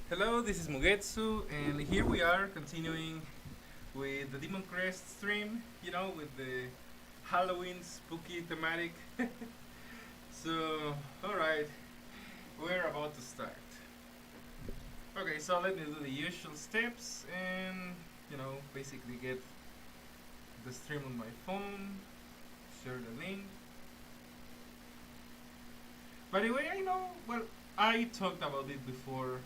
Hello, this is Mugetsu, and here we are continuing with the Demon Crest stream, with the Halloween spooky thematic. So, alright, we're about to start. Okay, so let me do the usual steps and, basically get the stream on my phone, share the link. By the way, I talked about it before.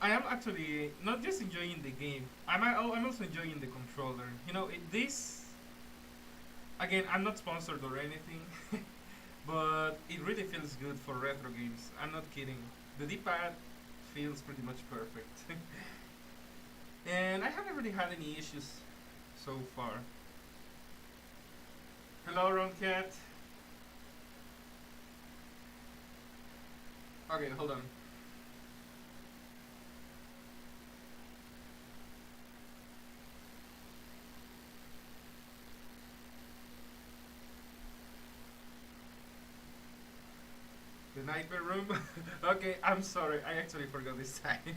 I am actually not just enjoying the game. I'm also enjoying the controller. This again. I'm not sponsored or anything, but it really feels good for retro games. I'm not kidding. The D-pad feels pretty much perfect, and I haven't really had any issues so far. Hello, Ron Cat. Okay, hold on. The nightmare room. Okay, I'm sorry. I actually forgot this time.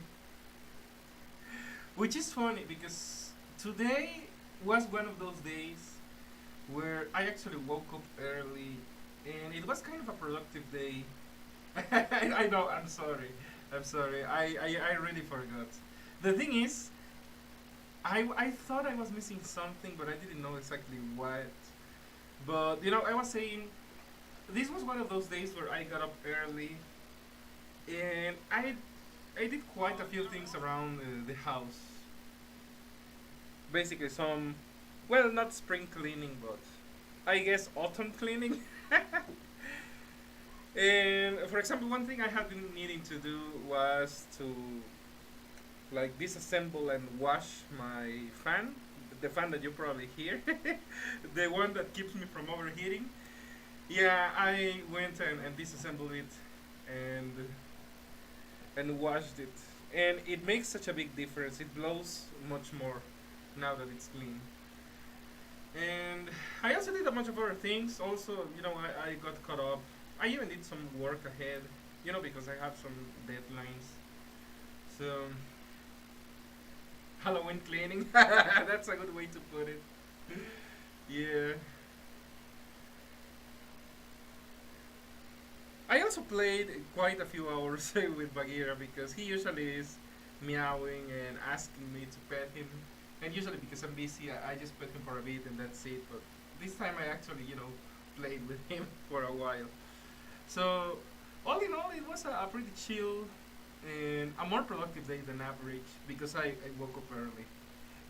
Which is funny because today was one of those days where I actually woke up early and it was kind of a productive day. I know, I'm sorry. I'm sorry. I really forgot. The thing is, I thought I was missing something, but I didn't know exactly what. But, I was saying, this was one of those days where I got up early and I did quite a few things around the house. Basically, some, well, not spring cleaning, but I guess autumn cleaning. And for example, one thing I have been needing to do was to like disassemble and wash my fan, the fan that you probably hear, the one that keeps me from overheating. Yeah, I went and disassembled it and washed it, and it makes such a big difference. It blows much more now that it's clean. And I also did a bunch of other things. Also, I got caught up. I even did some work ahead, because I have some deadlines. So, Halloween cleaning. That's a good way to put it. Yeah. I also played quite a few hours with Bagheera because he usually is meowing and asking me to pet him. And usually because I'm busy, I just pet him for a bit and that's it. But this time I actually, played with him for a while. So, all in all, it was a pretty chill and a more productive day than average because I woke up early.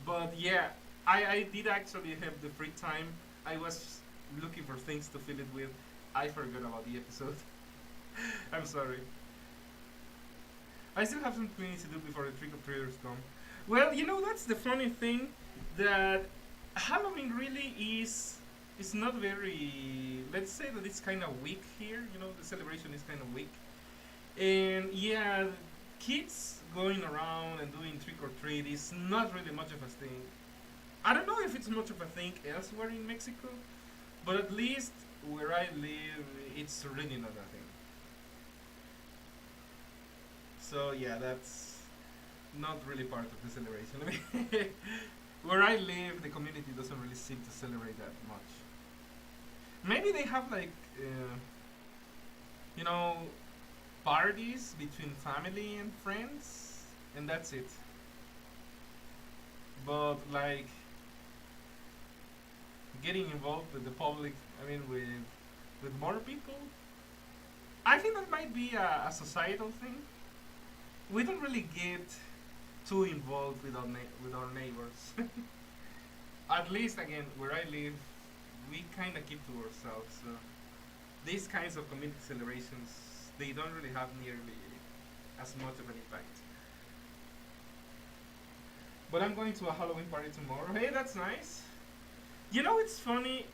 But yeah, I did actually have the free time. I was looking for things to fill it with. I forgot about the episode. I'm sorry. I still have some cleaning to do before the trick or treaters come. Well, that's the funny thing that Halloween really is not very. Let's say that it's kind of weak here. The celebration is kind of weak, and yeah, kids going around and doing trick or treat is not really much of a thing. I don't know if it's much of a thing elsewhere in Mexico, but at least where I live, it's really not a thing. So yeah, that's not really part of the celebration. I mean, where I live, the community doesn't really seem to celebrate that much. Maybe they have like, you know, parties between family and friends, and that's it. But like getting involved with the public, I mean, with more people, I think that might be a societal thing. We don't really get too involved with with our neighbors. At least again, where I live, we kind of keep to ourselves. So these kinds of community celebrations, they don't really have nearly as much of an impact. But I'm going to a Halloween party tomorrow. Hey, that's nice. It's funny.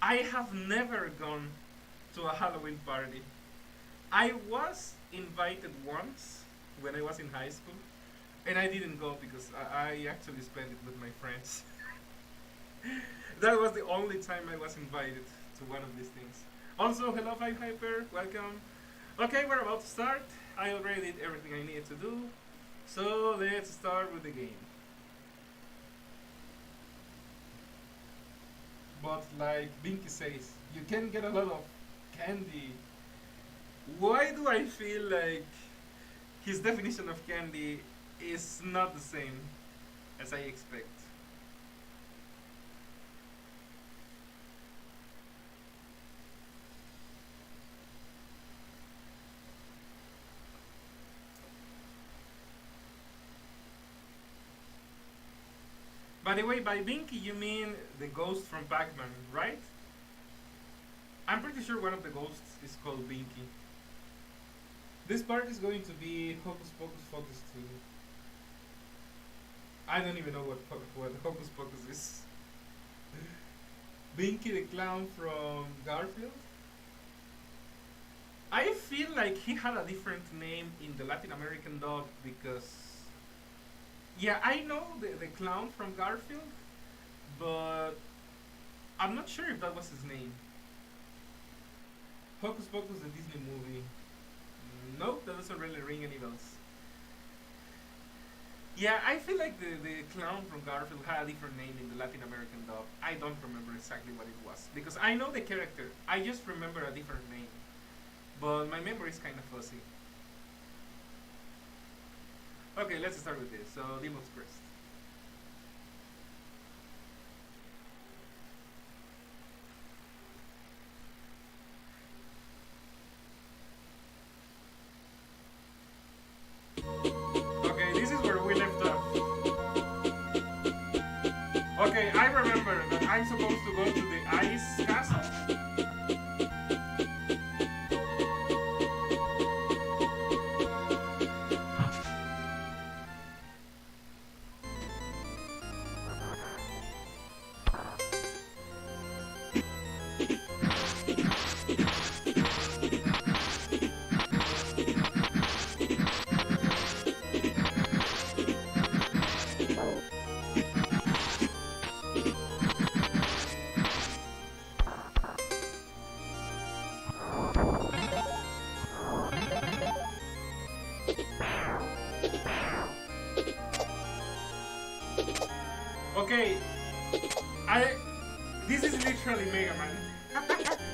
I have never gone to a Halloween party. I was invited once when I was in high school, and I didn't go because I actually spent it with my friends. That was the only time I was invited to one of these things. Also, hello, Five Hyper, welcome. Okay, we're about to start. I already did everything I needed to do. So let's start with the game. But like Binky says, you can get a lot of candy. Why do I feel like his definition of candy is not the same as I expect? By the way, by Binky you mean the ghost from Pac-Man, right? I'm pretty sure one of the ghosts is called Binky. This part is going to be Hocus Pocus Focus 2. I don't even know what Hocus Pocus is. Binky the clown from Garfield? I feel like he had a different name in the Latin American dub because yeah, I know the clown from Garfield, but I'm not sure if that was his name. Hocus Pocus, the Disney movie. Nope, that doesn't really ring any bells. Yeah, I feel like the clown from Garfield had a different name in the Latin American dub. I don't remember exactly what it was because I know the character. I just remember a different name, but my memory is kind of fuzzy. Okay, let's start with this. So, Demon's Crest. Okay, this is where we left off. Okay, I remember that I'm supposed to go to the ice castle. Okay, this is literally Mega Man.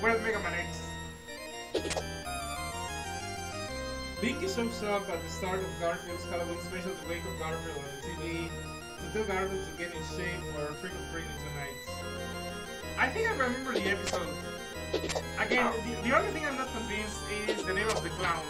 Where's Mega Man X? Binky shows up at the start of Garfield's Halloween special to wake up Garfield on the TV to tell Garfield to get in shape for trick or treating tonight. I think I remember the episode. Again, the only thing I'm not convinced is the name of the clown.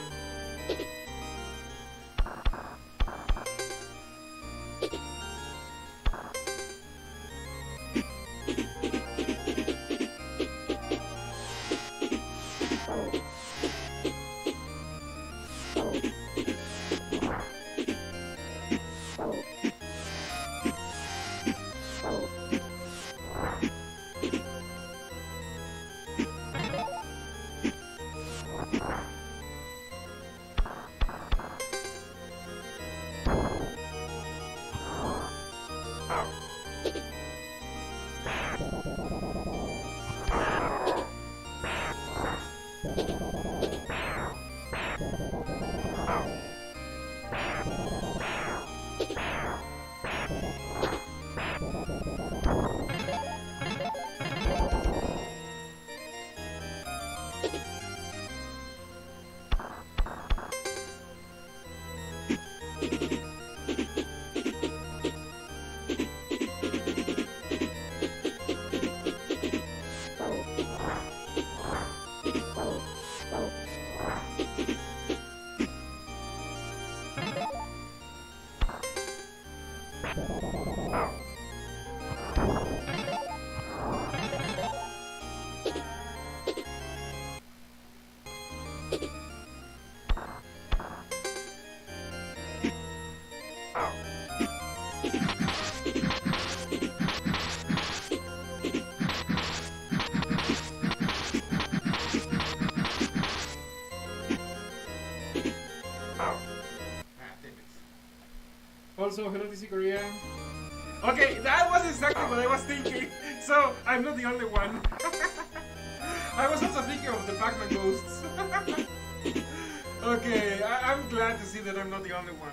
Also, hello TC Korea. Okay, that was exactly what I was thinking. So, I'm not the only one. I was also thinking of the Pac-Man ghosts. Okay, I'm glad to see that I'm not the only one.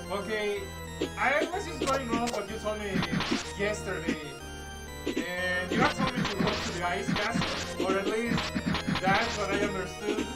Okay, I was just going off what you told me yesterday, and you have told me to go to the ice castle, or at least that's what I understood.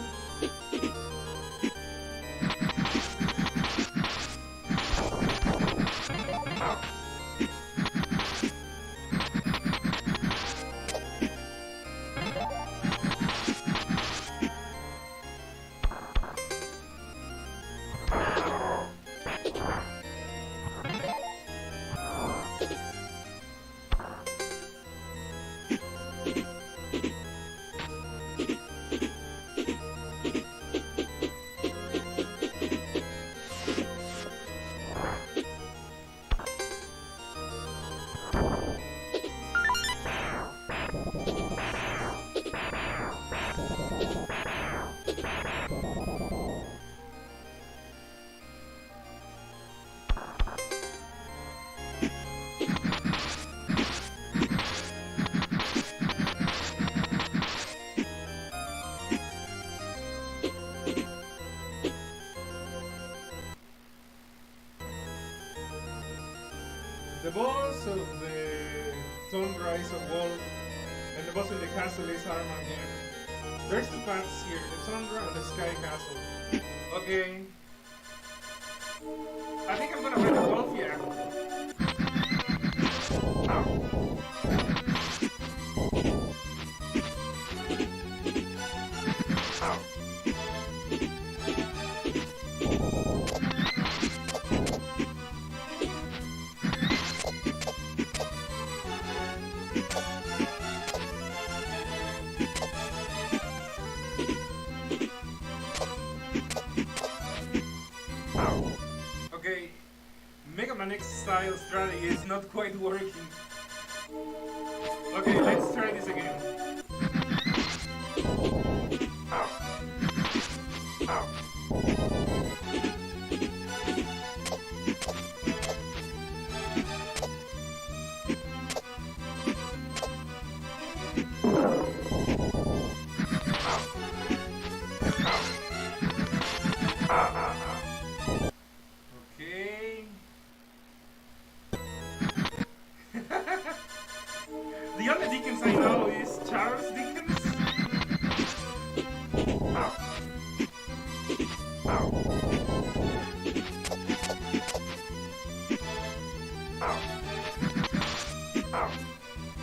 The boss of the Sunrise of Wolf and the boss of the castle is Armageddon. There's two paths here, the Tundra and the Sky Castle. Okay. I think I'm gonna fight the wolf, yeah. Okay, Mega Man X style strategy is not quite working. Okay, let's try this again. Okay. The only Dickens I know is Charles Dickens.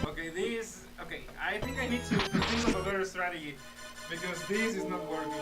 Okay, this. Okay, I think I need to think of a better strategy because this is not working.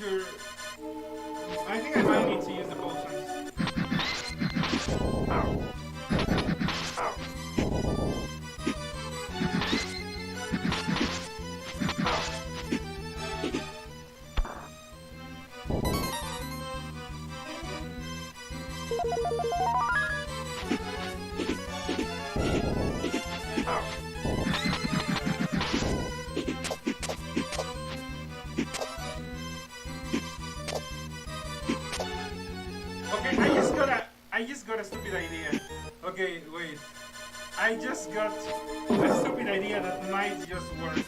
sure. I think I might need to use the potions. Okay, I just got a stupid idea. Okay, wait. I just got a stupid idea that might just work.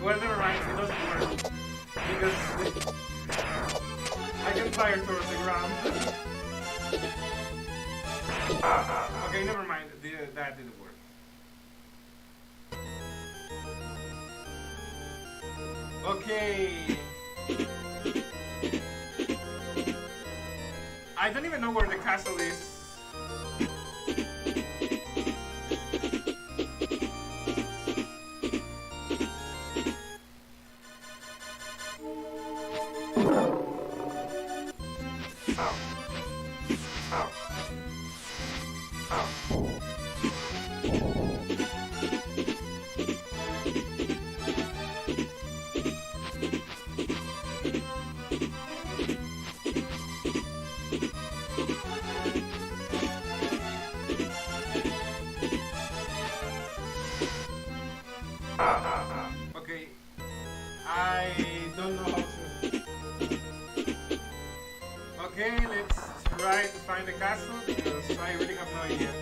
Well, never mind, it doesn't work. Because I can fire towards the ground. Okay, never mind, that didn't work. Okay. I don't even know where the castle is. Okay, I don't know how to. Okay, let's try to find the castle because I really have no idea.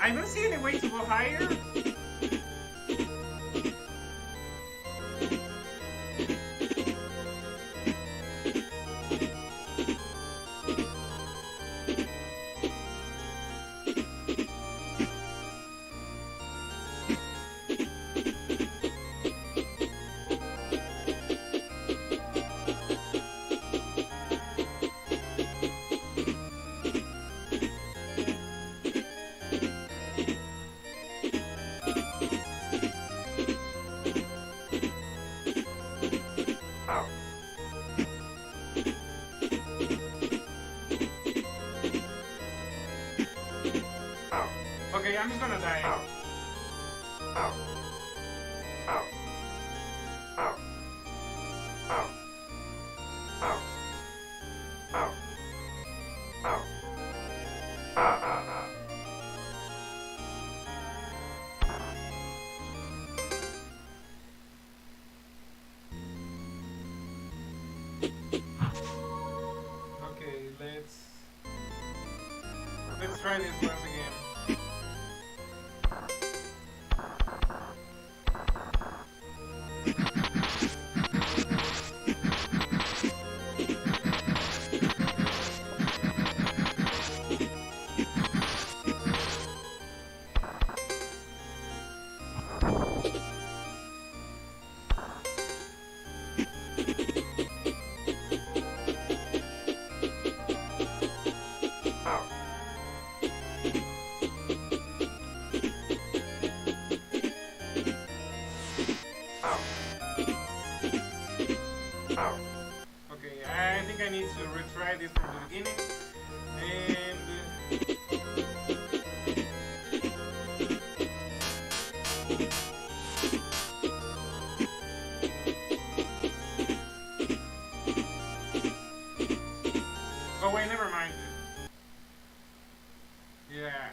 I don't see any way to go higher. Okay, I'm just gonna die. Okay, let's try this once again. I need to retry this from the beginning. And oh wait, never mind. Yeah.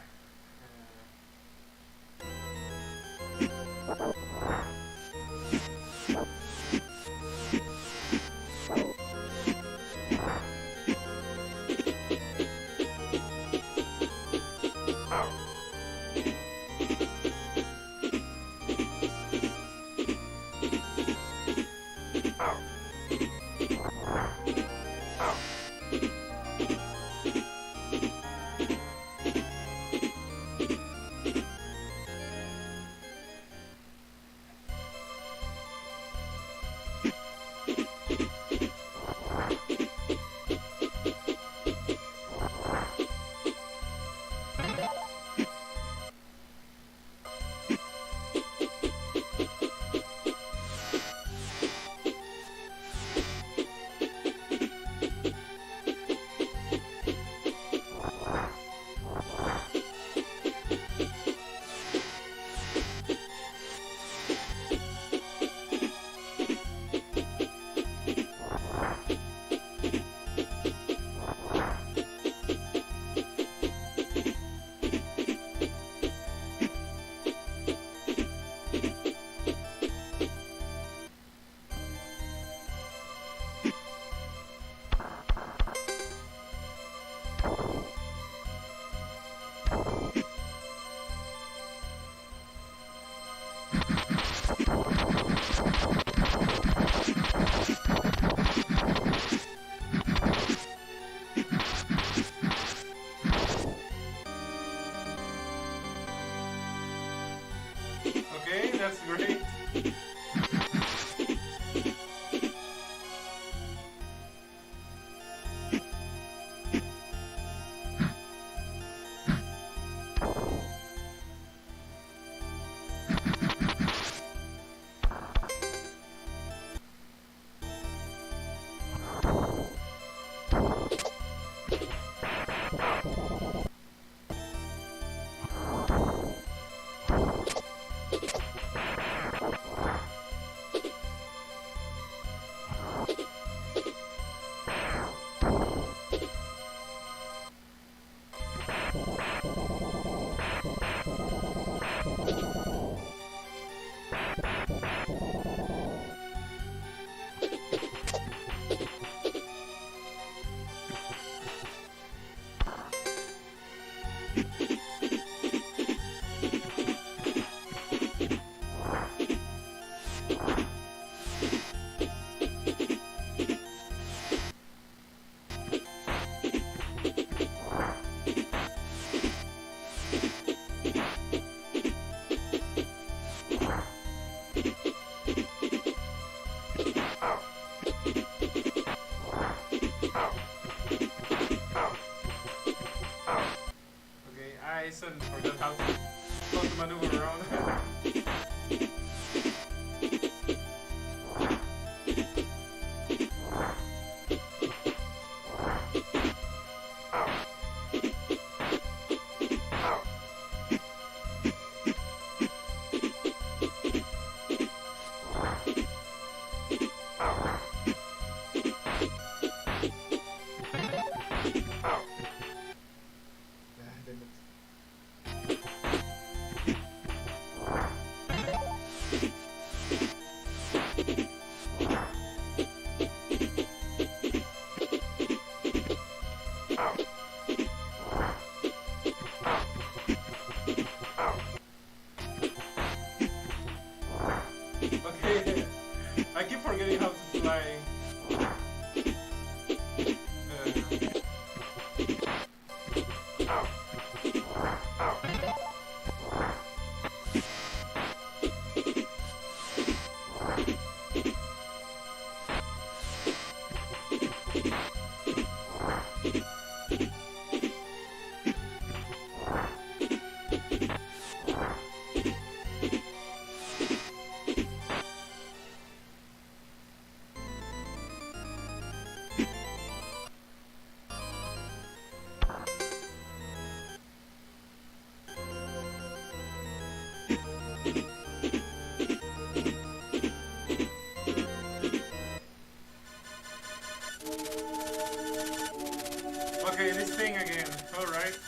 Okay, this thing again. Alright.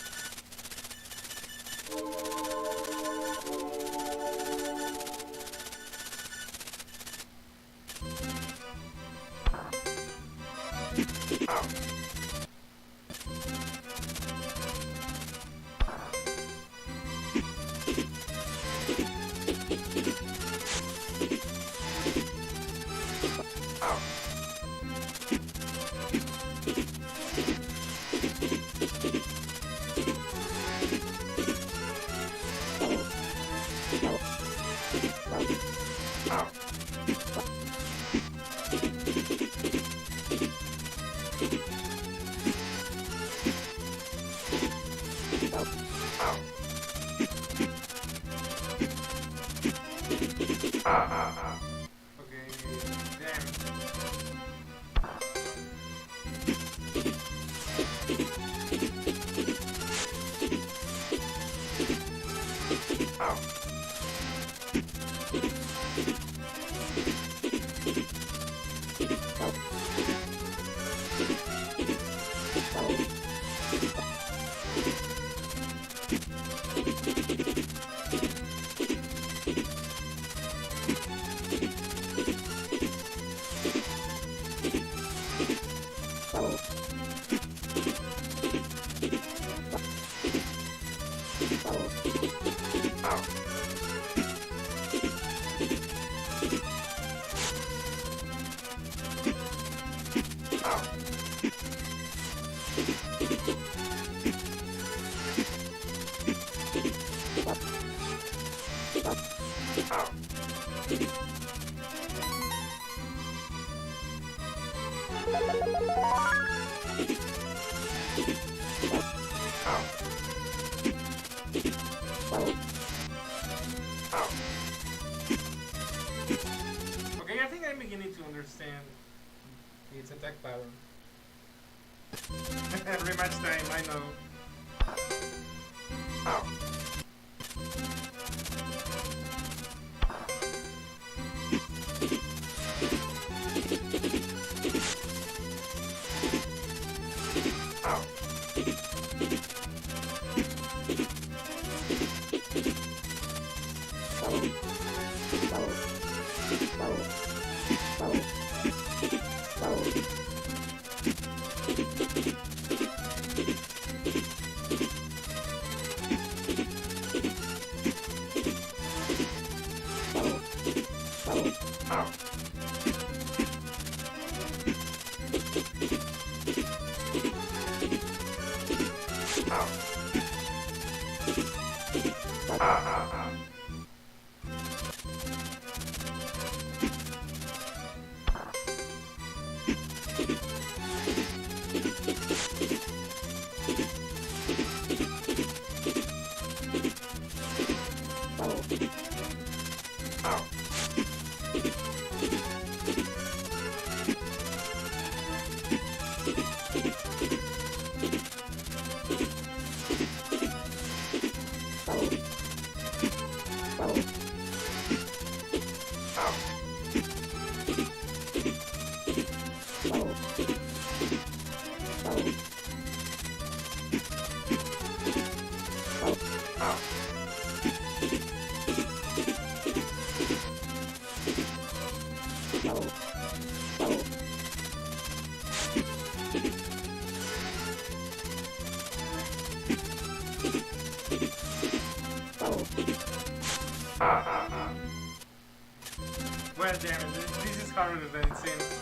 Okay, damn. Okay, I think I'm beginning to understand its attack pattern. Rematch time, I know. Well, damn it, this is harder than it seems.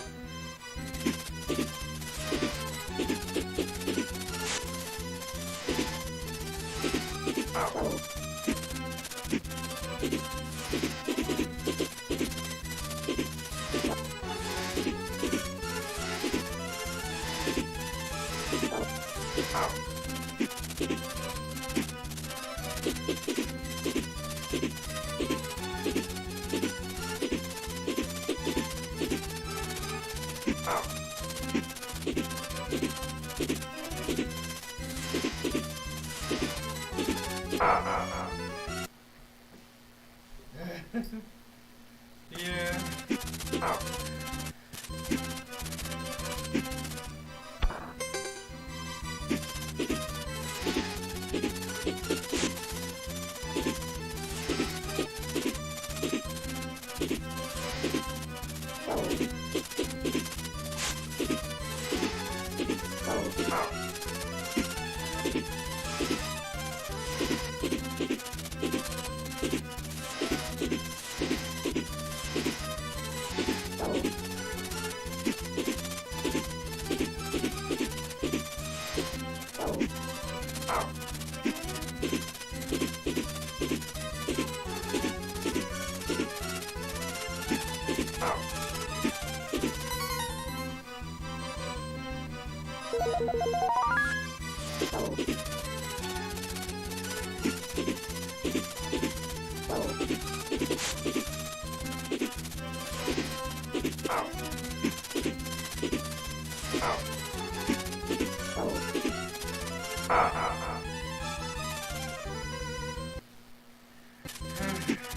Yeah.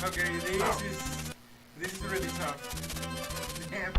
Okay, this is really tough. Damn.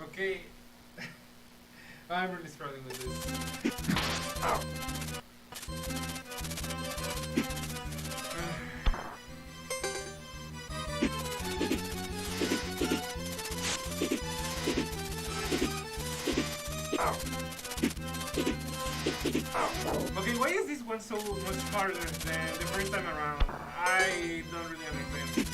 Okay, I'm really struggling with this. Okay, why is this one so much harder than the first time around? I don't really understand.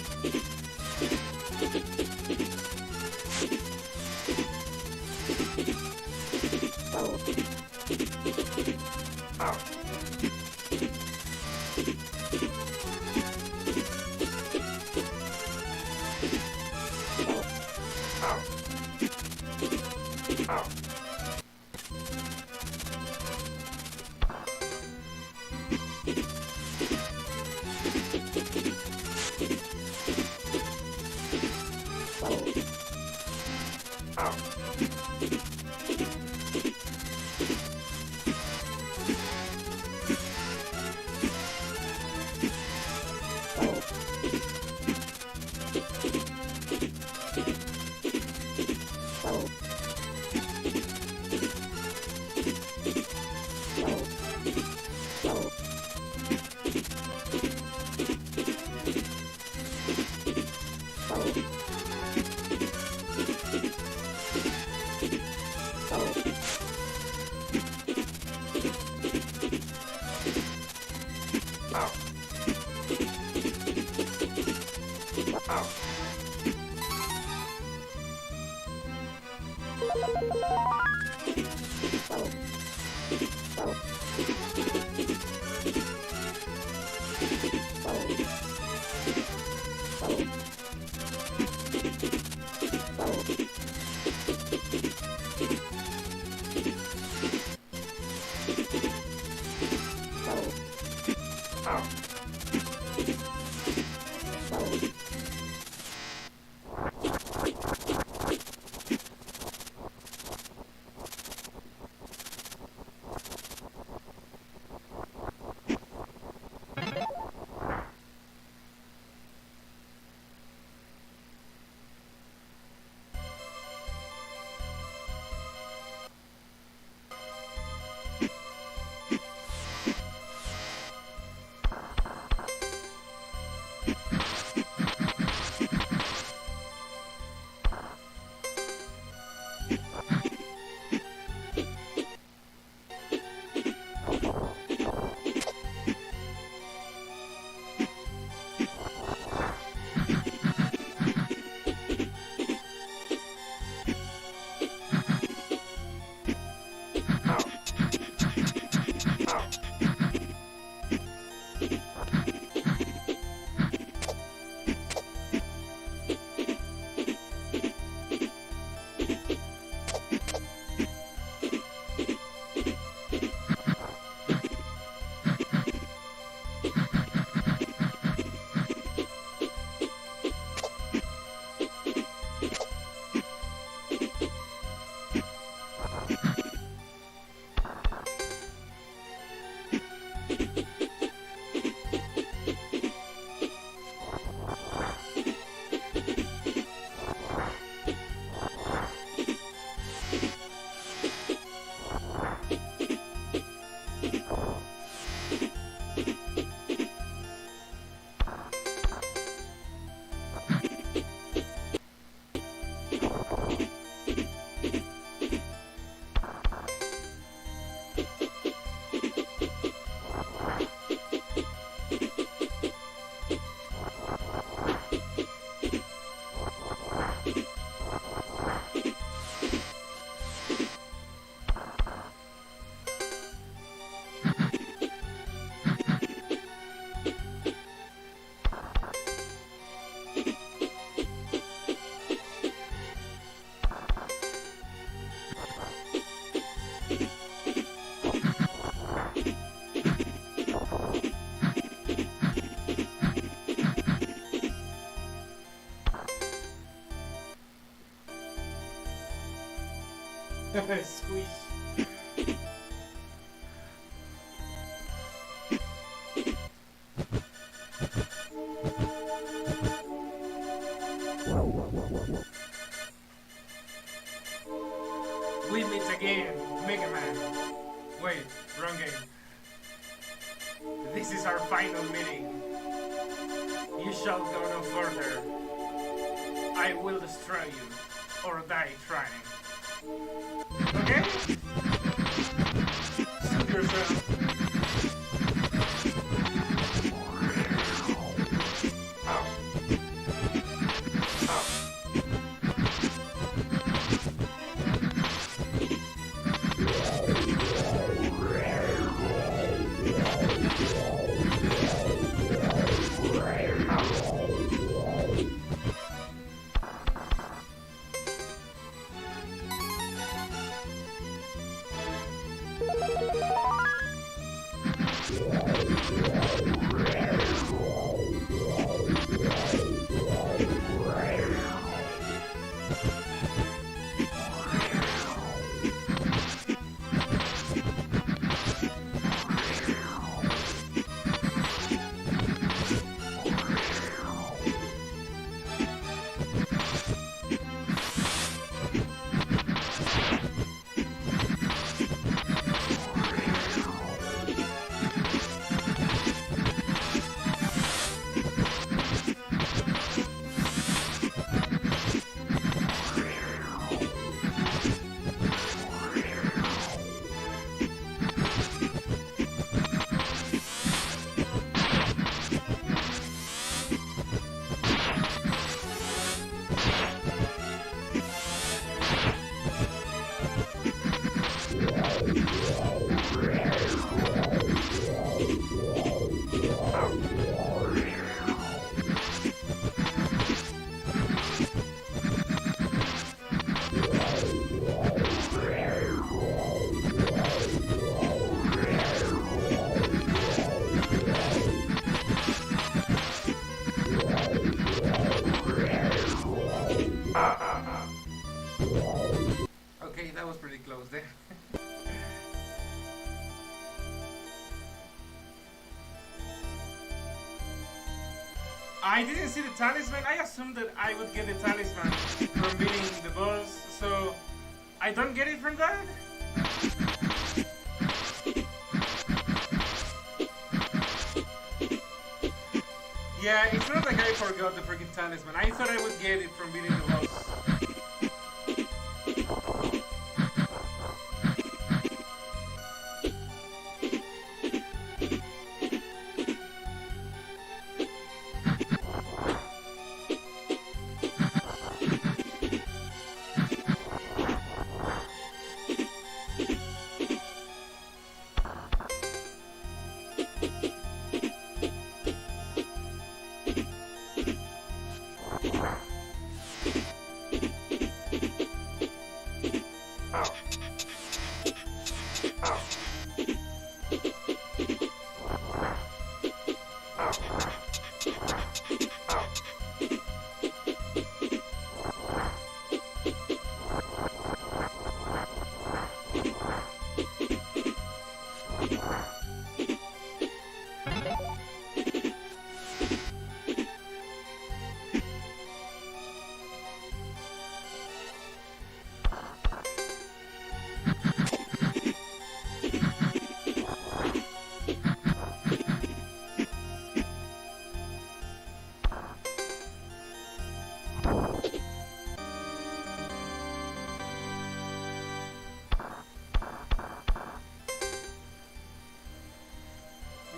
wait, wrong game. This is our final meeting. You shall go no further. I will destroy you, or die trying. Okay? Suit yourself. Okay, that was pretty close there. I didn't see the talisman. I assumed that I would get the talisman from beating the boss, so I don't get it from that? Yeah, it's not like I forgot the freaking talisman. I thought I would get it from beating the boss.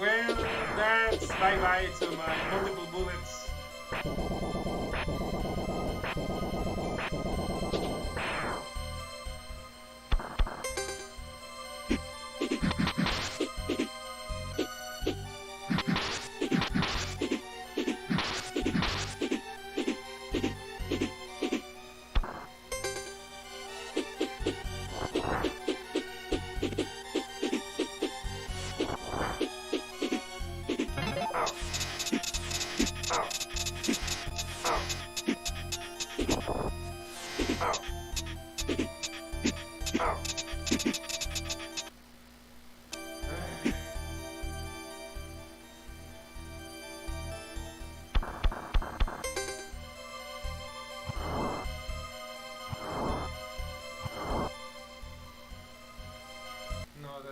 Well, that's bye-bye to my multiple bullets.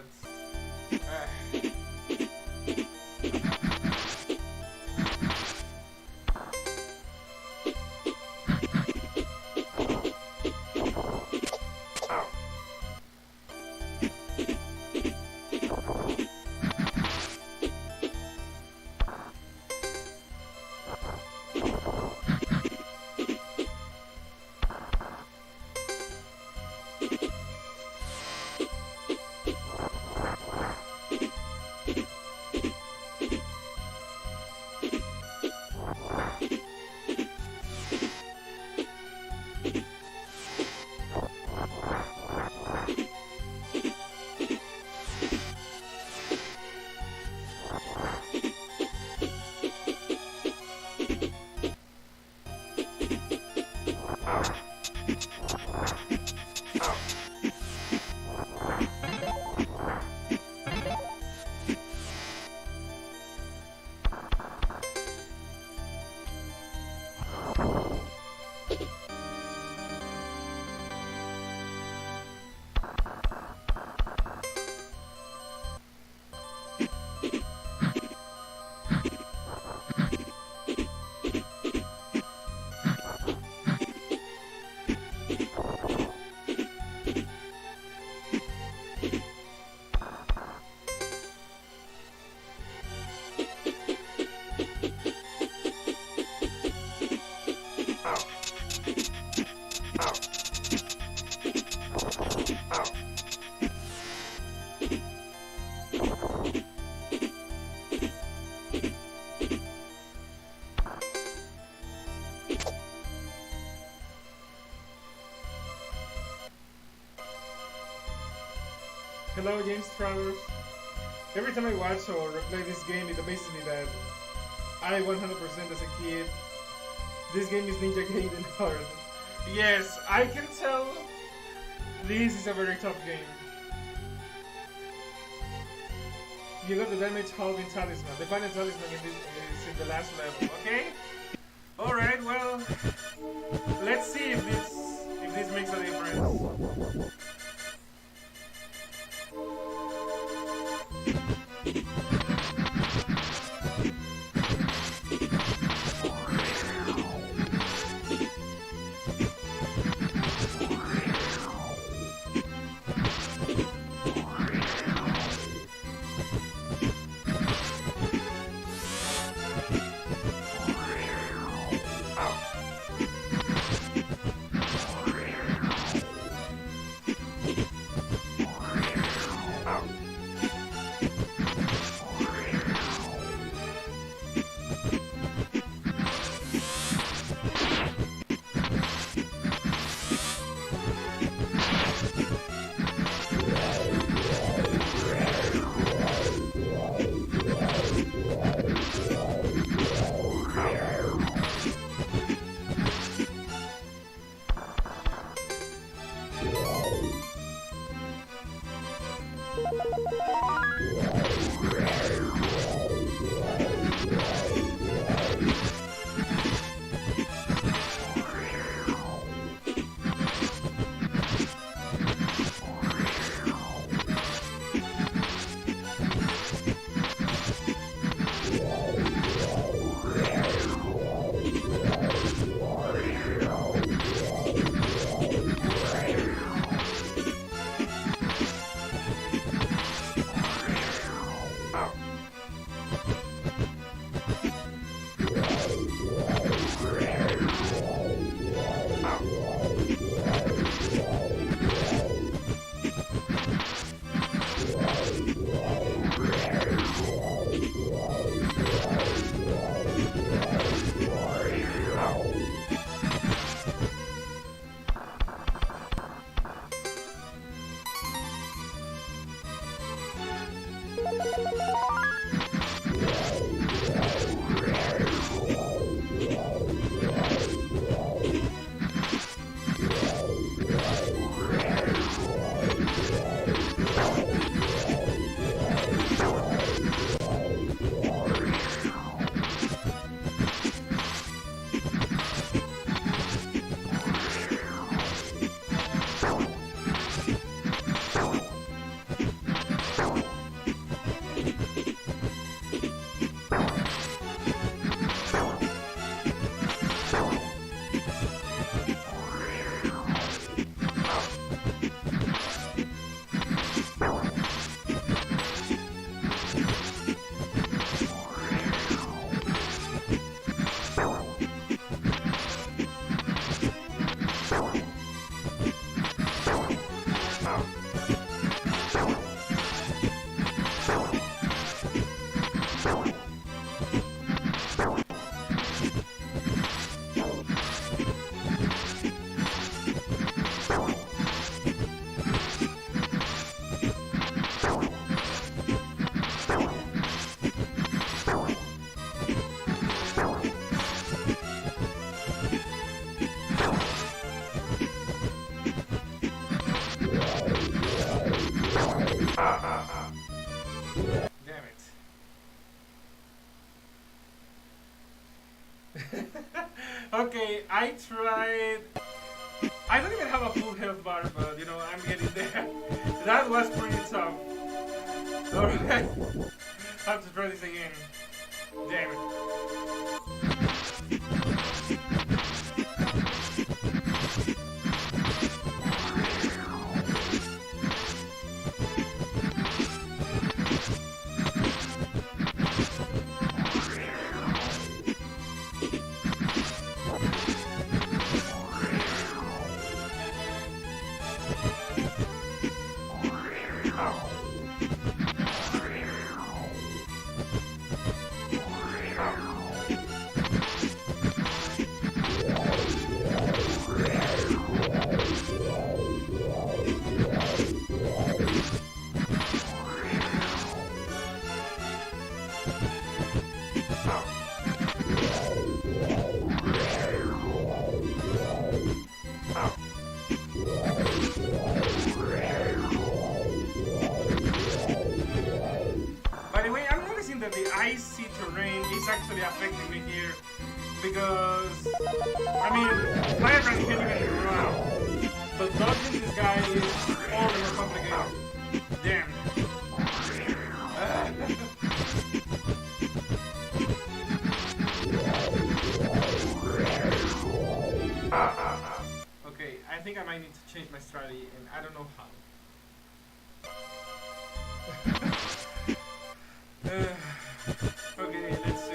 Uh, Hello, James Travers. Every time I watch or replay this game, it amazes me that I 100% as a kid, this game is Ninja Gaiden hard. Yes, I can tell this is a very tough game. You got the damage halving talisman. The final talisman in this is in the last level, okay? Alright, well, let's see if this makes a difference. Damn it. Okay, I tried. I don't even have a full health bar, but you know, I'm getting there. That was pretty tough. Alright. Have to try this again. Damn it. By the way, I'm noticing that the icy terrain is actually affecting me here because, I mean, Firebrand can't even run, but dodging this guy is all the more complicated. Damn. Okay, I think I might need to change my strategy, and I don't know how. Okay, let's see.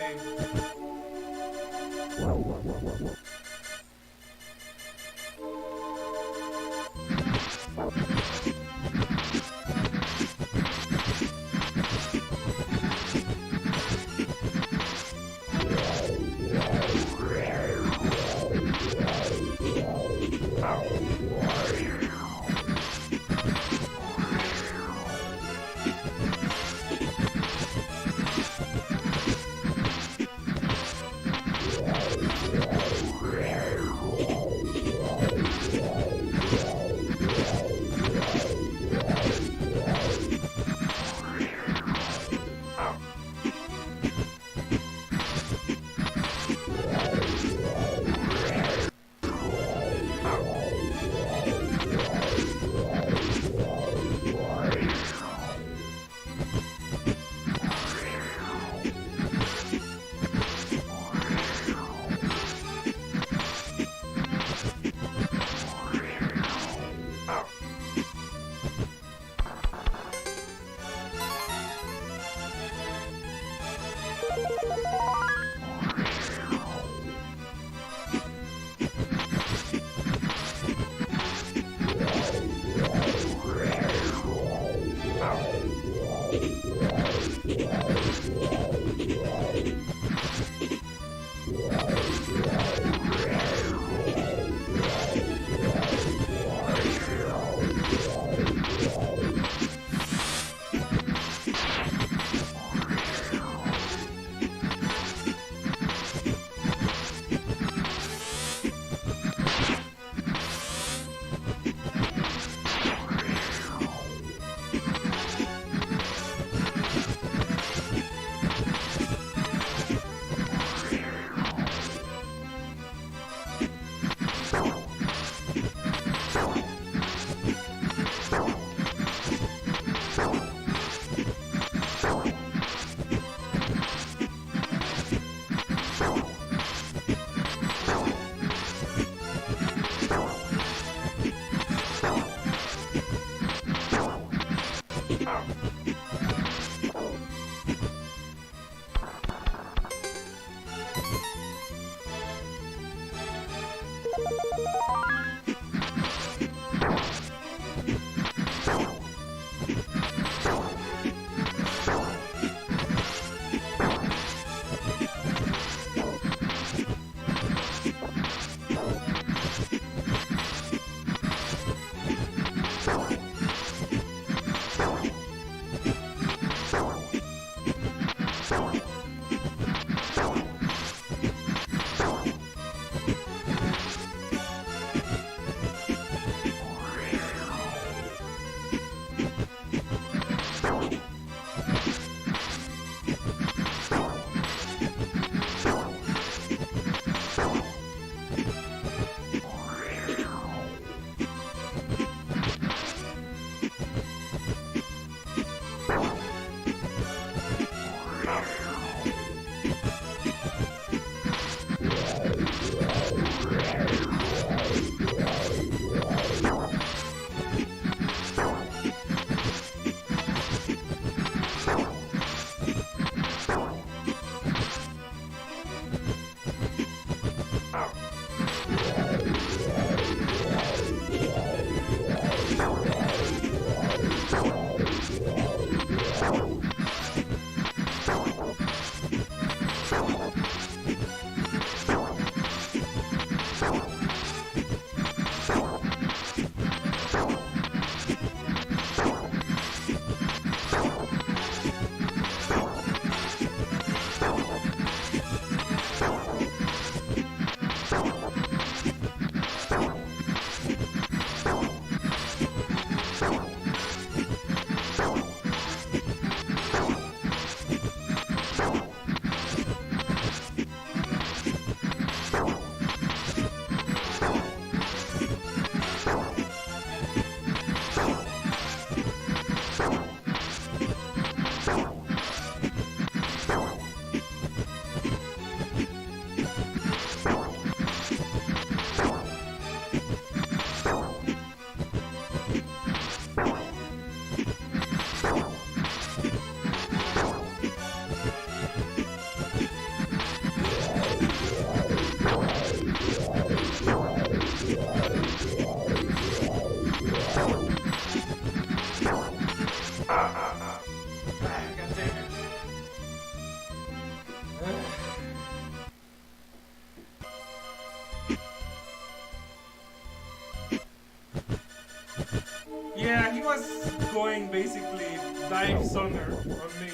flying basically dives on her, on me.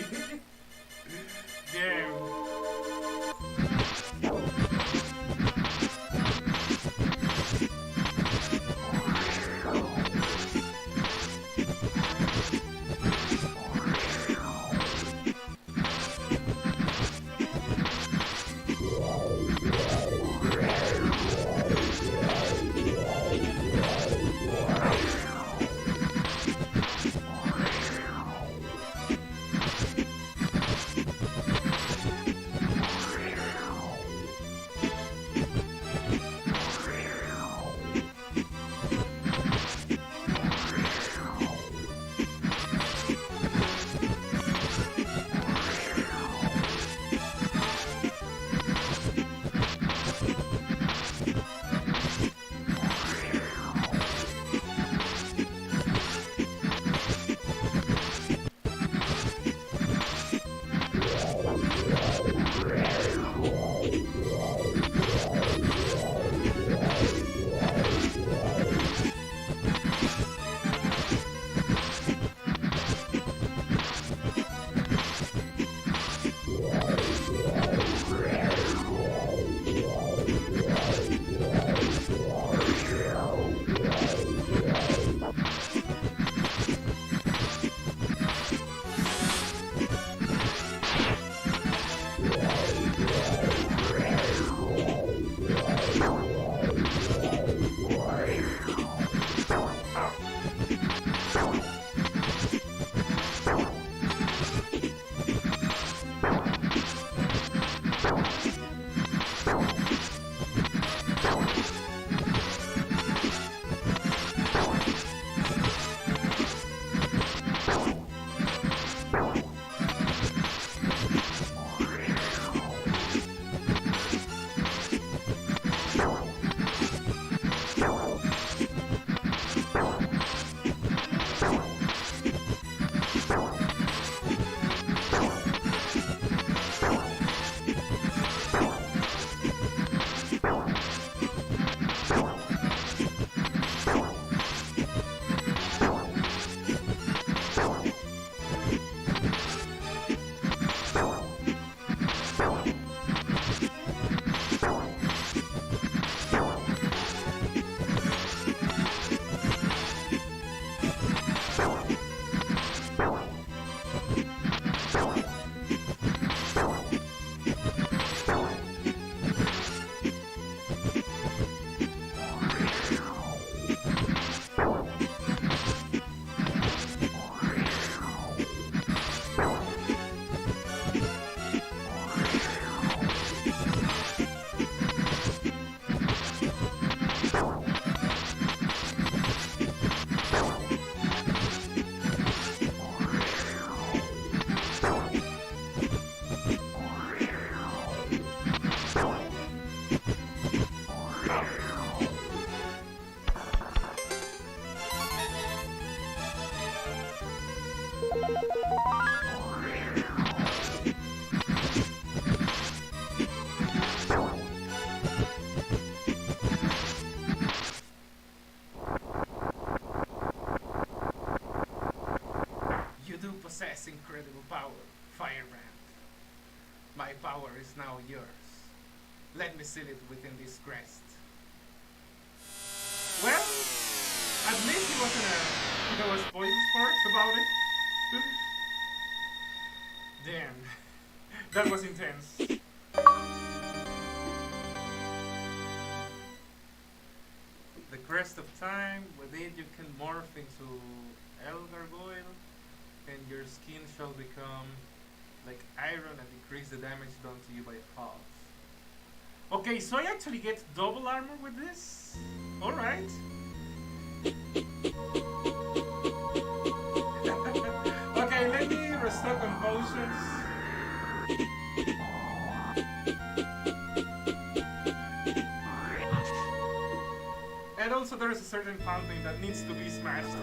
Damn. Possess incredible power, Firebrand. My power is now yours. Let me seal it within this crest. Well, at least he wasn't there was spoilers part about it. Damn, that was intense. The crest of time, with it you can morph into El Gargoyle, and your skin shall become like iron and decrease the damage done to you by half. Okay, so I actually get double armor with this? Alright. Okay, let me restock on potions. And also there is a certain fountain that needs to be smashed.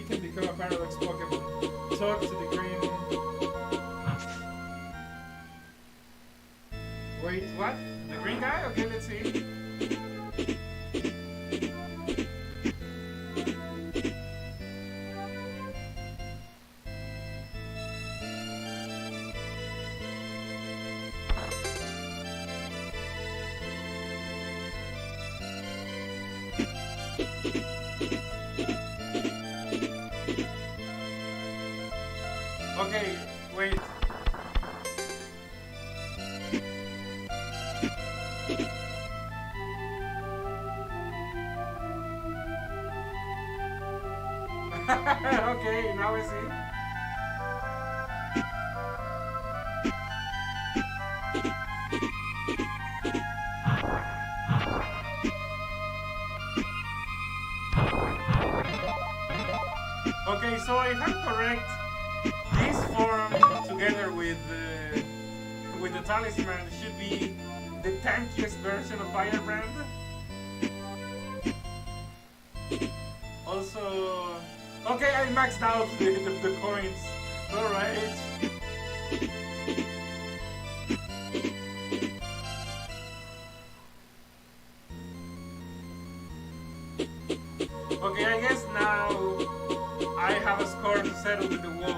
can become a Paradox Pokemon. Talk to the green. Wait, what? The green guy? Okay, let's see. Okay, wait. Okay, now I see. Okay, so if I'm correct, this form together with the talisman should be the tankiest version of Firebrand. Also, okay, I maxed out the coins. All right. Okay, I guess now I have a score to settle with the wolf.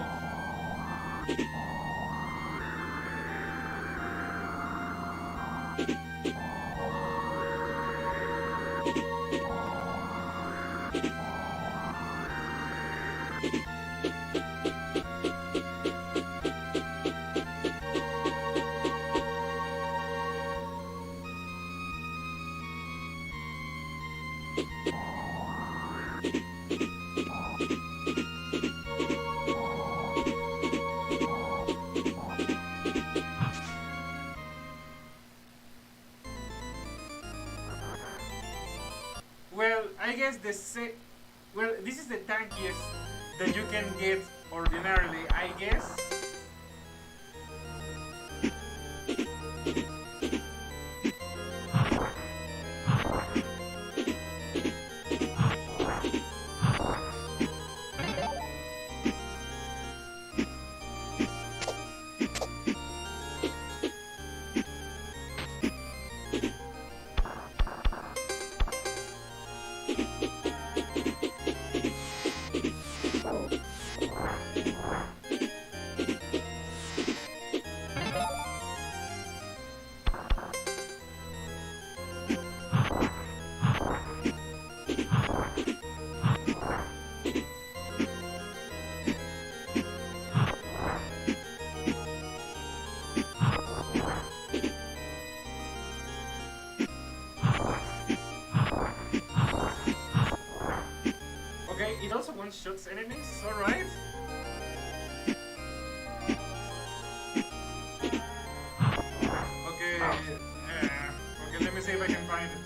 Well, I guess well, this is the tankiest that you can get ordinarily, I guess. It also one-shots enemies, alright? Okay, okay, let me see if I can find it.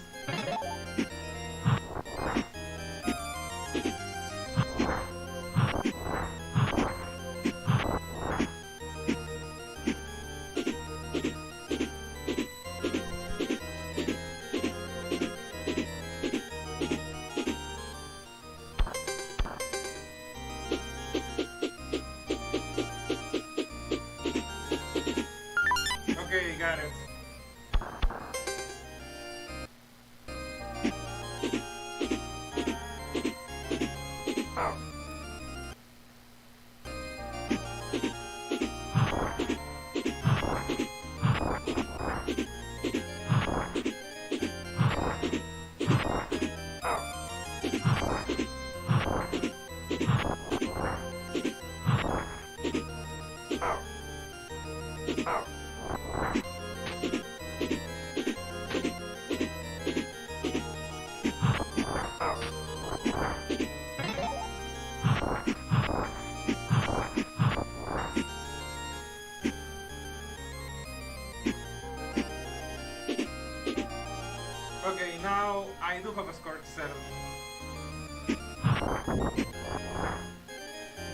Okay, got it. Okay, now I do have a score to settle.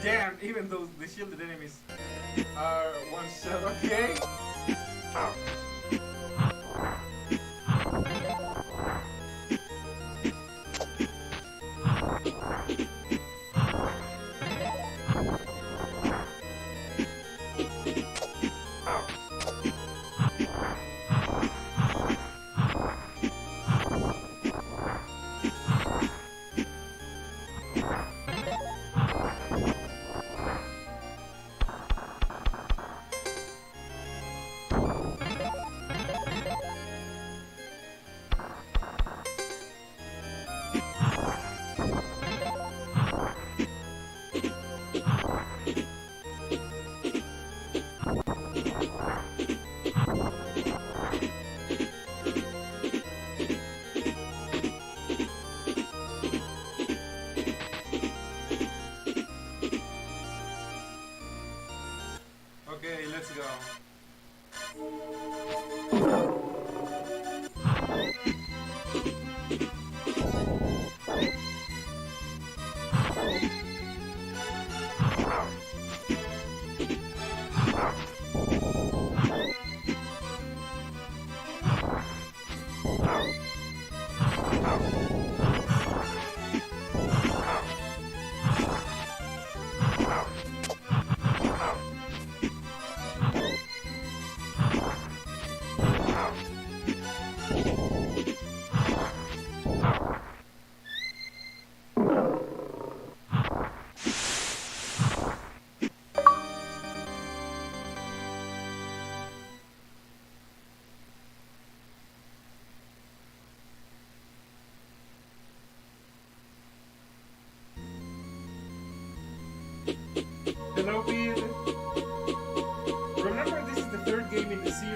Damn, even though the shielded enemies are one shot, okay?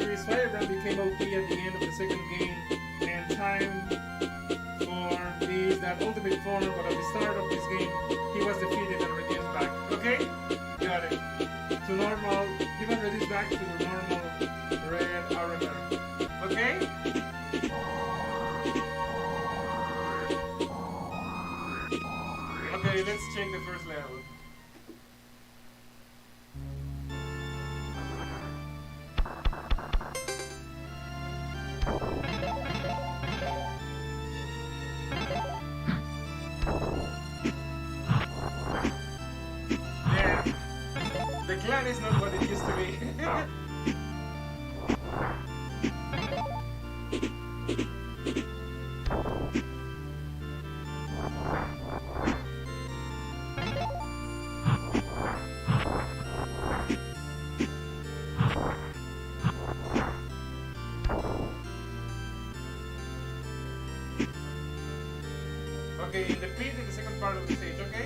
series, Firebrand became OP at the end of the second game, and time for that ultimate form, but at the start of this game, he was defeated and reduced back. Okay? Got it. To normal, he was reduced back to normal red avatar. Okay? Okay, let's check the first level. The clan is not what it used to be. Okay, in the pit in the second part of the stage, okay?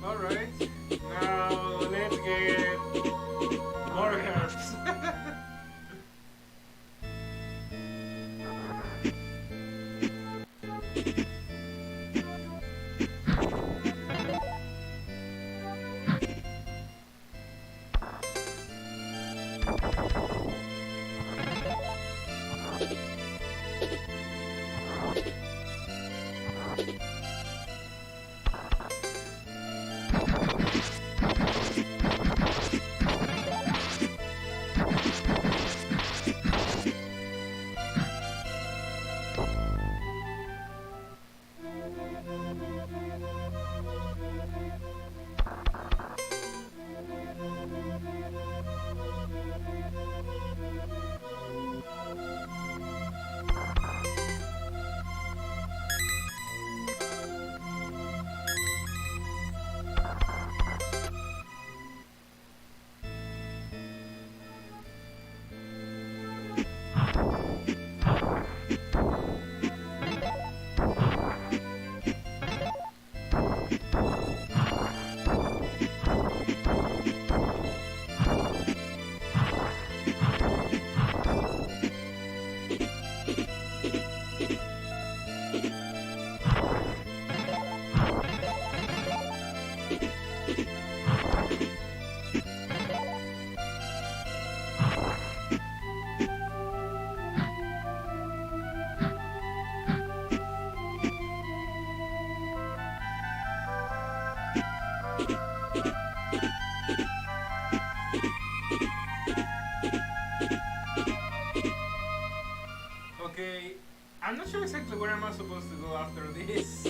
Alright, now let's get more herbs. I'm not sure exactly where am I supposed to go after this.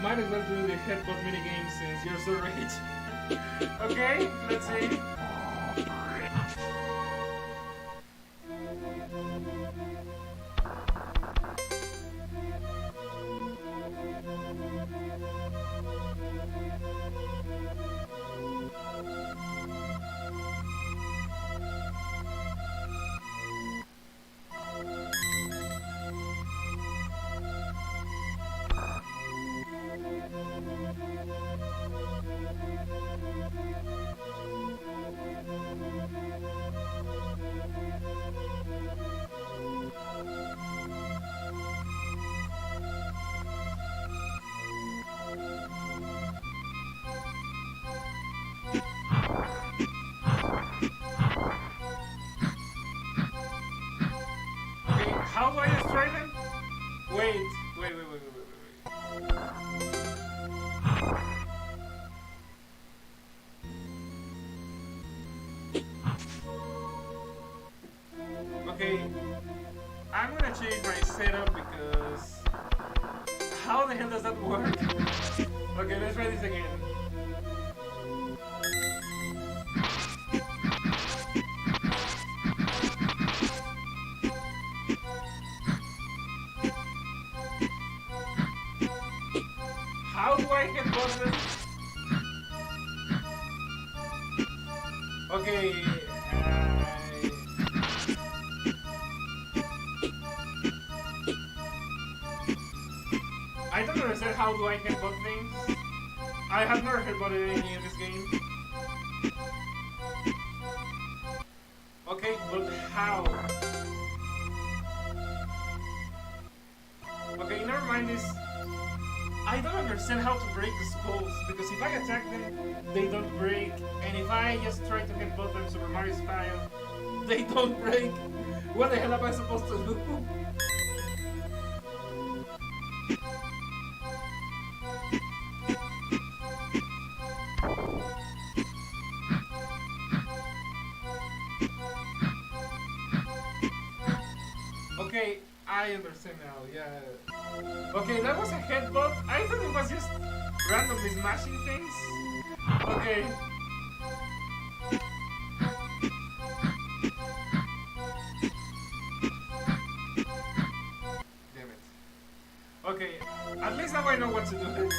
Might as well do the headbutt minigame since you're so rich. Okay, let's see. How do I destroy them? Wait. Okay, I'm gonna change my setup because how the hell does that work? Okay, let's try this again. How do I hit buttons? Okay, I don't understand how do I headbutt things. I have never headbutted any in this game. Okay, but how? Okay, never mind this. I don't understand how to break the skulls, because if I attack them, they don't break, and if I just try to headbutt them Super Mario style, they don't break. What the hell am I supposed to do? Okay, I understand now, yeah. Okay, that was a headbutt. I thought it was just randomly smashing things. Okay. Damn it. Okay, at least now I know what to do.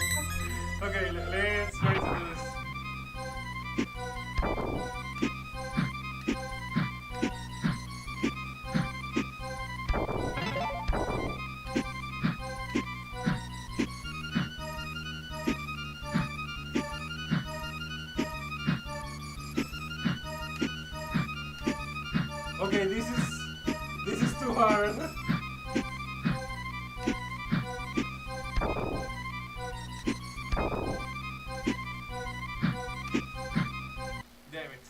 Okay, let's try to do this. Okay, this is too hard. Damn it.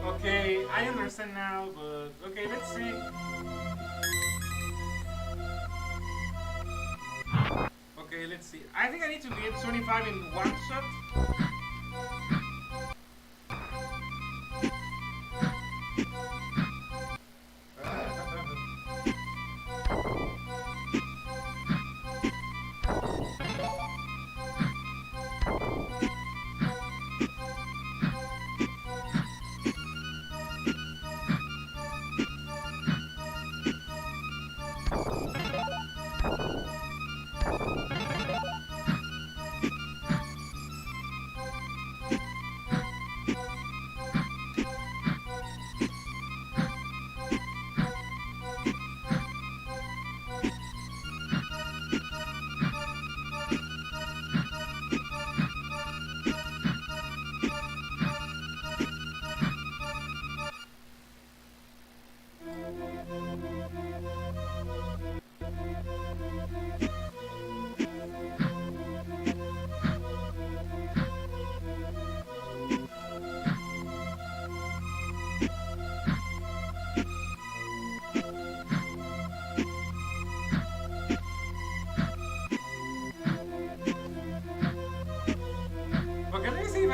Okay, I understand now, but okay, let's see. Okay, let's see. I think I need to get 25 in one shot.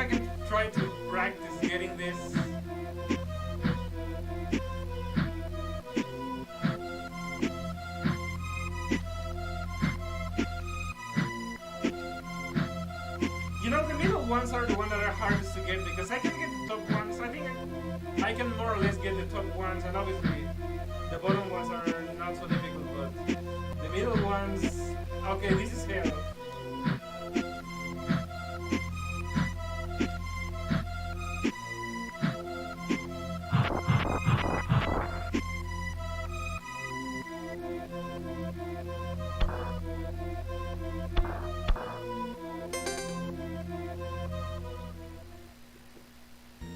I can try to practice getting this. You know, the middle ones are the ones that are hardest to get because I can get the top ones. I think I can more or less get the top ones, and obviously the bottom ones are not so difficult, but the middle ones, okay, this is hell.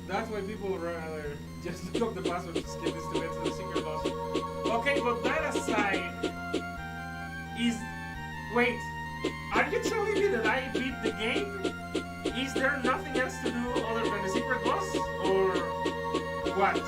That's why people rather just look up the password to skip this to get to the secret boss. Okay, but that aside, is... Wait, are you telling me that I beat the game? Is there nothing else to do other than the secret boss? Or what?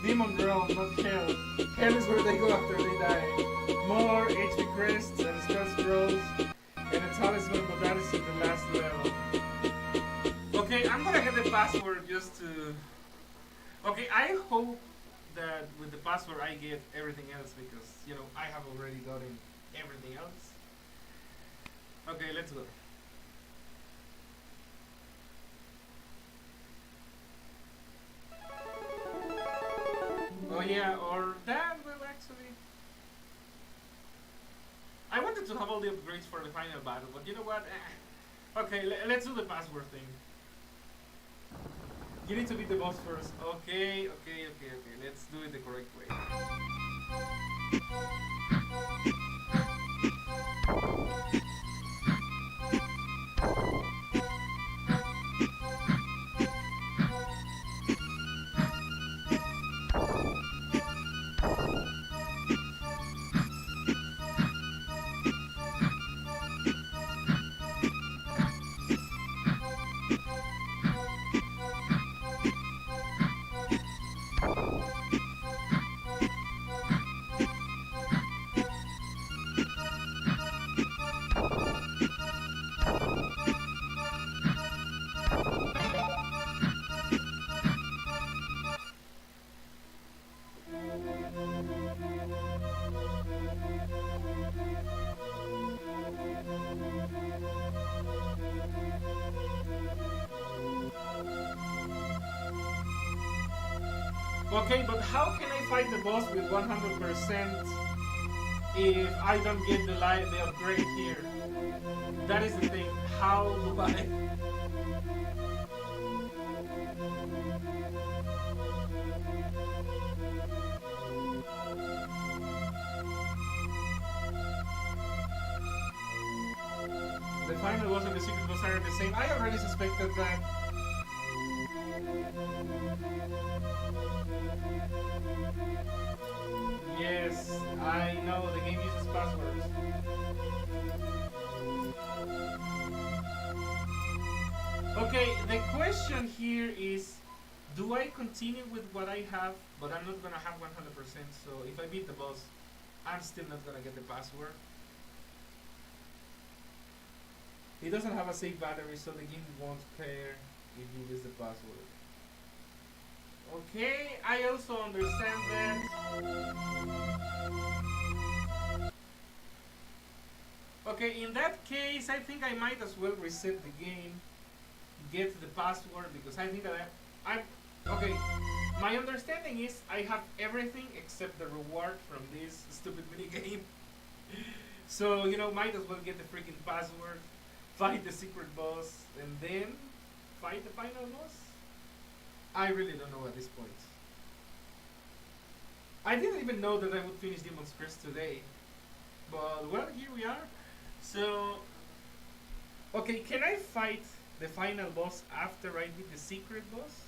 Demon realm, not hell. Hell is where they go after they die. More HP crests and spell scrolls and a talisman, but that is in the last level. Okay, I'm gonna get the password just to... Okay, I hope that with the password I get everything else because, you know, I have already gotten everything else. Okay, let's go. Oh yeah, or that will actually... I wanted to have all the upgrades for the final battle, but you know what? Okay, let's do the password thing. You need to beat the boss first. Okay. Let's do it the correct way. Okay, but how can I fight the boss with 100% if I don't get the upgrade here? That is the thing. How do I? The final boss and the secret boss are the same. I already suspected that. Yes, I know the game uses passwords. Okay, the question here is, do I continue with what I have, but I'm not gonna have 100%, so if I beat the boss, I'm still not gonna get the password. It doesn't have a save battery, so the game won't care if you use the password. Okay, I also understand that. Okay, in that case, I think I might as well reset the game. get the password because I think that I'm okay. My understanding is I have everything except the reward from this stupid mini game. So might as well get the freaking password, fight the secret boss, and then fight the final boss. I really don't know at this point. I didn't even know that I would finish Demon's Crest today, but well, here we are. So, okay, can I fight the final boss after I beat the secret boss?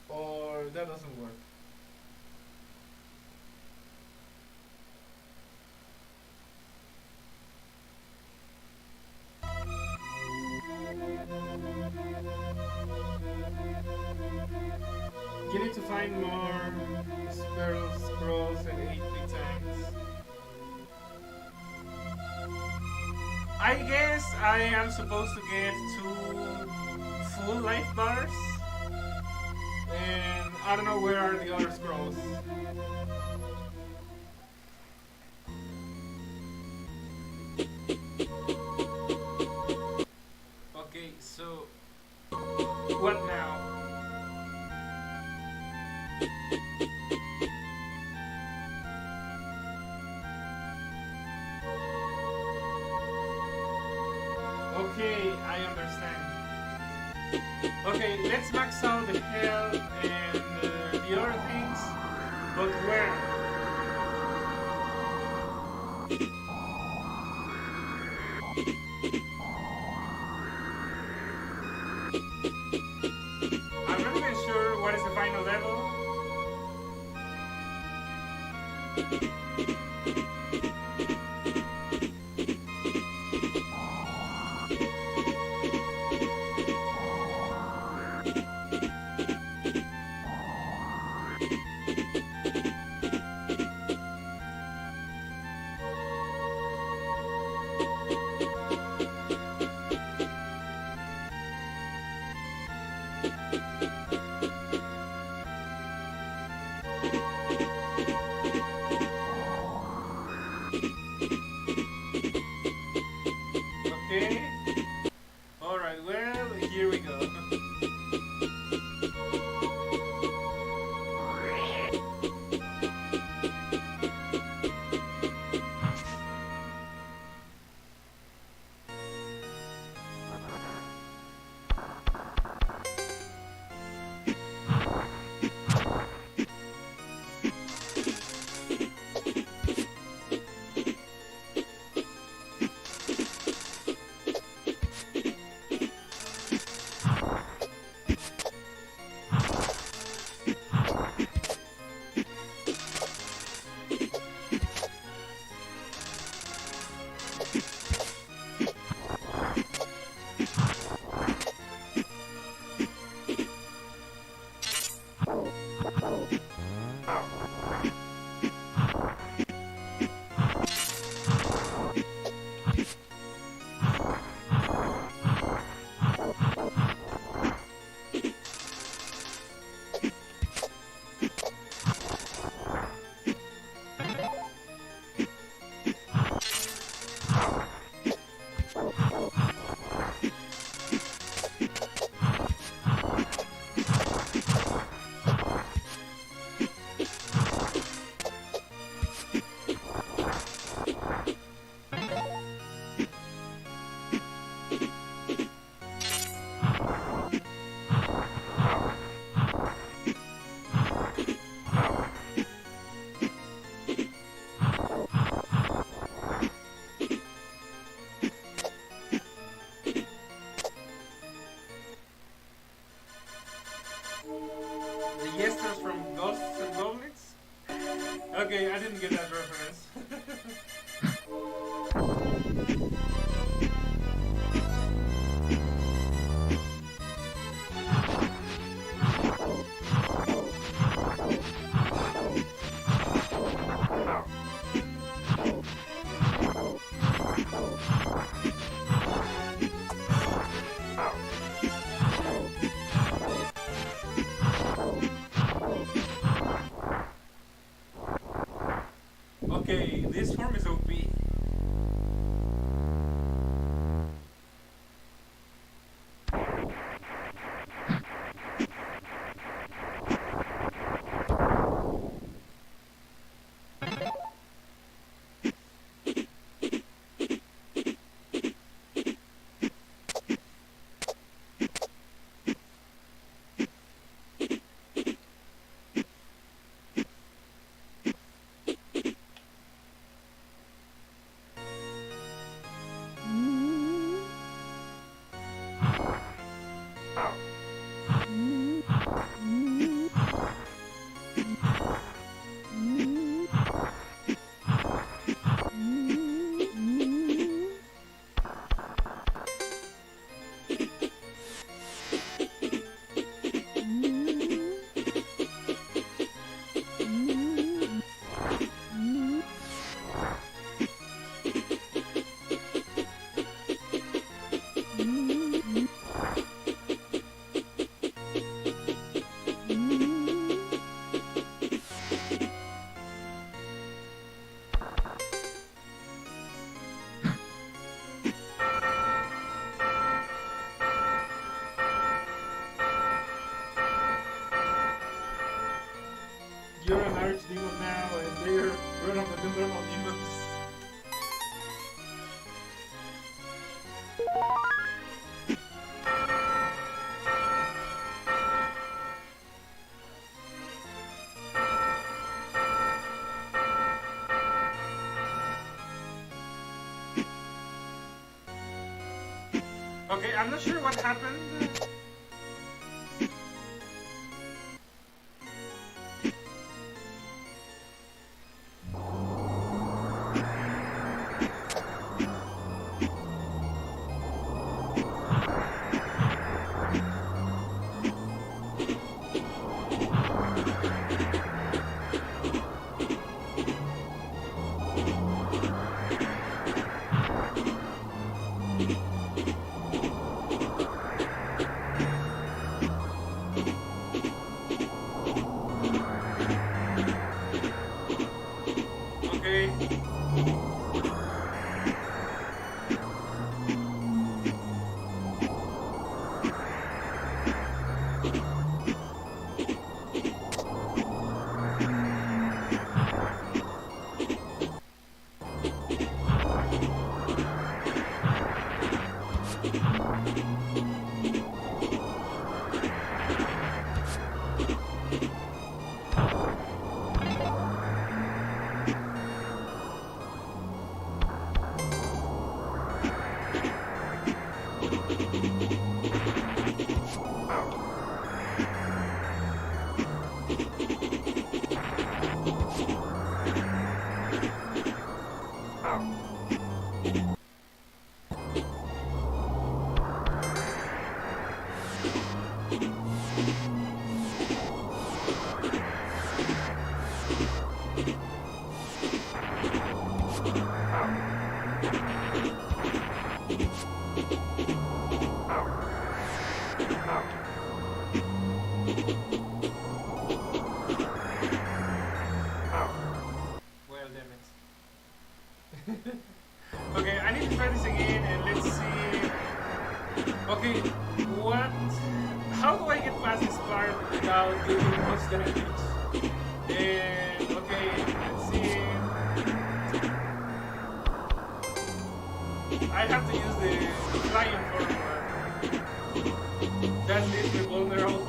Or that doesn't work? You need to find more spells, scrolls, and HP tanks. I guess I am supposed to get 2 full life bars. And I don't know where are the other scrolls. Okay, so what now? Okay, I understand. Okay, let's max out the health and the other things, but where? I'm not even sure what is the final level. Okay. Okay, I'm not sure what happened. Okay. Well, damn it. Okay, I need to try this again and let's see. Okay, what? How do I get past this part without doing much damage? And okay, let's see. I have to use the flying form. That leaves me vulnerable.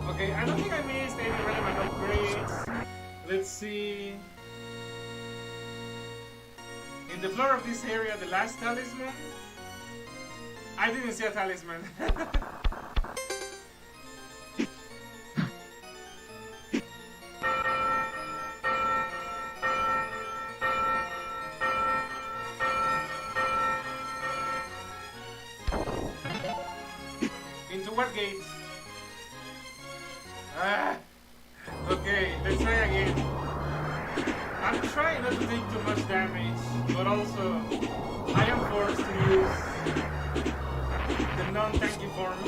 Okay, I don't think I missed any relevant upgrades. Let's see. In the floor of this area, the last talisman. I didn't see a talisman. Into what gates? Ah, okay, let's try again. I'm trying not to take too much damage, but also I am forced to use the non-tanky form.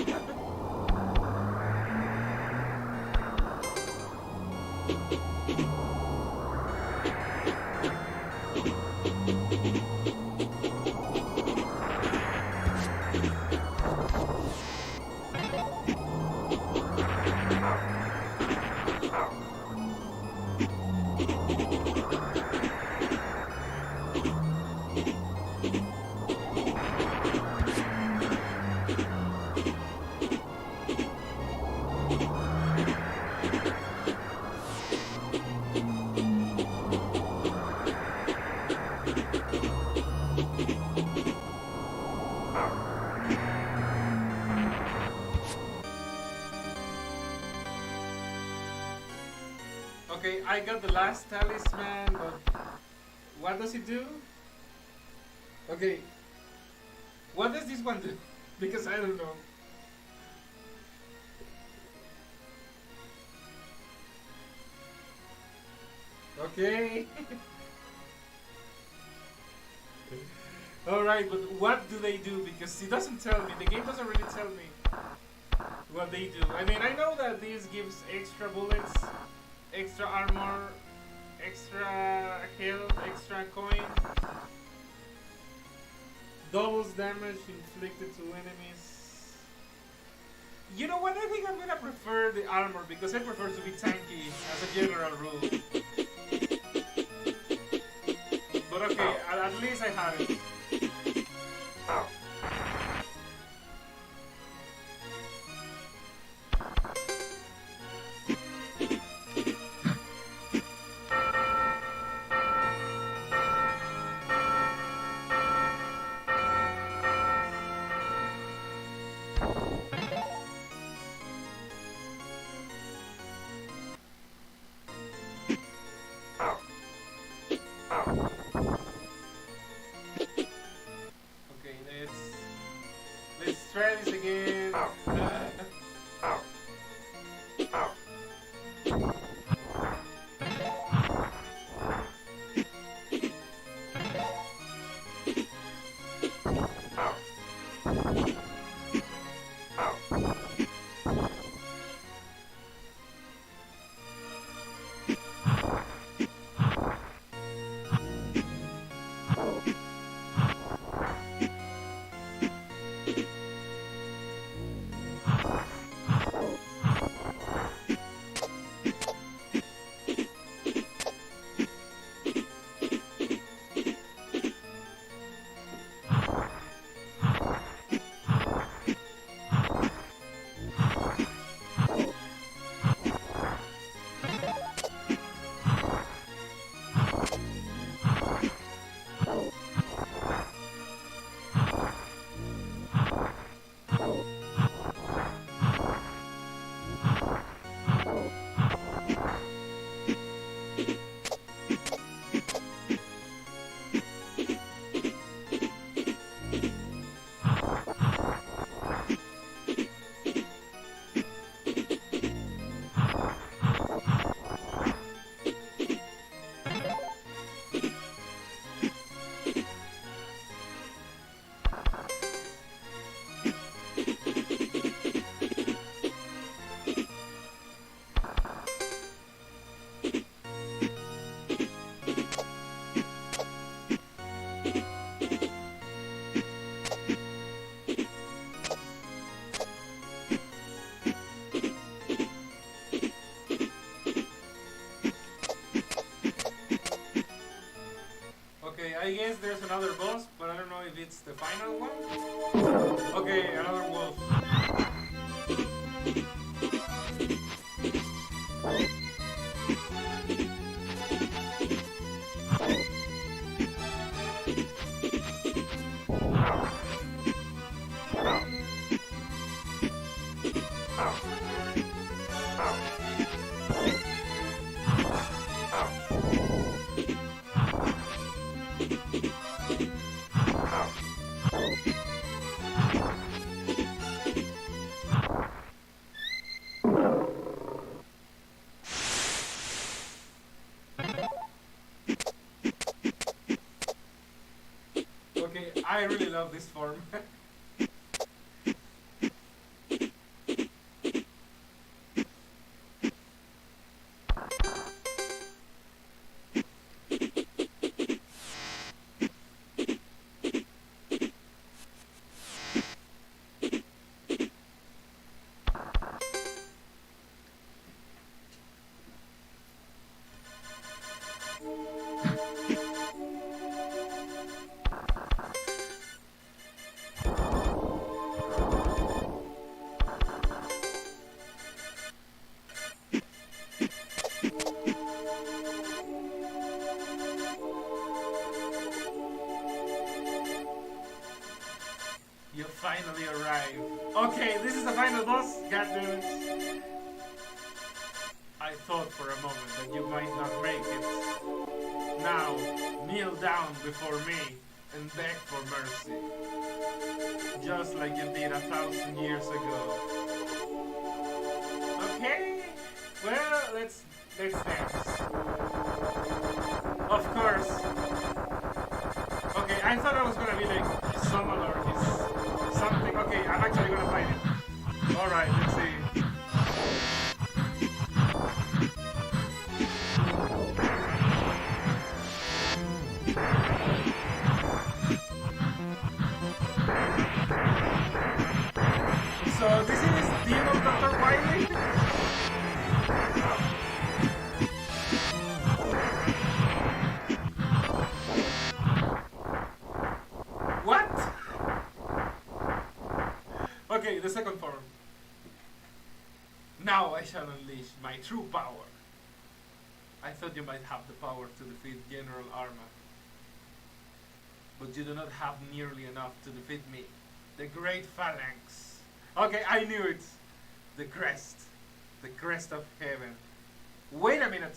Okay, I got the last talisman, but what does it do? Okay, what does this one do? Because I don't know. Okay. Alright, but what do they do? Because it doesn't tell me. The game doesn't really tell me what they do. I mean, I know that this gives extra bullets, extra armor, extra health, extra coin, doubles damage inflicted to enemies. You know what? I think I'm gonna prefer the armor because I prefer to be tanky as a general rule. But okay, at least I have it. Okay, let's try this again. Okay, I guess there's another boss, but I don't know if it's the final one. Okay, another wolf. Okay, I really love this form. You finally arrived. Okay, this is the final boss. God damn it. I thought for a moment that you might not make it. Now, kneel down before me and beg for mercy. Just like you did 1,000 years ago. Okay, well, let's dance. Of course. Okay, I thought I was gonna be like someone or his something. Okay, I'm actually gonna fight it. Alright, let's see. So this is the Okay, the second form. Now I shall unleash my true power. I thought you might have the power to defeat General Arma, but you do not have nearly enough to defeat me, the Great Phalanx. Okay, I knew it. The Crest. The Crest of Heaven. Wait a minute.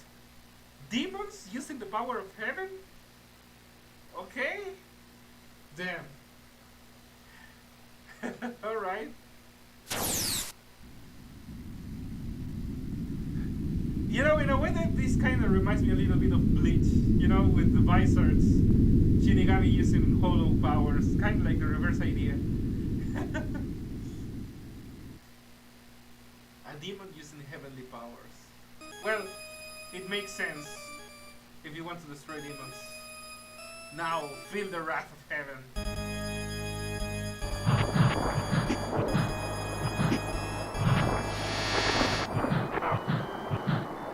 Demons using the power of heaven? Okay. Damn. Alright. You know, in a way that this kind of reminds me a little bit of Bleach, you know, with the Visards, Shinigami using hollow powers, kind of like the reverse idea. A demon using heavenly powers. Well, it makes sense if you want to destroy demons. Now, feel the wrath of heaven.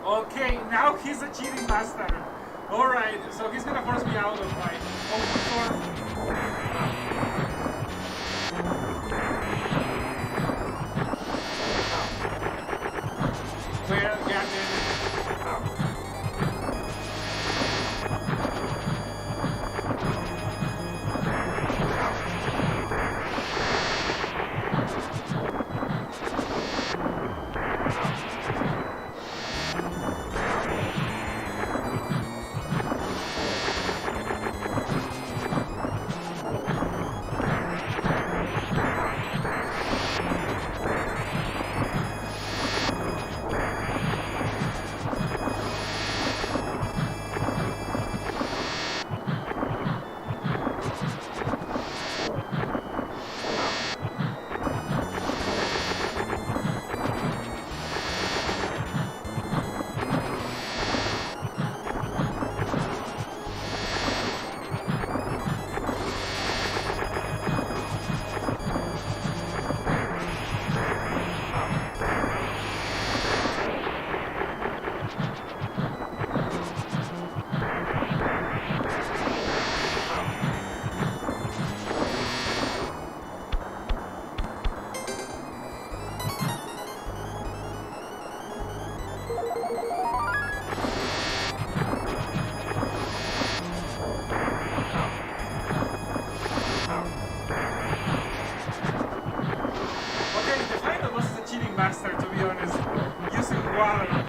Okay, now he's a cheating master. Alright, so he's gonna force me out of my own form. Well, yeah, master, to be honest, using water.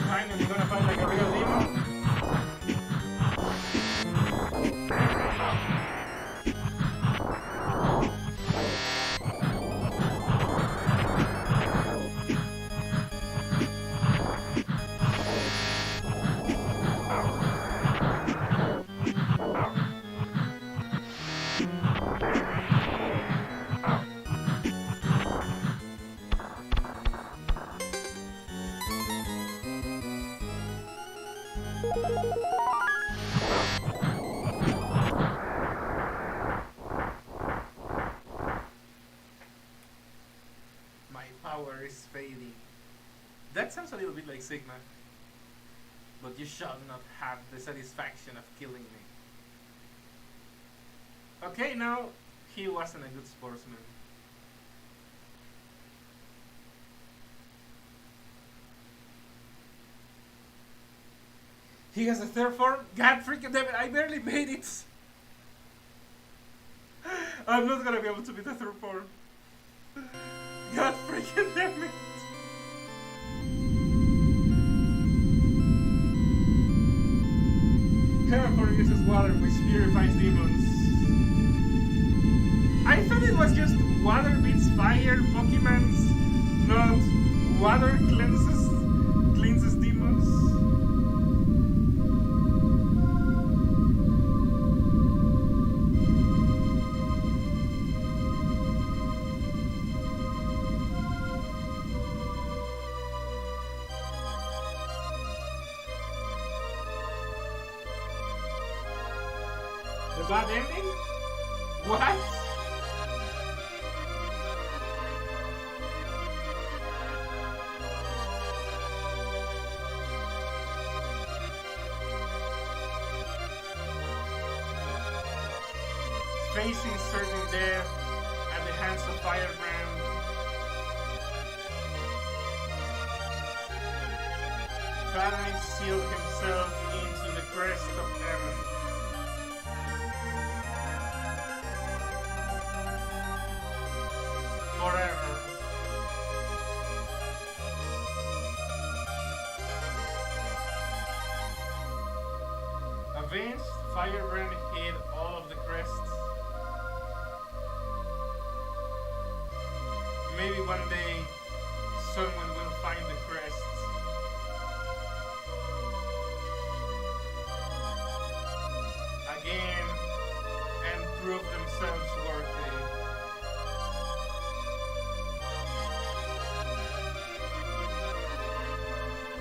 Finally, you're gonna fight like a real demon. My power is fading. That sounds a little bit like Sigma. But you shall not have the satisfaction of killing me. Okay, now he wasn't a good sportsman. He has a third form? God freaking damn it, I barely made it! I'm not gonna be able to beat the third form. God freaking damn it! Heaven uses water which purifies demons. I thought it was just water beats fire Pokemons, not water cleanses demons. The bad ending? What? Facing certain death at the hands of Firebrand. Fahrenheit sealed himself into the crest of heaven. Forever. Avenged, Firebrand hid all of the crests. Maybe one day someone will find the crests. Again and prove themselves worthy.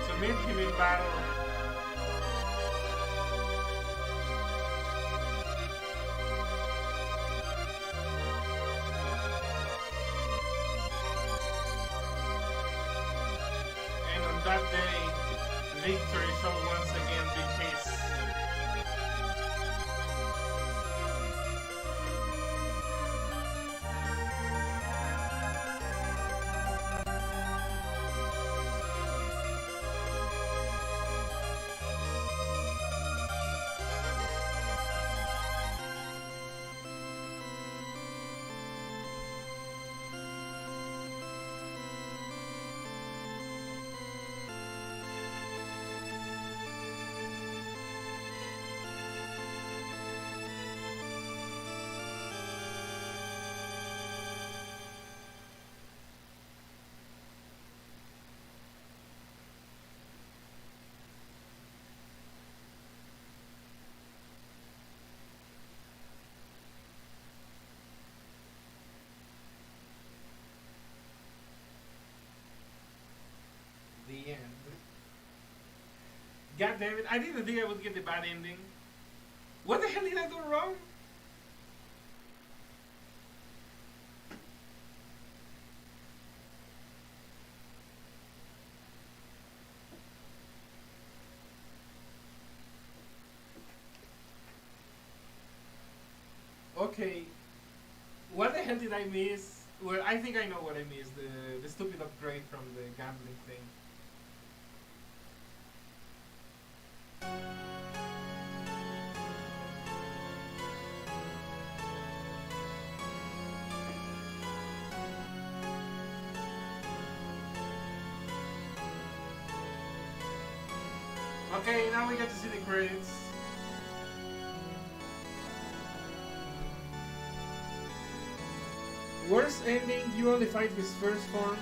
To meet him in battle. And on that day, victory shall once again be his. The end. God damn it, I didn't think I would get the bad ending. What the hell did I do wrong? Okay. What the hell did I miss? Well, I think I know what I missed. The stupid upgrade from the gambling thing. Okay, now we get to see the credits. Worst ending, you only fight his first form.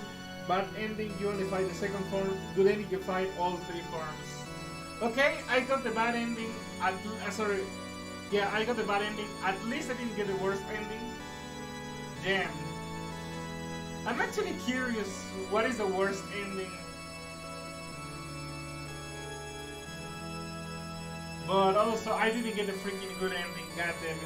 Bad ending, you only fight the second form. Good ending, you fight all three forms. Okay, I got the bad ending. Sorry. Yeah, I got the bad ending. At least I didn't get the worst ending. Damn. I'm actually curious, what is the worst ending? But also, I didn't get a freaking good ending. God damn it.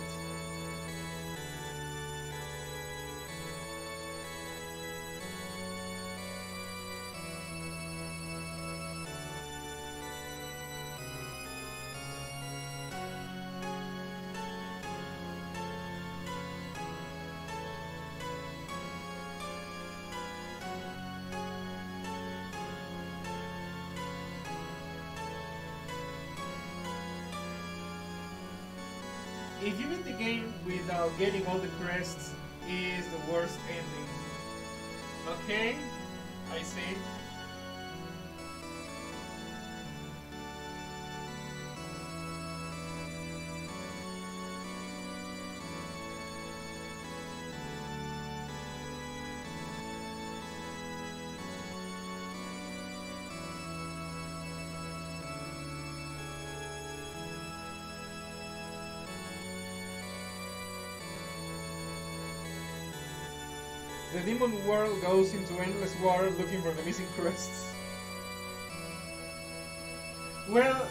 If you beat the game without getting all the crests, is the worst ending. Okay, I see. The demon world goes into endless war looking for the missing crests. Well,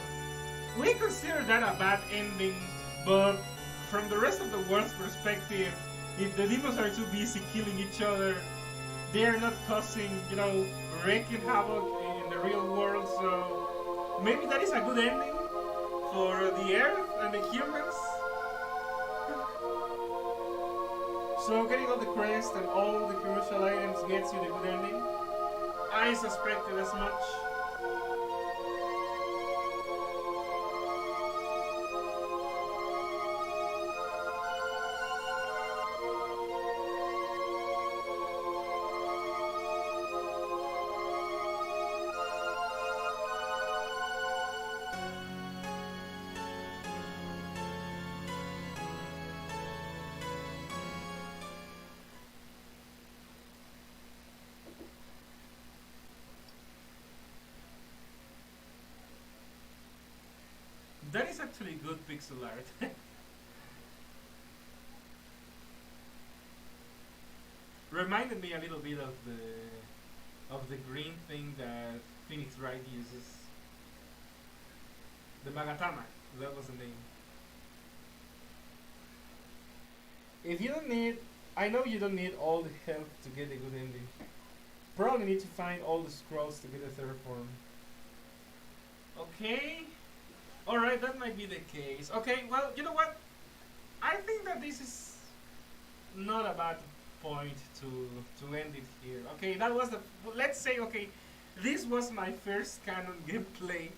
we consider that a bad ending, but from the rest of the world's perspective, if the demons are too busy killing each other, they are not causing, wreaking havoc in the real world, so maybe that is a good ending for the Earth and the humans. So getting all the crest and all the crucial items gets you the good ending. I suspected as much. That is actually good pixel art. Reminded me a little bit of the green thing that Phoenix Wright uses. The Magatama, that was the name. If you don't need, I know you don't need all the help to get a good ending. Probably need to find all the scrolls to get a third form. Okay. Alright, that might be the case. Okay, well, you know what? I think that this is not a bad point to end it here. Okay, that was the, let's say, okay, this was my first canon gameplay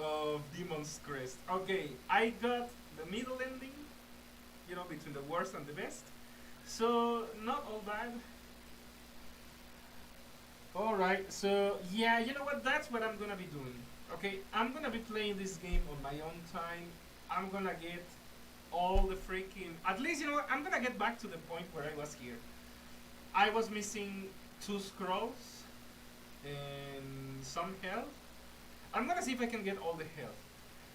of Demon's Crest. Okay, I got the middle ending, between the worst and the best. So, not all bad. Alright, so, yeah, you know what? That's what I'm gonna be doing. Okay, I'm gonna be playing this game on my own time. I'm gonna get all the freaking, at least, I'm gonna get back to the point where I was here. I was missing 2 scrolls and some health. I'm gonna see if I can get all the health.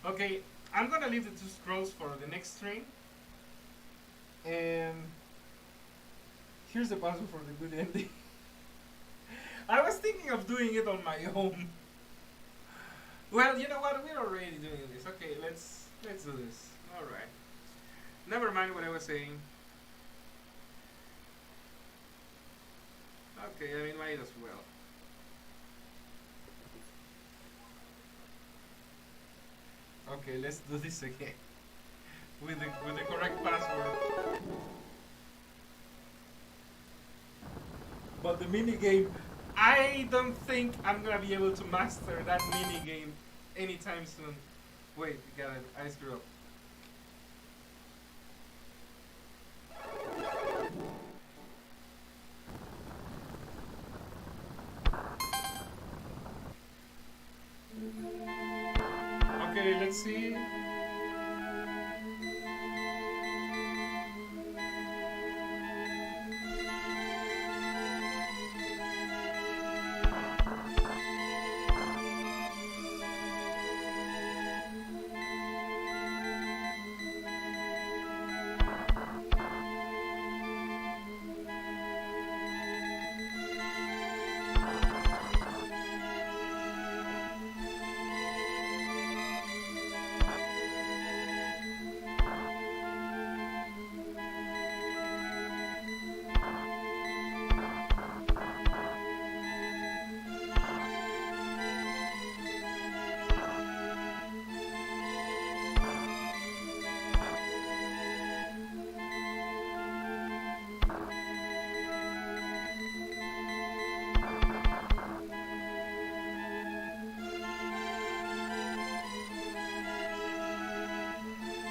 Okay, I'm gonna leave the 2 scrolls for the next stream. And here's the puzzle for the good ending. I was thinking of doing it on my own. Well, you know what? We're already doing this. Okay, let's do this. All right. Never mind what I was saying. Okay, I mean, might as well. Okay, let's do this again with the correct password. But the mini game, I don't think I'm gonna be able to master that mini game anytime soon. Wait, I screwed up. Okay, let's see.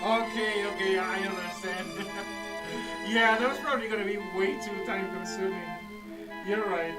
Okay, okay, I understand. Yeah, that was probably gonna be way too time consuming. You're right.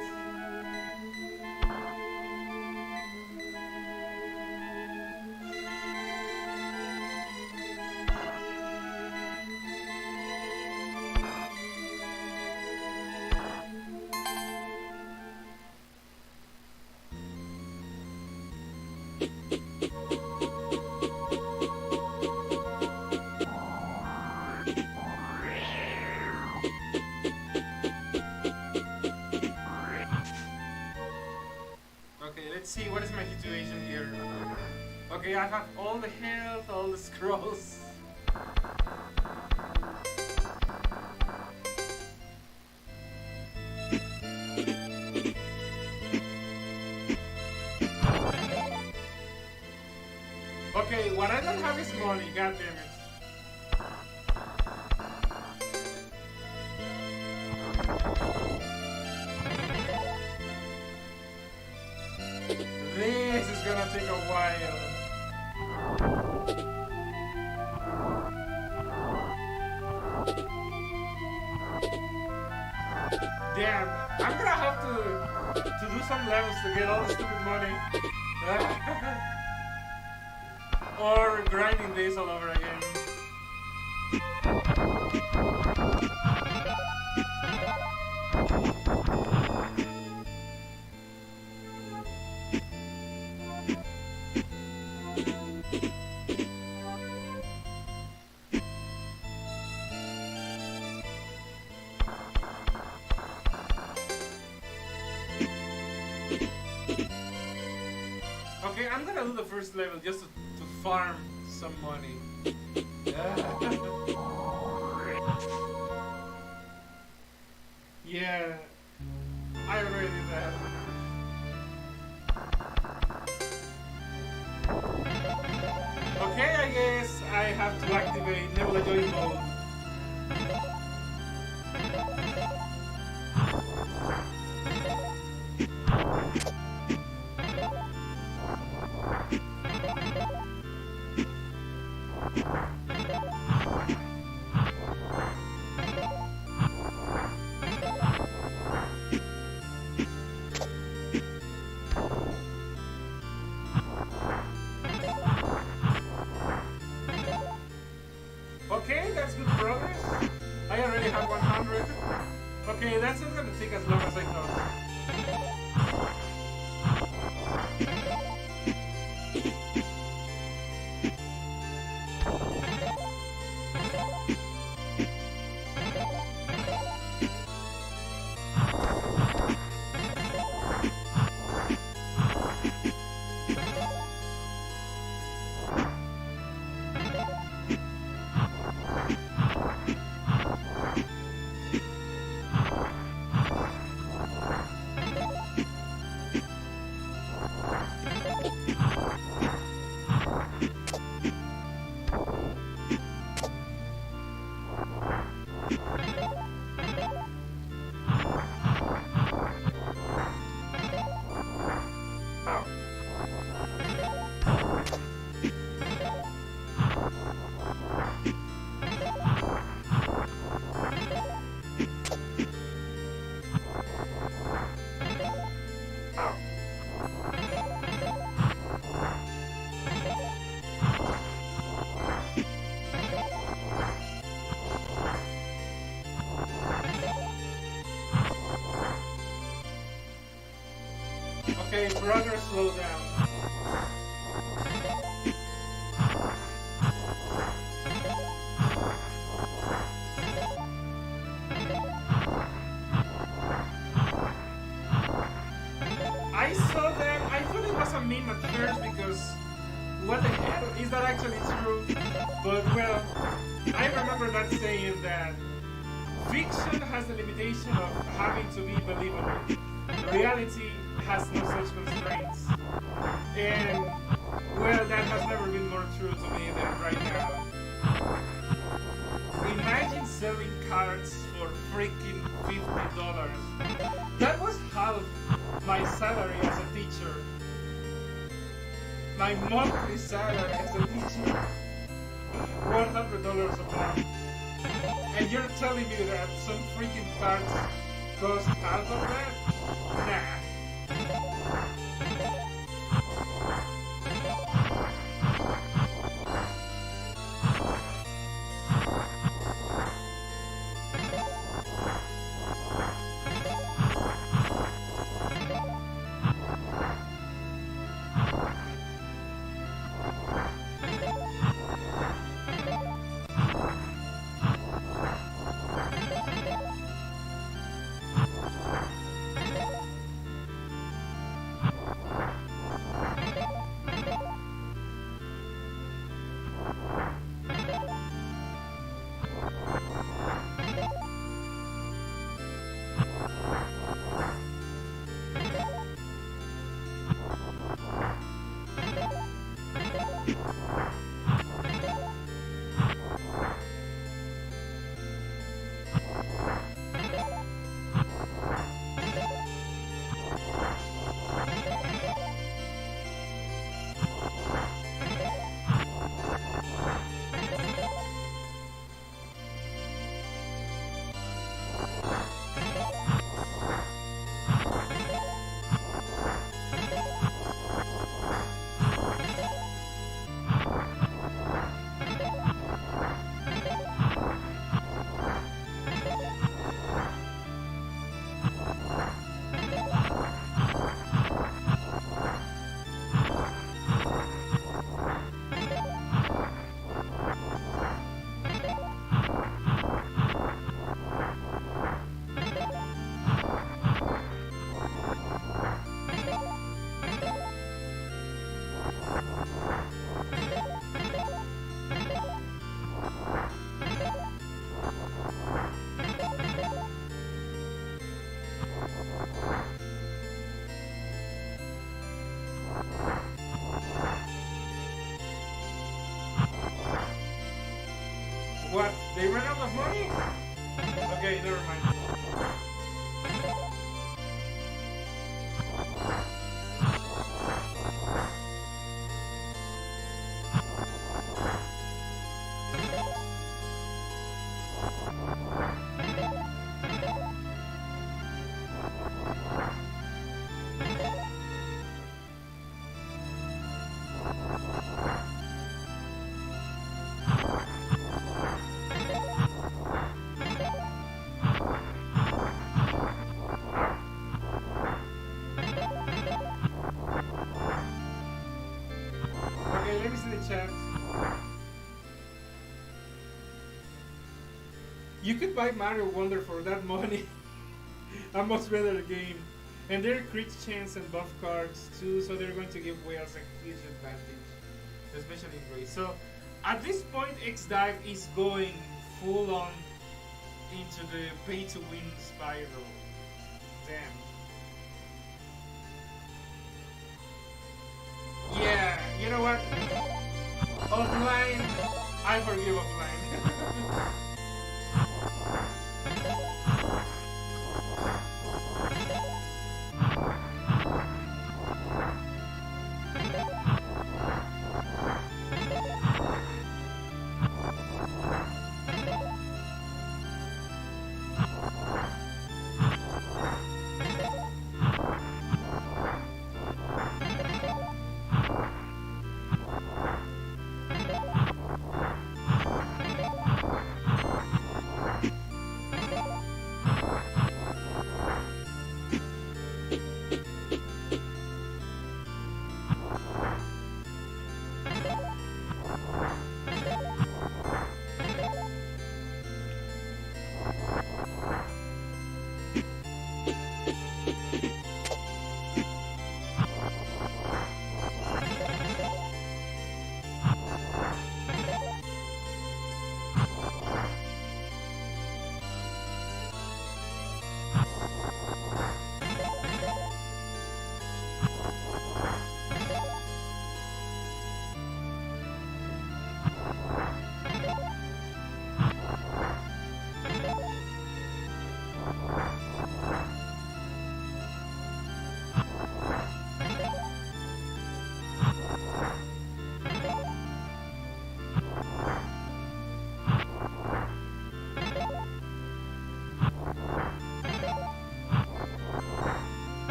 Okay, let's see what is my situation here. Okay, I have all the health, all the scrolls. Okay, what I don't have is money, god damn it. This is gonna take a while. Damn, I'm gonna have to do some levels to get all the stupid money. Or grinding this all over again. Okay, I'm gonna do the first level just to farm some money. Yeah, I already did that. Okay, I guess I have to activate Nebula Joy mode. Okay, that's good progress. I already have 100. Okay, that's not gonna take as long as I thought. Okay, progress slow down. I saw that. I thought it was a meme at first because what the hell is that actually true? But well, I remember that saying that fiction has the limitation of having to be believable. Reality has no such constraints. And well, that has never been more true to me than right now. Imagine selling cards for freaking $50. That was half my salary as a teacher. My monthly salary as a teacher. $100 a month. And you're telling me that some freaking parts cost half of that? Nah. What? They ran out of money? Okay, never mind. Okay, let me see the chat. You could buy Mario Wonder for that money. A much better game. And there are crit chance and buff cards too, so they're going to give Wales a huge advantage, especially in race. So at this point, X-Dive is going full on into the pay to win spiral. Damn. Yeah, you know what? Offline, I forgive offline.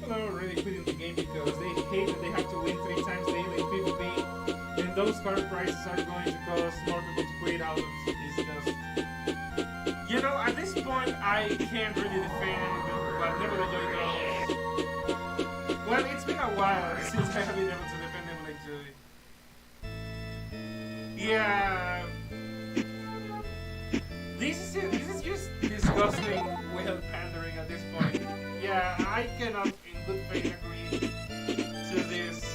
people are already quitting the game because they hate that they have to win 3 times daily in PvP, and those card prices are going to cause more people to quit out of disgust. You know, at this point, I can't really defend what Nebula Joy does. Well, it's been a while since I have been able to defend Nebula Joy. Yeah, this is just disgusting whale pandering at this point. Yeah, I cannot in good faith agree to this.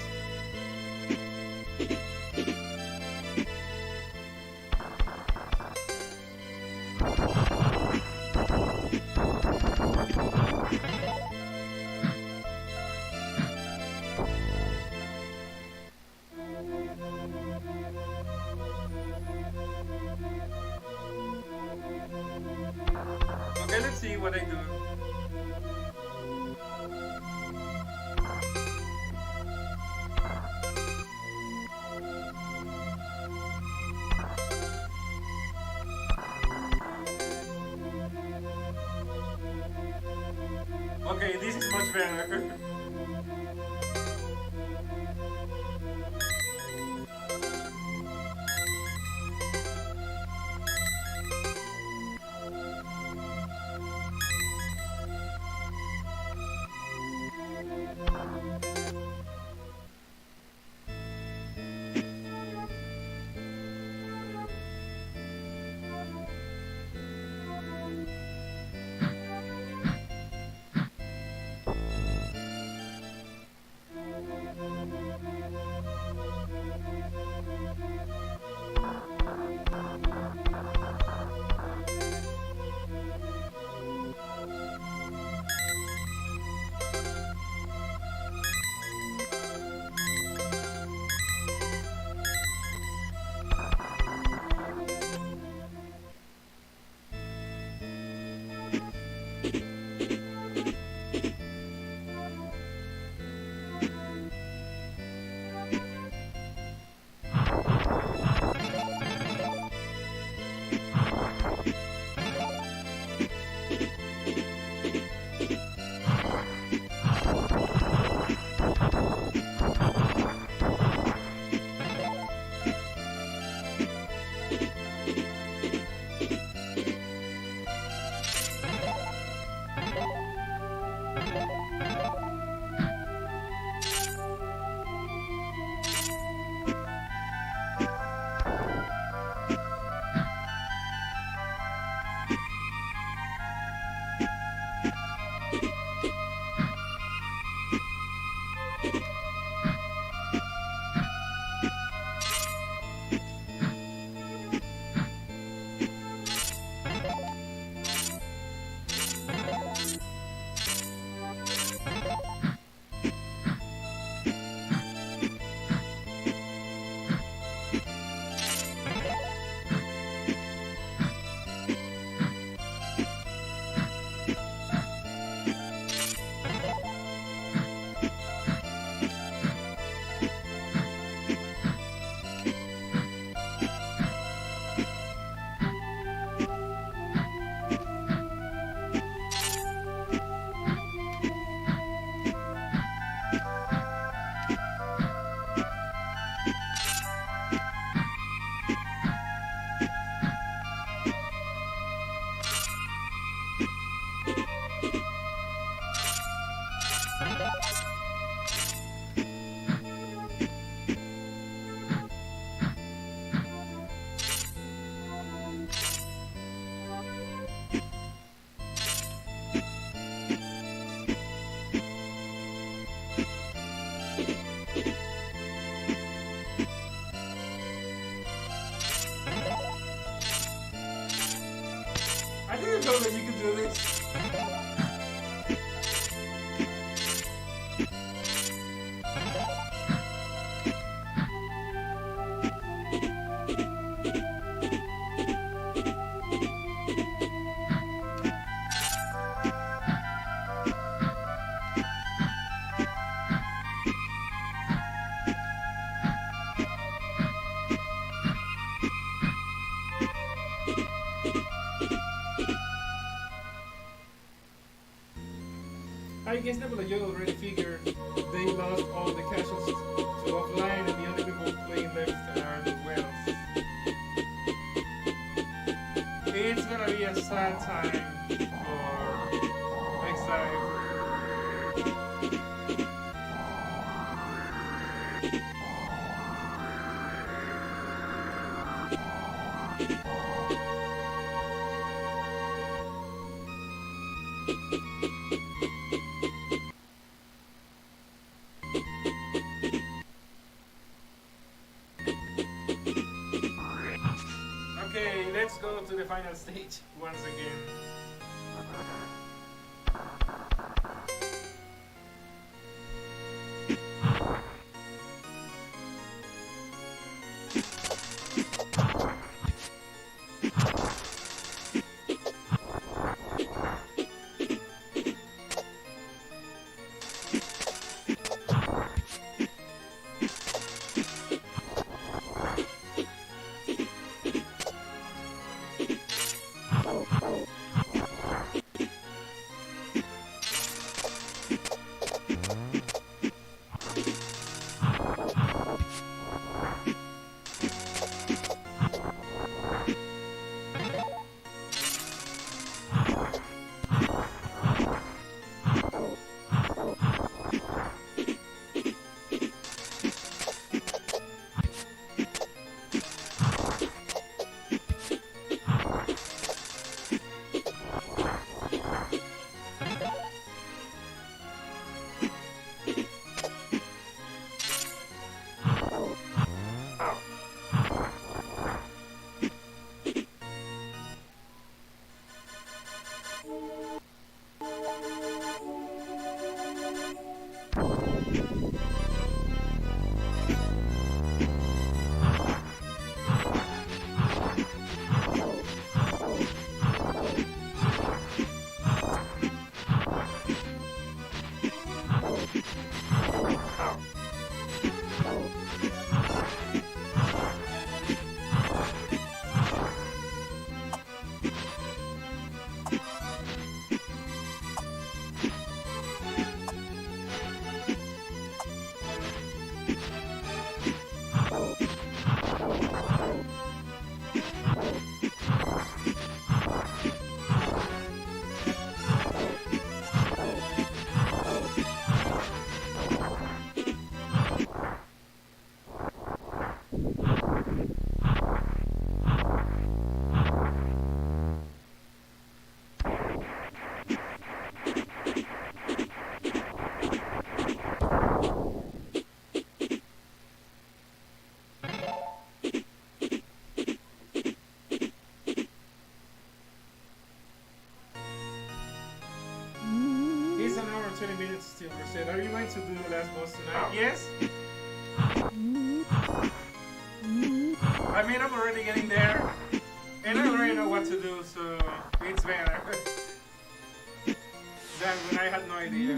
Okay, let's see what I do. Okay, this is much better. I didn't know that you could do this. against Nebula, you already figured they lost all the casualties to offline, and the only people playing left are the whales. It's gonna be a sad time for Exile. Okay, let's go to the final stage once again. It's an hour and 20 minutes still, Merced. Are you going to do the last boss tonight? Yes? I mean, I'm already getting there. And I already know what to do, so it's better than when I had no idea.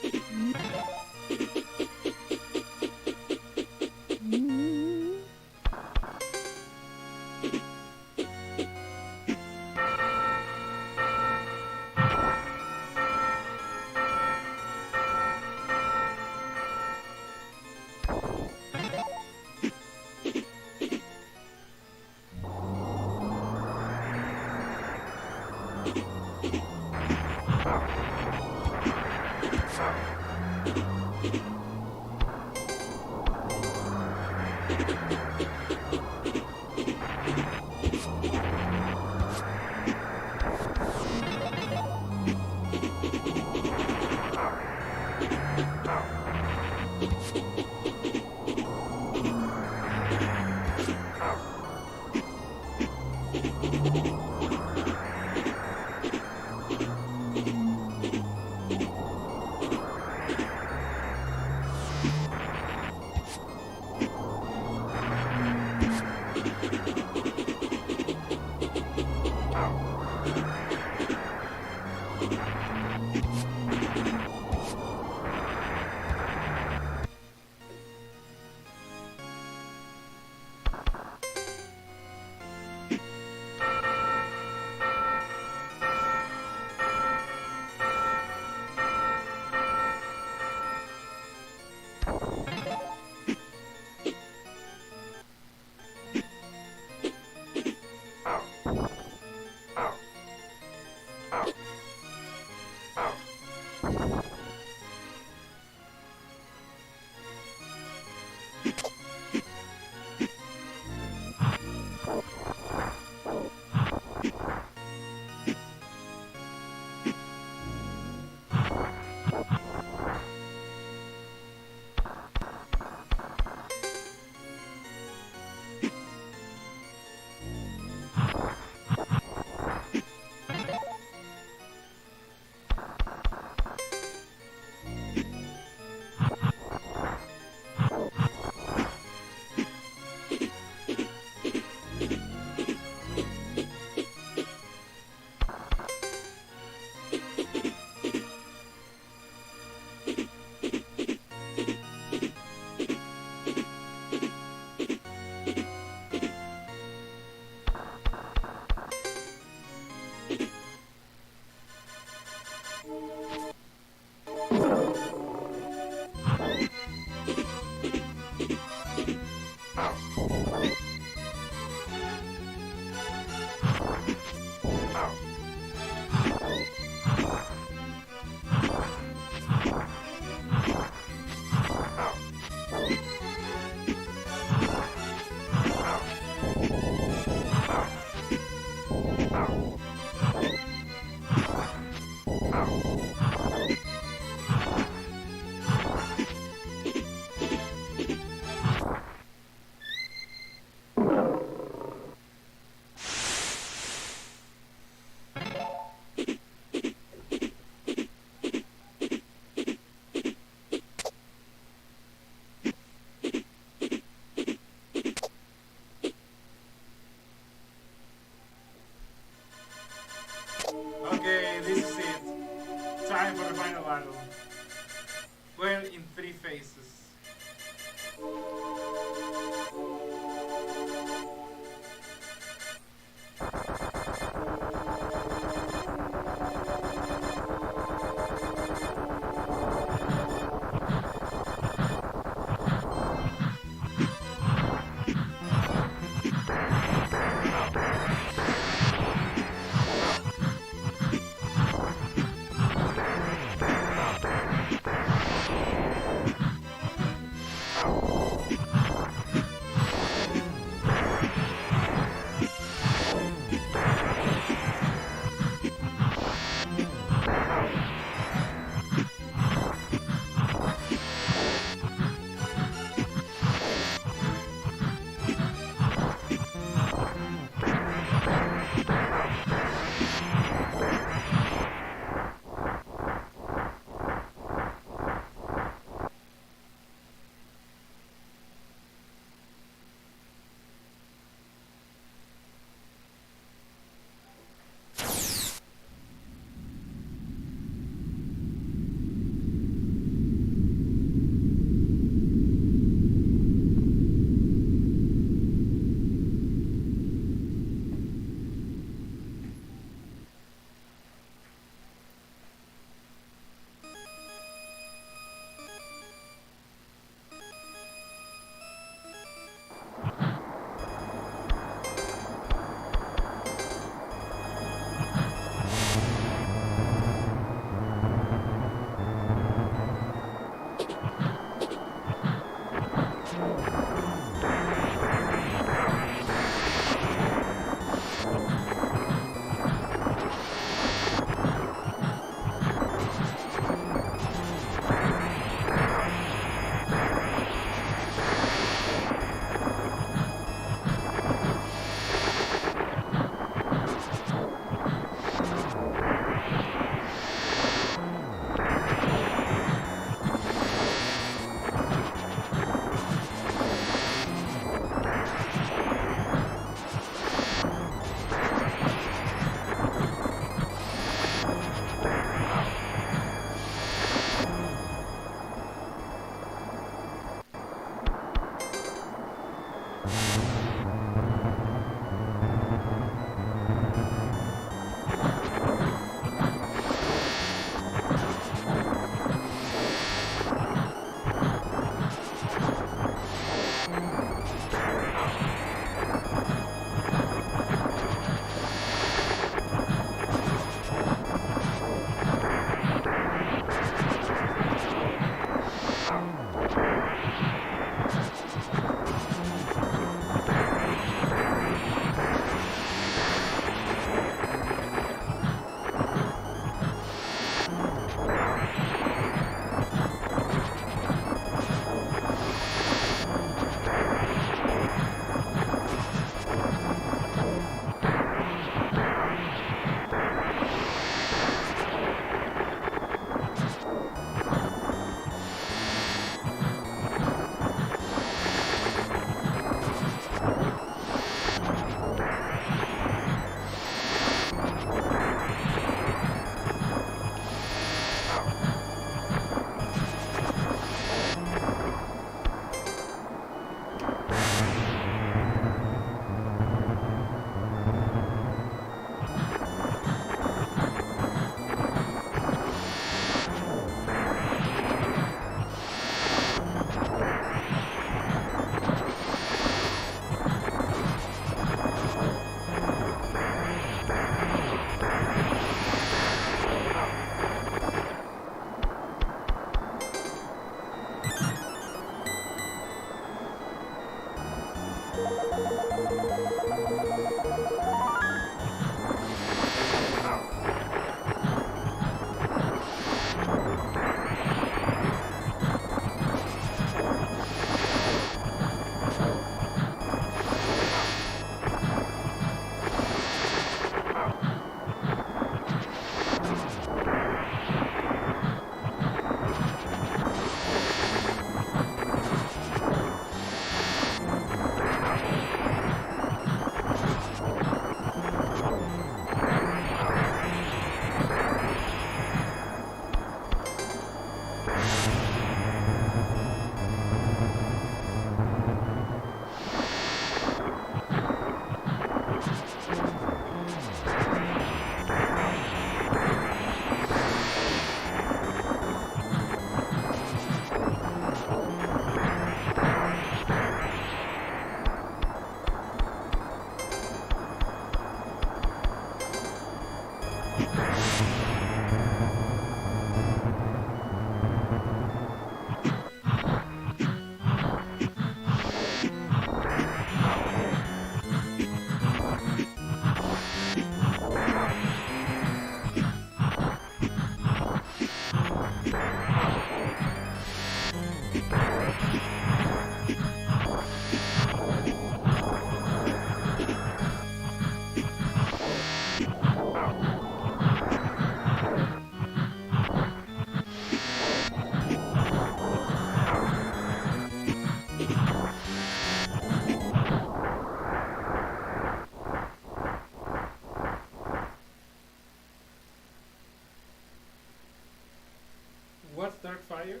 What's Dark Fire?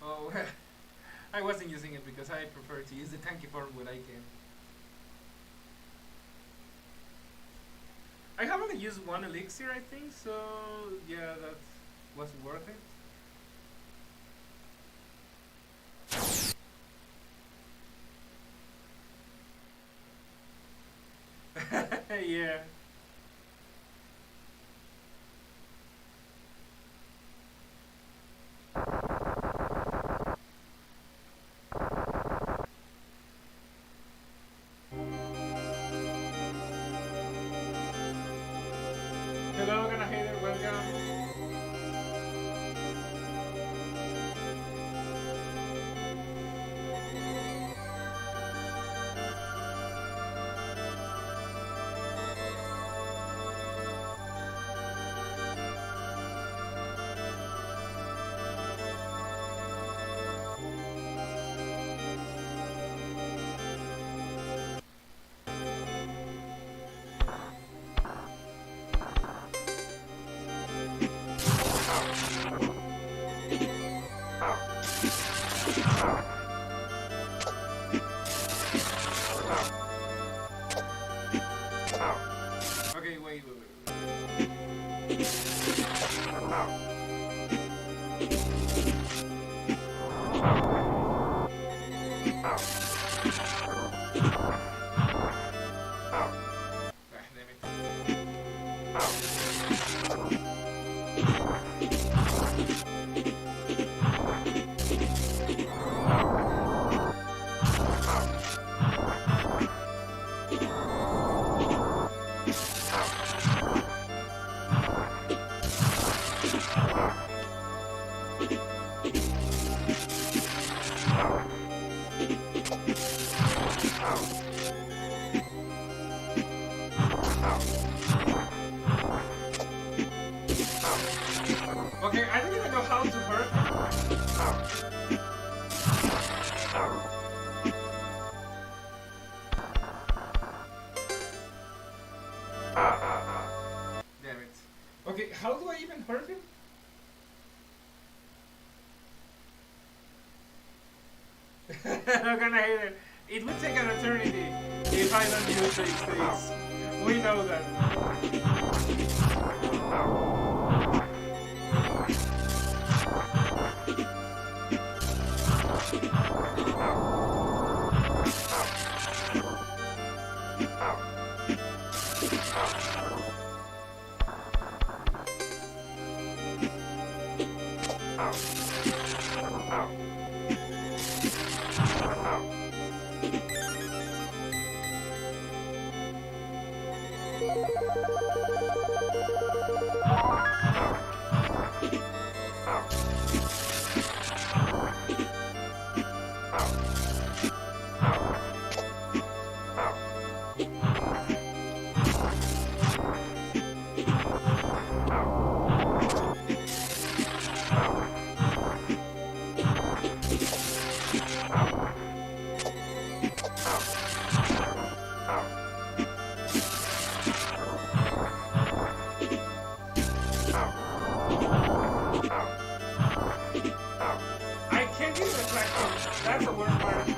Oh, I wasn't using it because I prefer to use the tanky form when I can. I have only used one elixir, I think, so yeah, that was worth it. Yeah. Hello, Gonna Hater, welcome. damn it. Okay, I don't even know how to hurt him. Damn it. Okay, how do I even hurt him? I'm gonna hate it. It would take an eternity if I don't use these things. We know that. I can't use the platform. That's the worst part.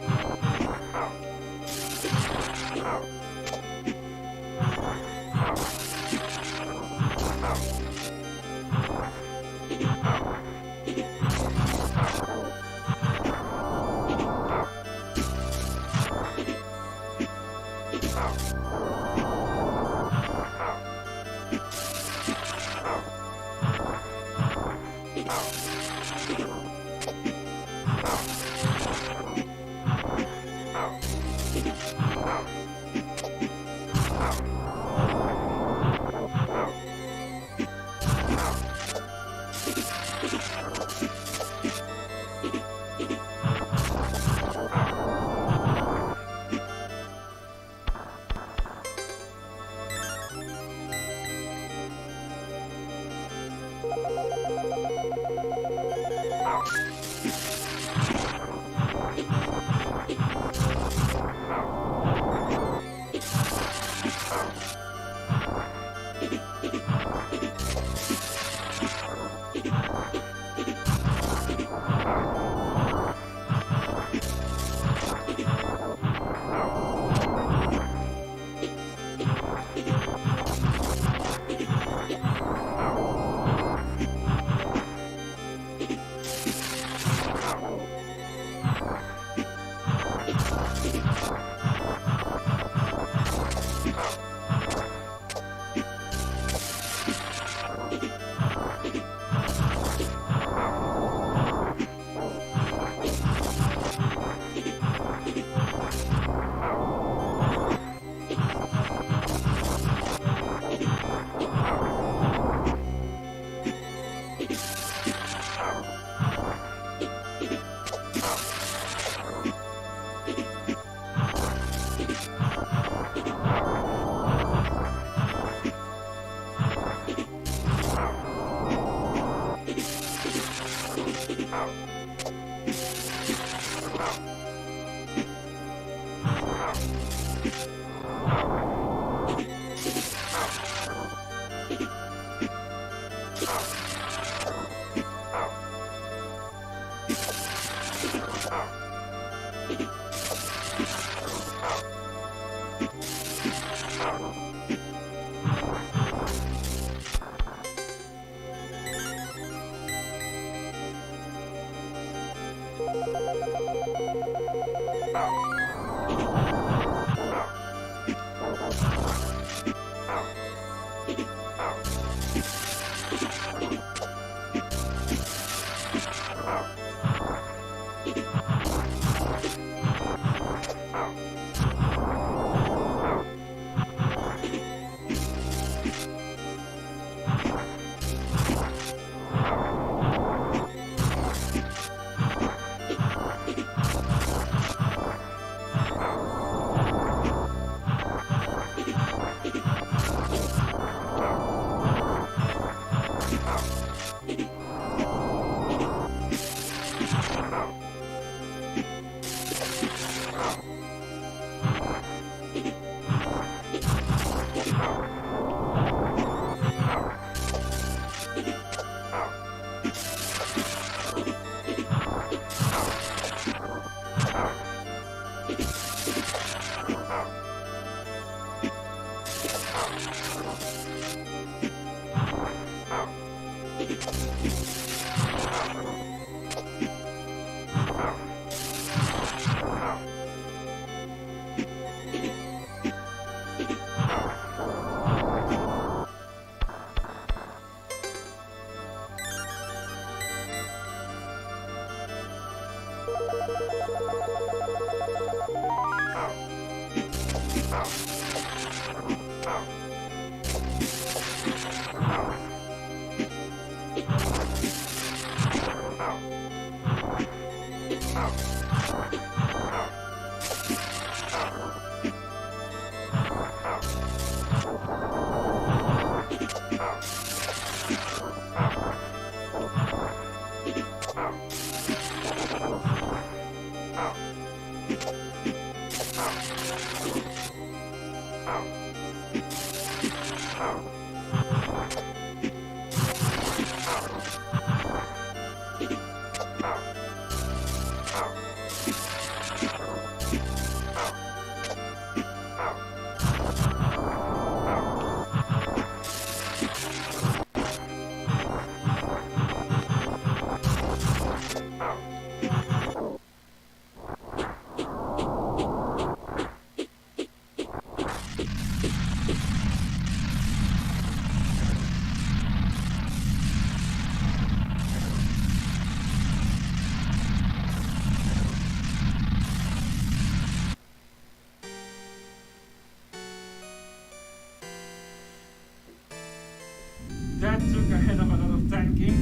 That took a hell of a lot of tanking.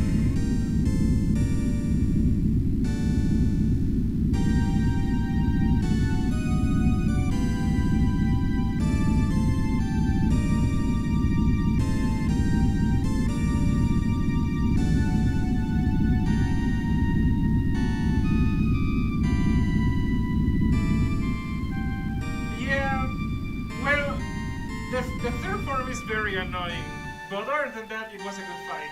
Yeah, well, the third form is very annoying, but other than that, it was a good fight.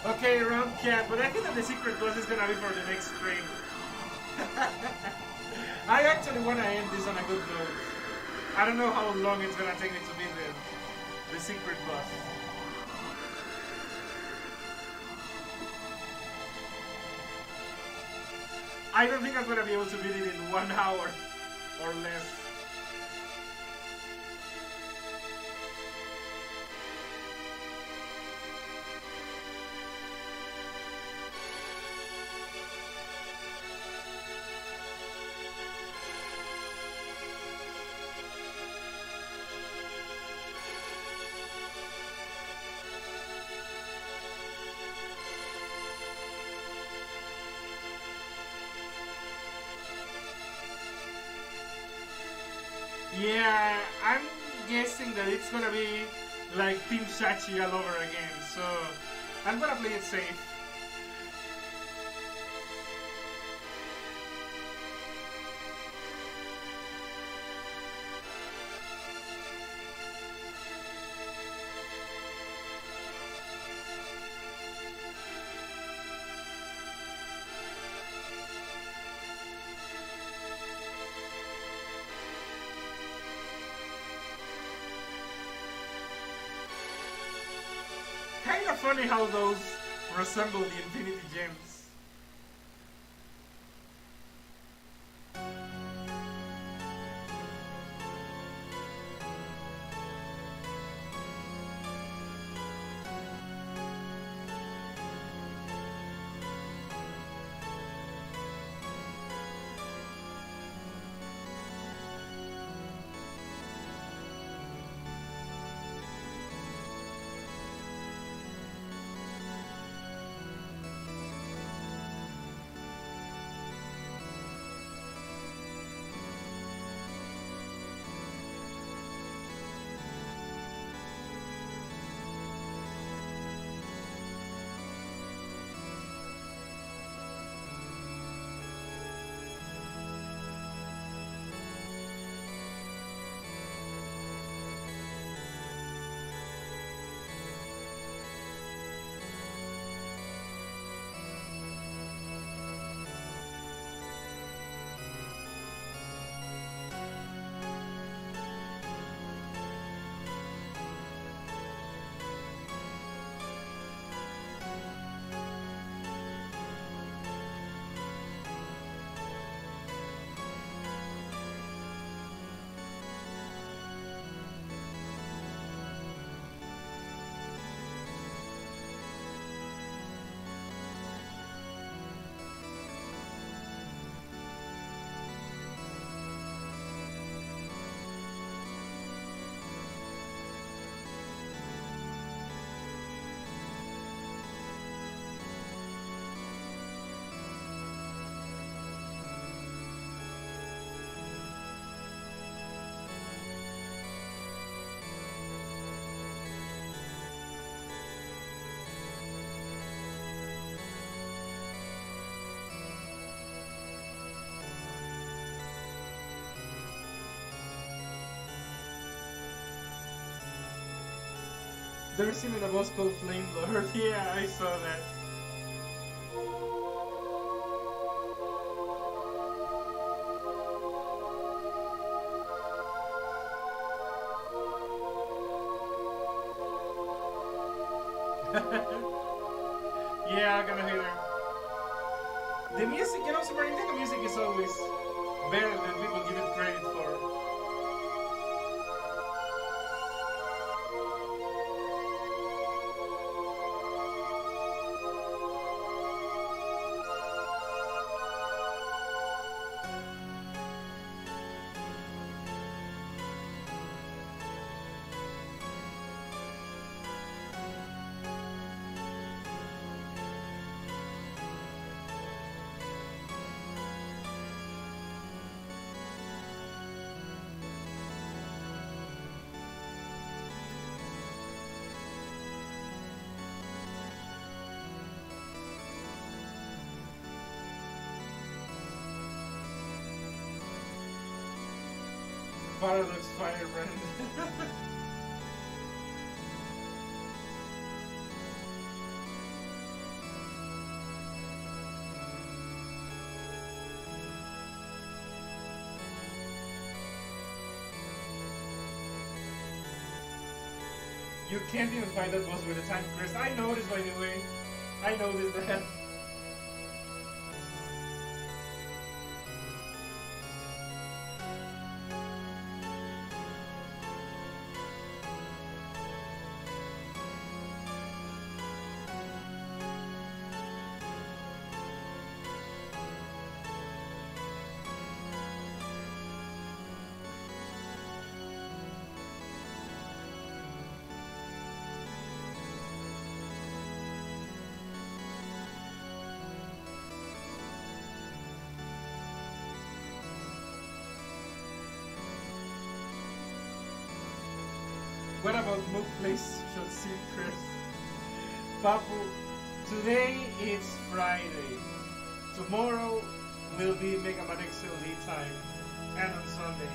Okay, round cat, but I think that the secret boss is gonna be for the next stream. I actually wanna end this on a good note. I don't know how long it's gonna take me to beat the secret boss. I don't think I'm gonna be able to beat it in 1 hour or less. Yeah, I'm guessing that it's gonna be like Team Shachi all over again, so I'm gonna play it safe. kind of funny how those resemble the Infinity Gems. There's even a boss called Flame Lord. Yeah, I saw that. Yeah, I'm gonna hear her. The music, Super Nintendo music is always better than people give it credit for. Paradox Firebrand. You can't even find that boss with a time crest. I noticed, by the way. I noticed that. What about Mook Place should see Crest? Papu, today is Friday. Tomorrow will be Mega Man XL time. And on Sunday.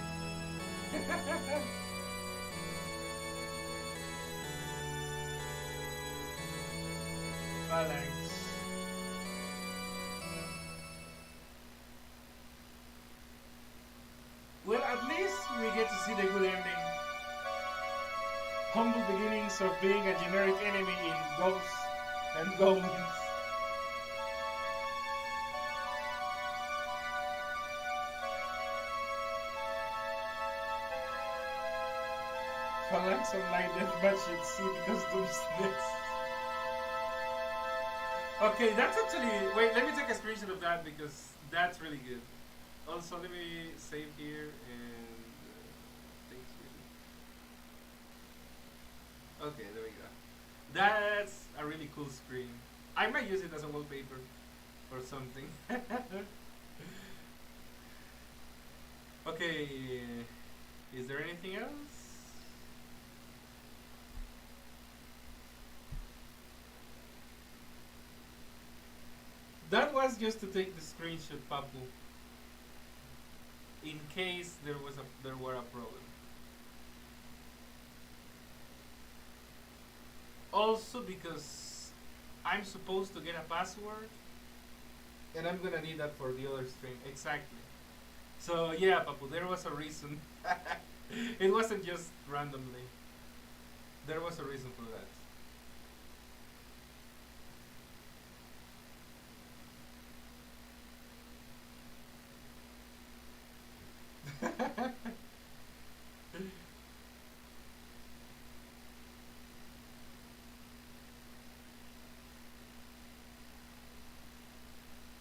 Phalanx. Well, at least we get to see the good ending. humble beginnings of being a generic enemy in Ghosts and Goblins. Phalanx Online Deathmatch in City Customs next. Okay, that's actually. Wait, let me take a screenshot of that because that's really good. Also, let me save here and take screenshot. Okay, there we go. That's a really cool screen. I might use it as a wallpaper or something. Okay, is there anything else? That was just to take the screenshot, Papu, in case there were a problem. Also because I'm supposed to get a password, and I'm gonna need that for the other stream. Exactly. So yeah, Papu, there was a reason. It wasn't just randomly. There was a reason for that.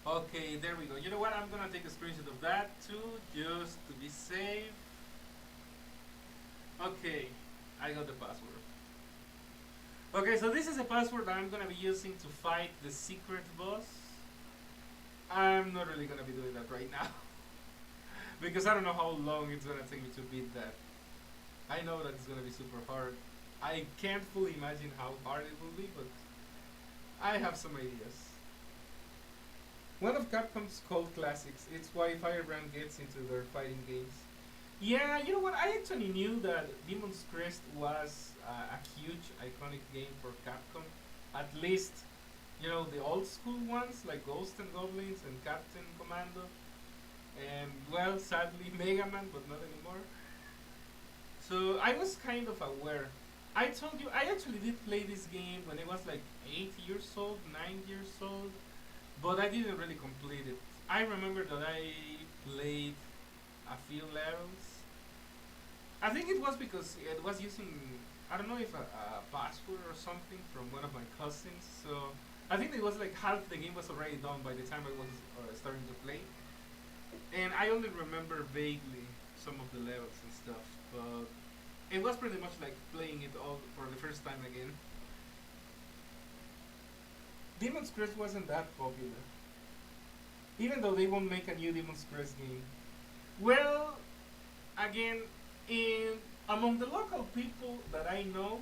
Okay, there we go. You know what? I'm gonna take a screenshot of that too, just to be safe. Okay, I got the password. Okay, so this is a password that I'm gonna be using to fight the secret boss. I'm not really gonna be doing that right now because I don't know how long it's gonna take me to beat that. I know that it's gonna be super hard. I can't fully imagine how hard it will be, but I have some ideas. One of Capcom's cult classics. It's why Firebrand gets into their fighting games. Yeah, you know what? I actually knew that Demon's Crest was a huge, iconic game for Capcom. At least, you know, the old school ones like Ghosts and Goblins and Captain Commando. And, well, sadly, Mega Man, but not anymore. So I was kind of aware. I told you, I actually did play this game when I was like 8 years old, 9 years old, but I didn't really complete it. I remember that I played a few levels. I think it was because it was using, I don't know if a password or something from one of my cousins. So I think it was like half the game was already done by the time I was starting to play. And I only remember vaguely some of the levels and stuff, but it was pretty much like playing it all for the first time again. Demon's Crest wasn't that popular, even though they won't make a new Demon's Crest game. Well, again, in among the local people that I know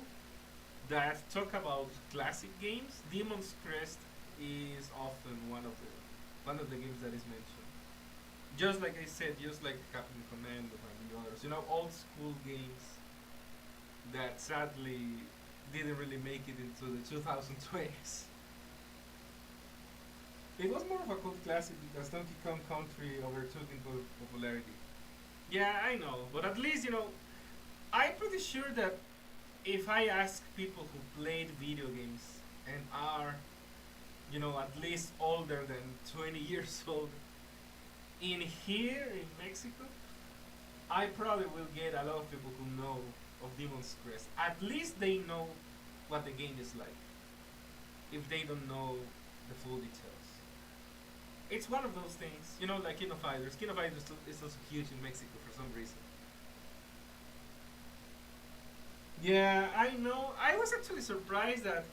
that talk about classic games, Demon's Crest is often one of the games that is mentioned. Just like I said, just like Captain Commando and the others, you know, old school games that sadly didn't really make it into the 2020s. It was more of a cult classic because Donkey Kong Country overtook in popularity. Yeah, I know, but at least, you know, I'm pretty sure that if I ask people who played video games and are, you know, at least older than 20 years old, in here in Mexico, I probably will get a lot of people who know of Demon's Crest. At least they know what the game is like, if they don't know the full details. It's one of those things, you know, like King of Fighters. King of Fighters is also huge in Mexico for some reason. Yeah, I know. I was actually surprised that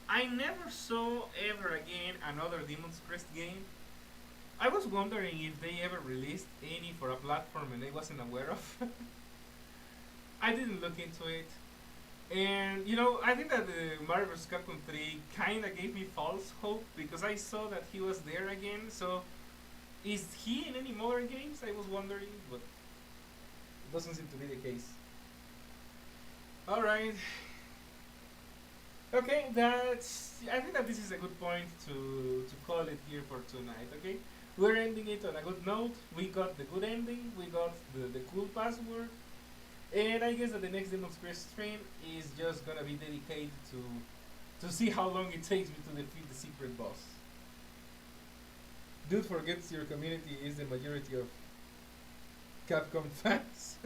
I never saw ever again another Demon's Crest game. I was wondering if they ever released any for a platform and I wasn't aware of. I didn't look into it. And you know, I think that the Marvel vs. Capcom 3 kinda gave me false hope because I saw that he was there again. So, is he in any modern games? I was wondering, but it doesn't seem to be the case. All right. Okay, that's. I think that this is a good point to call it here for tonight. Okay, we're ending it on a good note. We got the good ending. We got the cool password. And I guess that the next Demon's Crest stream is just gonna be dedicated to see how long it takes me to defeat the secret boss. Dude forgets your community is the majority of Capcom fans.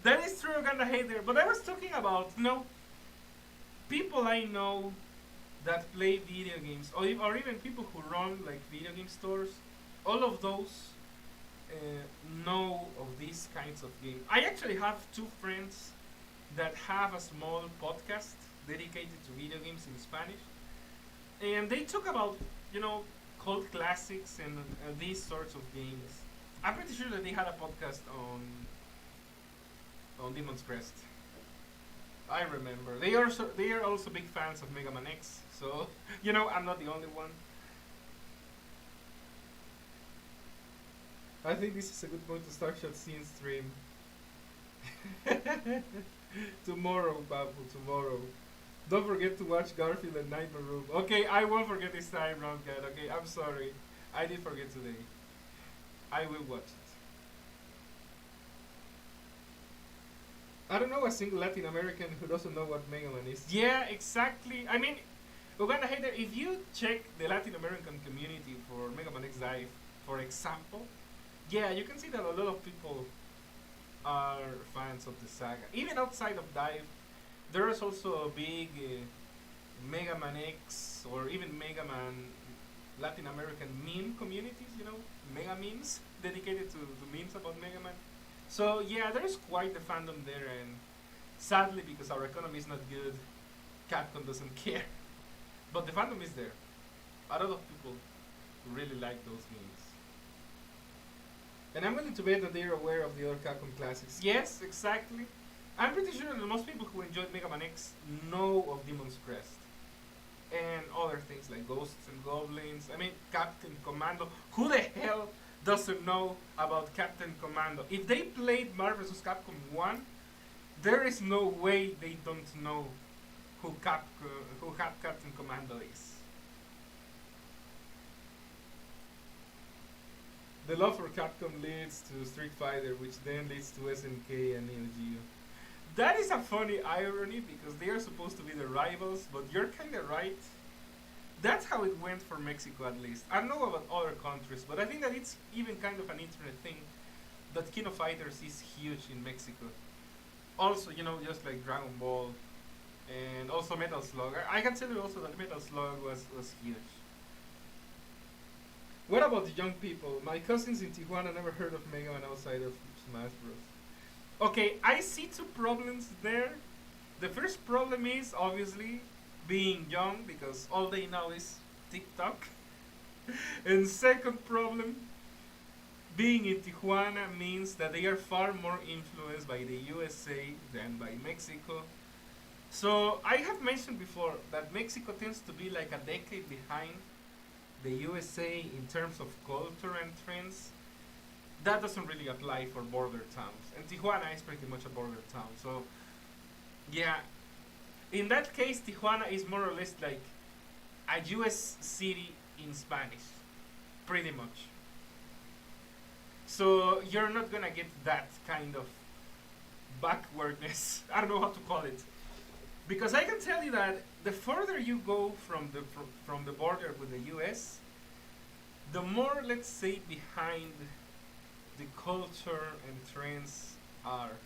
That is true, kinda hate there. But I was talking about, people I know that play video games, or even people who run like video game stores. All of those know of these kinds of games. I actually have two friends that have a small podcast dedicated to video games in Spanish, and they talk about you know cult classics and these sorts of games. I'm pretty sure that they had a podcast on Demon's Crest. I remember. They are also big fans of Mega Man X. So I'm not the only one. I think this is a good point to start Shot Scene stream. Tomorrow, Babu, tomorrow. Don't forget to watch Garfield and Nightmare Room. Okay, I won't forget this time, Round Cat. Okay, I'm sorry. I did forget today. I will watch it. I don't know a single Latin American who doesn't know what Mega Man is. Yeah, exactly. I mean, Uganda Hater, if you check the Latin American community for Mega Man X Dive, for example, yeah, you can see that a lot of people are fans of the saga. Even outside of Dive, there is also a big Mega Man X or even Mega Man Latin American meme communities, Mega memes dedicated to memes about Mega Man. So yeah, there's quite the fandom there, and sadly, because our economy is not good, Capcom doesn't care. But the fandom is there. A lot of people really like those memes. And I'm willing to bet that they're aware of the other Capcom classics. Yes, exactly. I'm pretty sure that most people who enjoyed Mega Man X know of Demon's Crest. And other things like Ghosts and Goblins. I mean, Captain Commando. Who the hell doesn't know about Captain Commando? If they played Marvel vs. Capcom 1, there is no way they don't know who Captain Commando is. The love for Capcom leads to Street Fighter, which then leads to SNK and Neo Geo. That is a funny irony because they are supposed to be the rivals, but you're kinda right. That's how it went for Mexico, at least. I don't know about other countries, but I think that it's even kind of an internet thing that King of Fighters is huge in Mexico. Also, just like Dragon Ball and also Metal Slug. I can tell you also that Metal Slug was huge. What about the young people? My cousins in Tijuana never heard of Mega Man outside of Smash Bros. Okay, I see two problems there. The first problem is obviously being young because all they know is TikTok. And second problem, being in Tijuana means that they are far more influenced by the USA than by Mexico. So I have mentioned before that Mexico tends to be like a decade behind the USA in terms of culture and trends. That doesn't really apply for border towns. And Tijuana is pretty much a border town. So, yeah. In that case, Tijuana is more or less like a US city in Spanish. Pretty much. So, you're not gonna get that kind of backwardness. I don't know how to call it. Because I can tell you that the further you go from the border with the US, the more, let's say, behind the culture and trends are.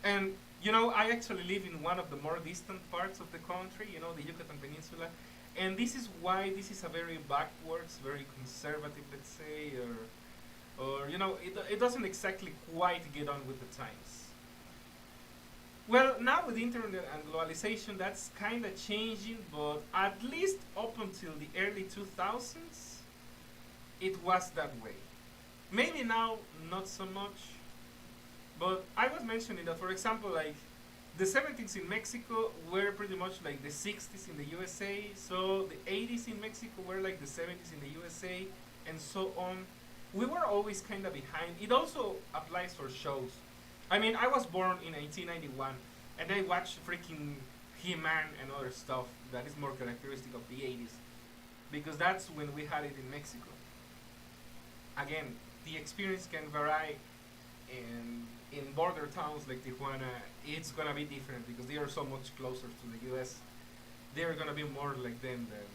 And I actually live in one of the more distant parts of the country, the Yucatan Peninsula, and this is why this is a very backwards, very conservative, let's say, or it doesn't exactly quite get on with the times. Well, now with internet and globalization, that's kind of changing, but at least up until the early 2000s, it was that way. Maybe now, not so much, but I was mentioning that, for example, like the 70s in Mexico were pretty much like the 60s in the USA, so the 80s in Mexico were like the 70s in the USA, and so on. We were always kind of behind. It also applies for shows. I mean, I was born in 1991, and I watched freaking He-Man and other stuff that is more characteristic of the 80s, because that's when we had it in Mexico. Again, the experience can vary, and in border towns like Tijuana, it's gonna be different because they are so much closer to the U.S. They're gonna be more like them than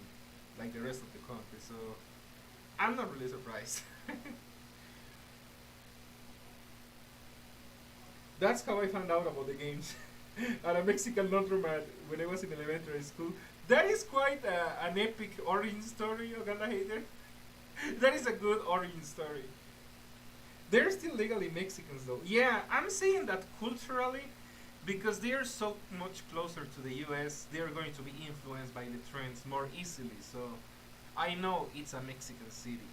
like the rest of the country. So I'm not really surprised. That's how I found out about the games at a Mexican laundromat when I was in elementary school. That is quite an epic origin story, Oganda Hater. That is a good origin story. They're still legally Mexicans though. Yeah, I'm saying that culturally because they are so much closer to the US, they are going to be influenced by the trends more easily. So I know it's a Mexican city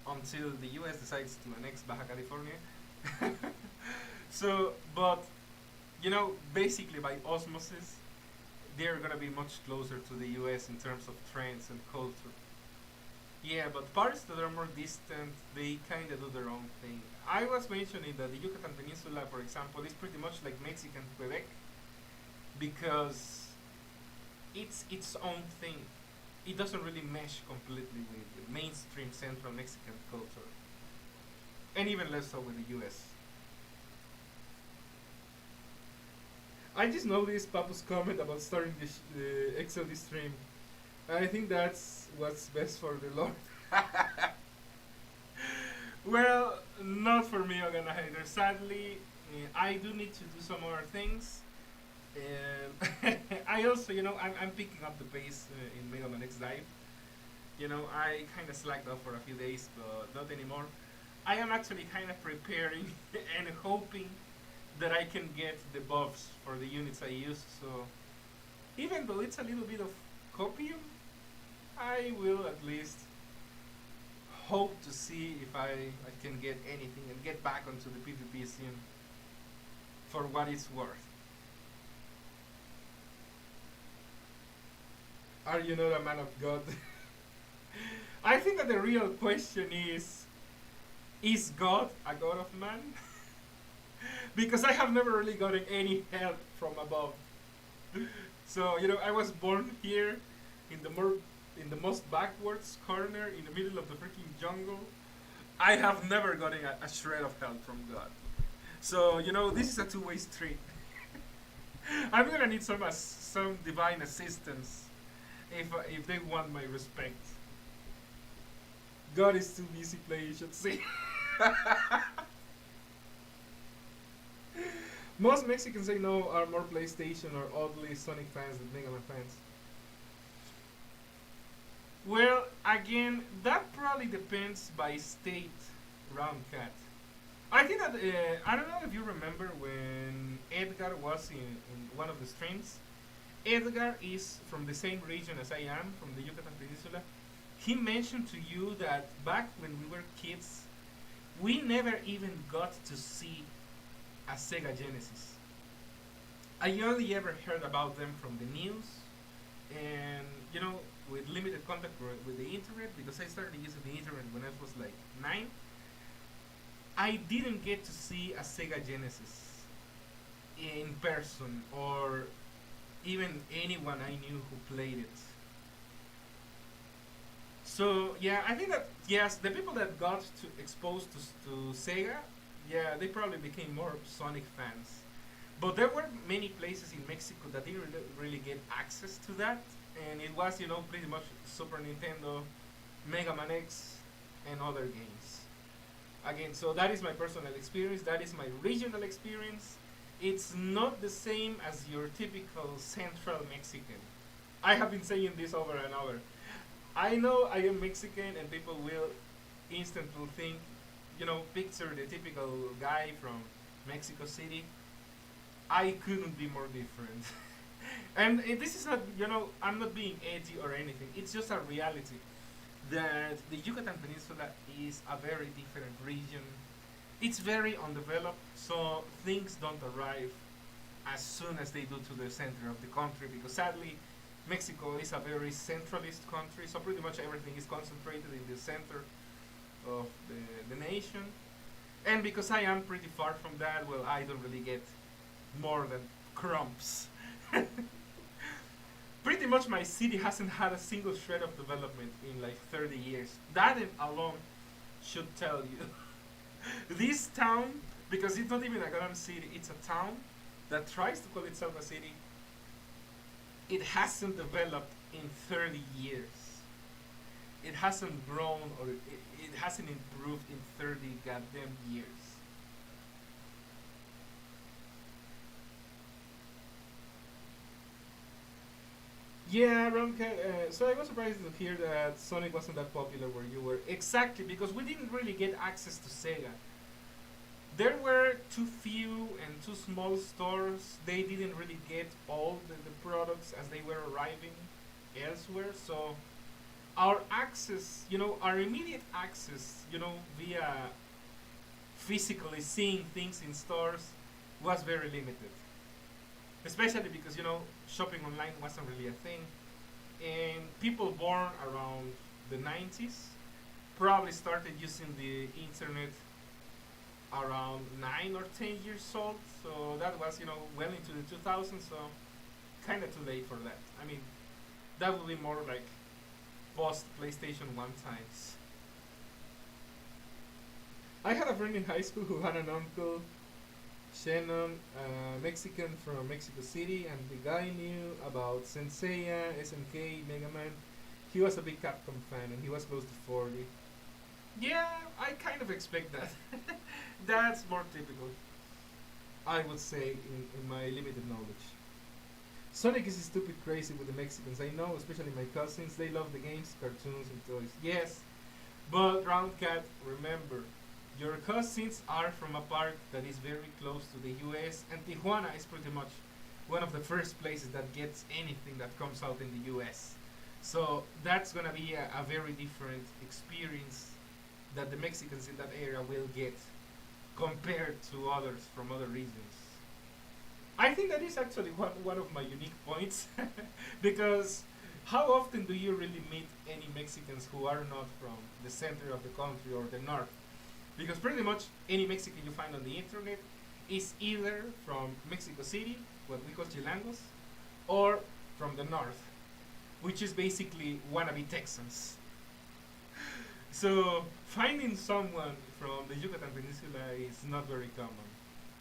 until the US decides to annex Baja California. So, but basically by osmosis, they're gonna be much closer to the US in terms of trends and culture. Yeah, but parts that are more distant, they kind of do their own thing. I was mentioning that the Yucatan Peninsula, for example, is pretty much like Mexican Quebec because it's its own thing. It doesn't really mesh completely with the mainstream Central Mexican culture, and even less so with the U.S. I just noticed Papu's comment about starting the XLD stream. I think that's what's best for the Lord. Well, not for me, Ogana Hater. Sadly, I do need to do some other things. And I also, I'm picking up the pace in Mega Man X Dive. I kind of slacked off for a few days, but not anymore. I am actually kind of preparing and hoping that I can get the buffs for the units I use. So even though it's a little bit of copium, I will at least hope to see if I can get anything and get back onto the PvP scene for what it's worth. Are you not a man of God? I think that the real question is God a god of man? Because I have never really gotten any help from above. So, I was born here in the most backwards corner in the middle of the freaking jungle. I have never gotten a shred of help from God. So, this is a two-way street. I'm gonna need some divine assistance if they want my respect. God is too busy playing, you should see. Most Mexicans I know are more PlayStation or oddly Sonic fans than Mega Man fans. Well, again, that probably depends by state, Round Cat. I think that, I don't know if you remember when Edgar was in one of the streams. Edgar is from the same region as I am, from the Yucatan Peninsula. He mentioned to you that back when we were kids, we never even got to see a Sega Genesis. I only ever heard about them from the news and, with limited contact with the internet, because I started using the internet when I was like 9. I didn't get to see a Sega Genesis in person or even anyone I knew who played it. So yeah, I think that yes, the people that got exposed to Sega, yeah, they probably became more Sonic fans. But there were many places in Mexico that didn't really get access to that, and it was pretty much Super Nintendo, Mega Man X, and other games. Again, so that is my personal experience. That is my regional experience. It's not the same as your typical Central Mexican. I have been saying this over and over. I know I am Mexican, and people will instantly think, picture the typical guy from Mexico City. I couldn't be more different. And this is not, I'm not being edgy or anything. It's just a reality that the Yucatan Peninsula is a very different region. It's very undeveloped, so things don't arrive as soon as they do to the center of the country, because sadly, Mexico is a very centralist country, so pretty much everything is concentrated in the center of the nation. And because I am pretty far from that, well, I don't really get more than crumbs. Pretty much my city hasn't had a single shred of development in like 30 years. That alone should tell you. This town because it's not even a grand city, it's a town that tries to call itself a city. It hasn't developed in 30 years. It hasn't grown or it hasn't improved in 30 goddamn years. Yeah, Ronka. So I was surprised to hear that Sonic wasn't that popular where you were. Exactly, because we didn't really get access to Sega. There were too few and too small stores. They didn't really get all the products as they were arriving elsewhere. So our access, our immediate access, via physically seeing things in stores was very limited. Especially because, shopping online wasn't really a thing. And people born around the 90s probably started using the internet around 9 or 10 years old. So that was, well into the 2000s. So kind of too late for that. I mean, that would be more like post PlayStation 1 times. I had a friend in high school who had an uncle, Shannon, Mexican from Mexico City, and the guy knew about Senseiya, SNK, Mega Man. He was a big Capcom fan, and he was close to 40. Yeah, I kind of expect that. That's more typical, I would say, in my limited knowledge. Sonic is stupid crazy with the Mexicans. I know, especially my cousins. They love the games, cartoons, and toys. Yes, but Round Cat, remember, your cousins are from a park that is very close to the US, and Tijuana is pretty much one of the first places that gets anything that comes out in the US. So that's gonna be a very different experience that the Mexicans in that area will get compared to others from other regions. I think that is actually one of my unique points because how often do you really meet any Mexicans who are not from the center of the country or the north? Because pretty much any Mexican you find on the internet is either from Mexico City, what we call Chilangos, or from the north, which is basically wannabe Texans. So finding someone from the Yucatan Peninsula is not very common.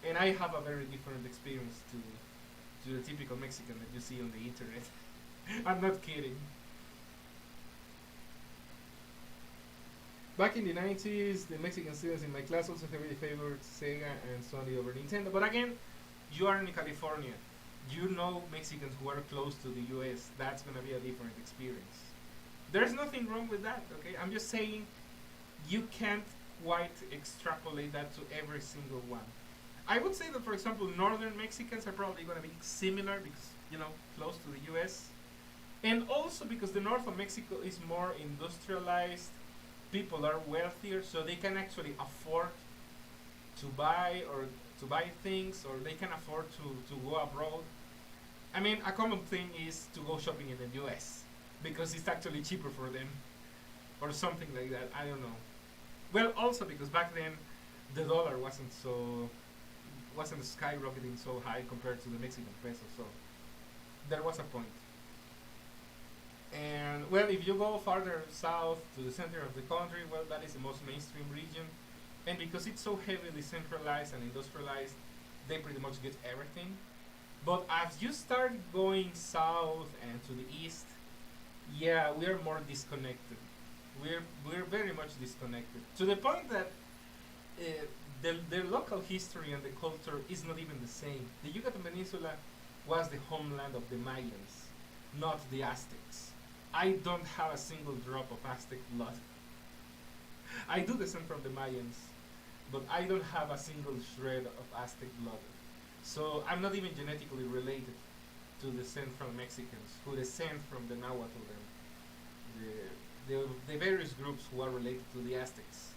And I have a very different experience to the typical Mexican that you see on the internet. I'm not kidding. Back in the 90s, the Mexican students in my class also heavily favored Sega and Sony over Nintendo. But again, you are in California. You know Mexicans who are close to the US. That's going to be a different experience. There's nothing wrong with that, okay? I'm just saying you can't quite extrapolate that to every single one. I would say that, for example, northern Mexicans are probably going to be similar because, close to the US. And also because the north of Mexico is more industrialized, people are wealthier, so they can actually afford to buy things, or they can afford to go abroad. I mean, a common thing is to go shopping in the US because it's actually cheaper for them, or something like that. I don't know. Well, also because back then the dollar wasn't skyrocketing so high compared to the Mexican peso, so there was a point. And well, if you go farther south to the center of the country, well, that is the most mainstream region. And because it's so heavily centralized and industrialized, they pretty much get everything. But as you start going south and to the east, yeah, we are more disconnected. We're very much disconnected to the point that their local history and the culture is not even the same. The Yucatan Peninsula was the homeland of the Mayans, not the Aztecs. I don't have a single drop of Aztec blood. I do descend from the Mayans, but I don't have a single shred of Aztec blood. So I'm not even genetically related to the Central Mexicans who descend from the Nahuatl and the various groups who are related to the Aztecs.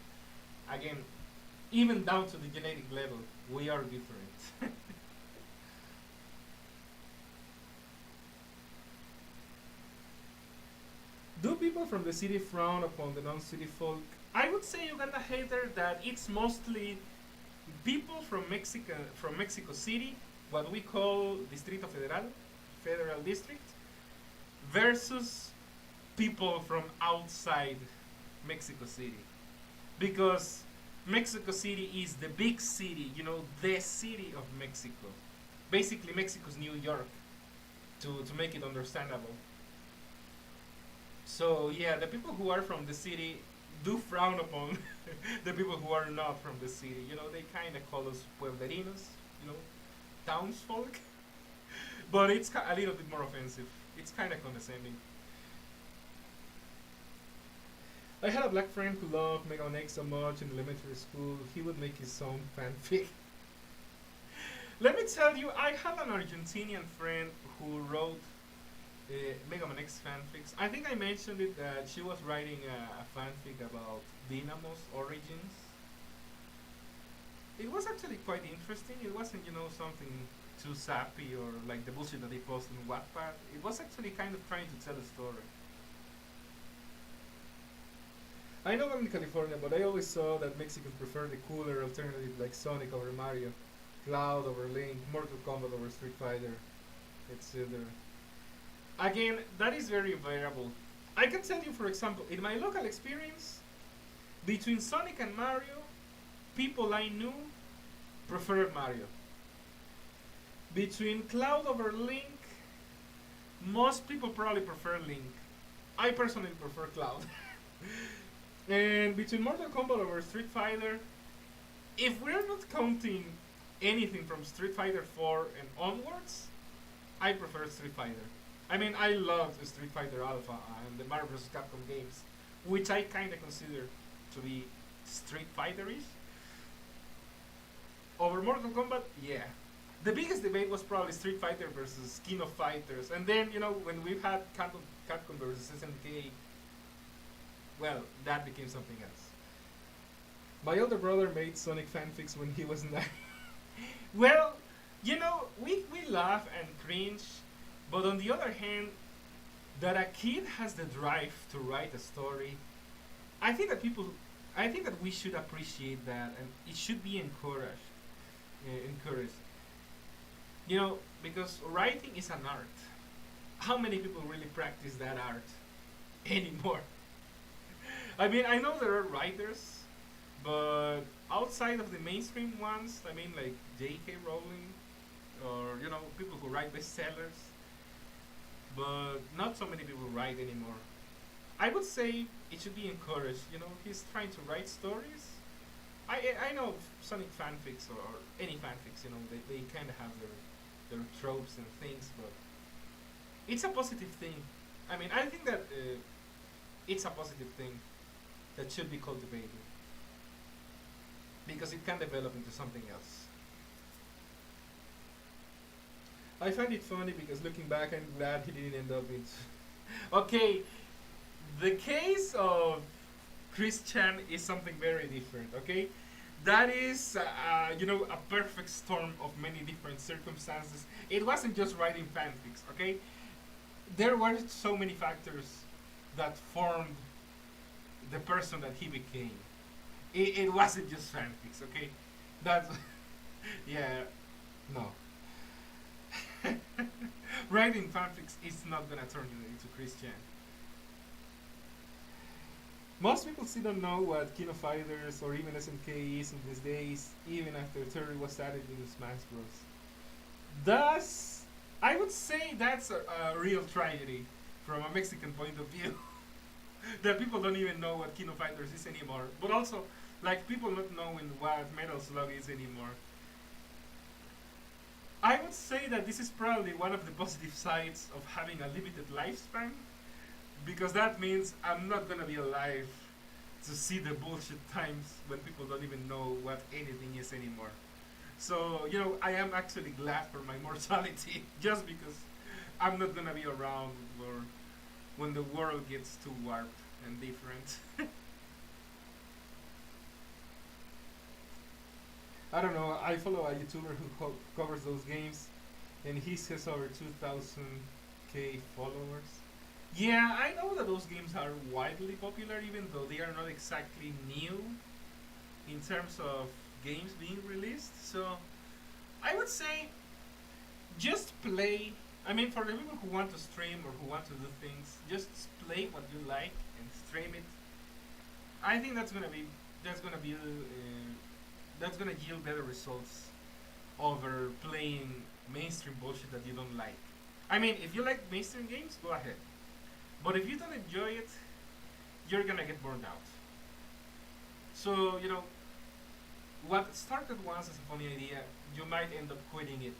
Again, even down to the genetic level, we are different. Do people from the city frown upon the non-city folk? I would say, Uganda hater, that it's mostly people from Mexico City, what we call Distrito Federal, Federal District, versus people from outside Mexico City. Because Mexico City is the big city, the city of Mexico. Basically, Mexico's New York, to make it understandable. So, yeah, the people who are from the city do frown upon the people who are not from the city. They kind of call us pueblerinos, you know, townsfolk. But it's a little bit more offensive. It's kind of condescending. I had a black friend who loved Mega Man X so much in elementary school, he would make his own fanfic. Let me tell you, I have an Argentinian friend who wrote Mega Man X fanfics. I think I mentioned it that she was writing a fanfic about Dynamo's origins. It was actually quite interesting. It wasn't, something too sappy or like the bullshit that they post in Wattpad. It was actually kind of trying to tell a story. I know I'm in California, but I always saw that Mexicans prefer the cooler alternative like Sonic over Mario, Cloud over Link, Mortal Kombat over Street Fighter, etc. Again, that is very variable. I can tell you, for example, in my local experience, between Sonic and Mario, people I knew preferred Mario. Between Cloud over Link, most people probably prefer Link. I personally prefer Cloud. And between Mortal Kombat over Street Fighter, if we're not counting anything from Street Fighter 4 and onwards, I prefer Street Fighter. I mean, I loved Street Fighter Alpha and the Marvel vs. Capcom games, which I kind of consider to be Street Fighter-ish. Over Mortal Kombat, yeah. The biggest debate was probably Street Fighter versus King of Fighters. And then, when we've had Capcom versus SNK, well, that became something else. My older brother made Sonic fanfics when he was 9. Well, we laugh and cringe, but on the other hand, that a kid has the drive to write a story, I think that we should appreciate that, and it should be encouraged. Because writing is an art. How many people really practice that art anymore? I mean, I know there are writers, but outside of the mainstream ones, I mean, like J.K. Rowling, or people who write bestsellers, but not so many people write anymore. I would say it should be encouraged. He's trying to write stories. I know Sonic fanfics or any fanfics. They kind of have their tropes and things, but it's a positive thing. I mean, I think that it's a positive thing that should be cultivated because it can develop into something else. I find it funny because looking back, I'm glad he didn't end up in. Okay, the case of Christian is something very different. Okay, that is a perfect storm of many different circumstances. It wasn't just writing fanfics. Okay, there were so many factors that formed the person that he became. It wasn't just fanfics. Okay, that's yeah, no. Writing fanfics is not gonna turn you into Christian. Most people still don't know what King of Fighters or even SNK is in these days, even after Terry was added into Smash Bros. Thus, I would say that's a real tragedy from a Mexican point of view. That people don't even know what King of Fighters is anymore. But also, like people not knowing what Metal Slug is anymore. I would say that this is probably one of the positive sides of having a limited lifespan, because that means I'm not gonna be alive to see the bullshit times when people don't even know what anything is anymore. So, I am actually glad for my mortality, just because I'm not gonna be around for when the world gets too warped and different. I don't know, I follow a YouTuber who covers those games, and he has over 2,000k followers. Yeah, I know that those games are widely popular, even though they are not exactly new in terms of games being released. So, I would say, just play. I mean, for the people who want to stream or who want to do things, just play what you like and stream it. I think that's gonna be that's gonna be that's gonna yield better results over playing mainstream bullshit that you don't like. I mean, if you like mainstream games, go ahead. But if you don't enjoy it, you're gonna get burned out. So, what started once as a funny idea, you might end up quitting it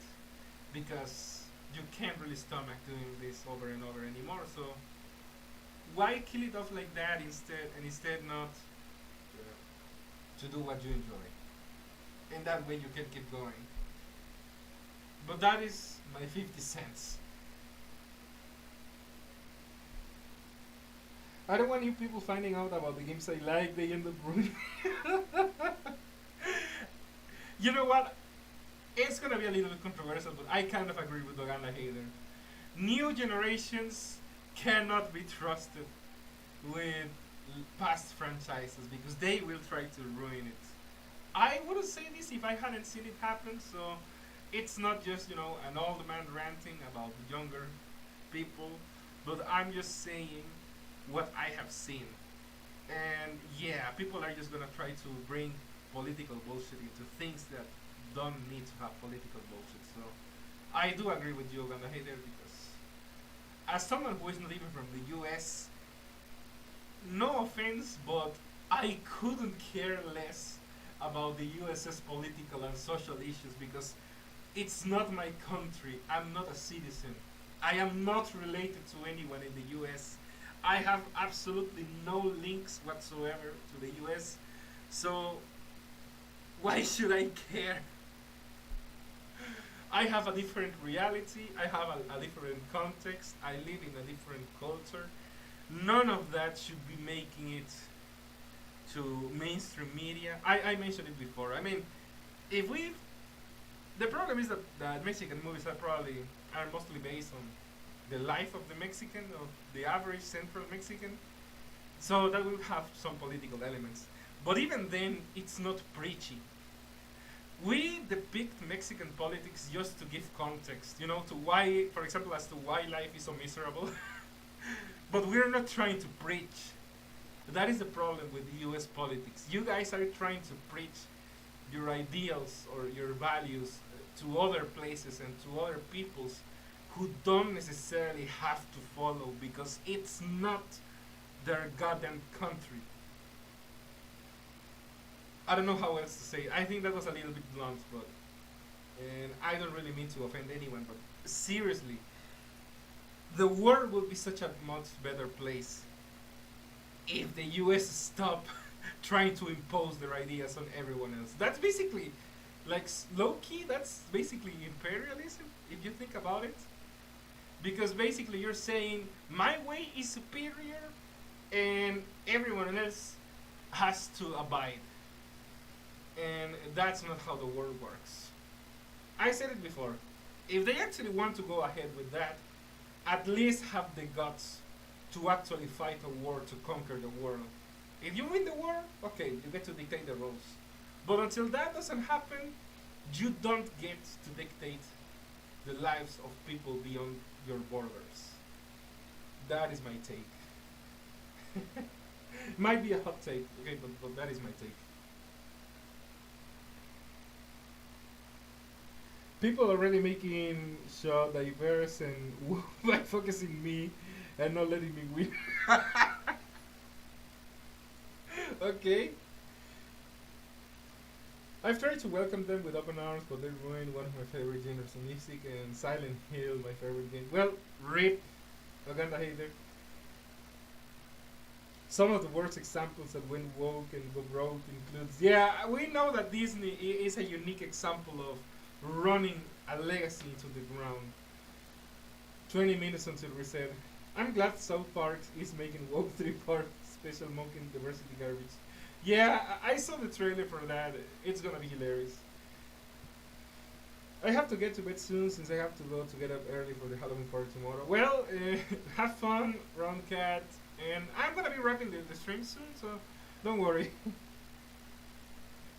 because you can't really stomach doing this over and over anymore. So, why kill it off like that instead not to do what you enjoy? And that way you can keep going. But that is my 50 cents. I don't want you people finding out about the games I like, they end up ruining. You know what? It's gonna be a little bit controversial, but I kind of agree with Dogana Hader. New generations cannot be trusted with past franchises because they will try to ruin it. I wouldn't say this if I hadn't seen it happen, so it's not just, an old man ranting about the younger people, but I'm just saying what I have seen. And yeah, people are just gonna try to bring political bullshit into things that don't need to have political bullshit. So I do agree with you, Uganda Hater, because as someone who is not even from the US, no offense, but I couldn't care less about the US's political and social issues because it's not my country. I'm not a citizen. I am not related to anyone in the US. I have absolutely no links whatsoever to the US. So why should I care? I have a different reality. I have a different context. I live in a different culture. None of that should be making it to mainstream media. I mentioned it before. I mean, if we, the problem is that Mexican movies are mostly based on the life of the Mexican, of the average central Mexican. So that will have some political elements. But even then, it's not preachy. We depict Mexican politics just to give context, to why, for example, as to why life is so miserable. But we're not trying to preach. That is the problem with US politics. You guys are trying to preach your ideals or your values to other places and to other peoples who don't necessarily have to follow because it's not their goddamn country. I don't know how else to say it. I think that was a little bit blunt, but and I don't really mean to offend anyone, but seriously, the world would be such a much better place if the US stop trying to impose their ideas on everyone else. That's basically, like, low key, that's basically imperialism, if you think about it. Because basically you're saying, my way is superior and everyone else has to abide. And that's not how the world works. I said it before. If they actually want to go ahead with that, at least have the guts to actually fight a war to conquer the world. If you win the war, okay, you get to dictate the rules. But until that doesn't happen, you don't get to dictate the lives of people beyond your borders. That is my take. Might be a hot take, okay, but that is my take. People already making show diverse and by focusing me and not letting me win. Okay. I've tried to welcome them with open arms, but they ruined one of my favorite genres of music and Silent Hill, my favorite game. Well, RIP, Uganda Hater. Some of the worst examples that went woke and go broke includes. Yeah, we know that Disney is a unique example of running a legacy into the ground. 20 minutes until reset. I'm glad South Park is making woke 3-part special monkey diversity garbage. Yeah, I saw the trailer for that. It's gonna be hilarious. I have to get to bed soon since I have to go to get up early for the Halloween party tomorrow. Well, have fun, Round Cat, and I'm gonna be wrapping the stream soon, so don't worry.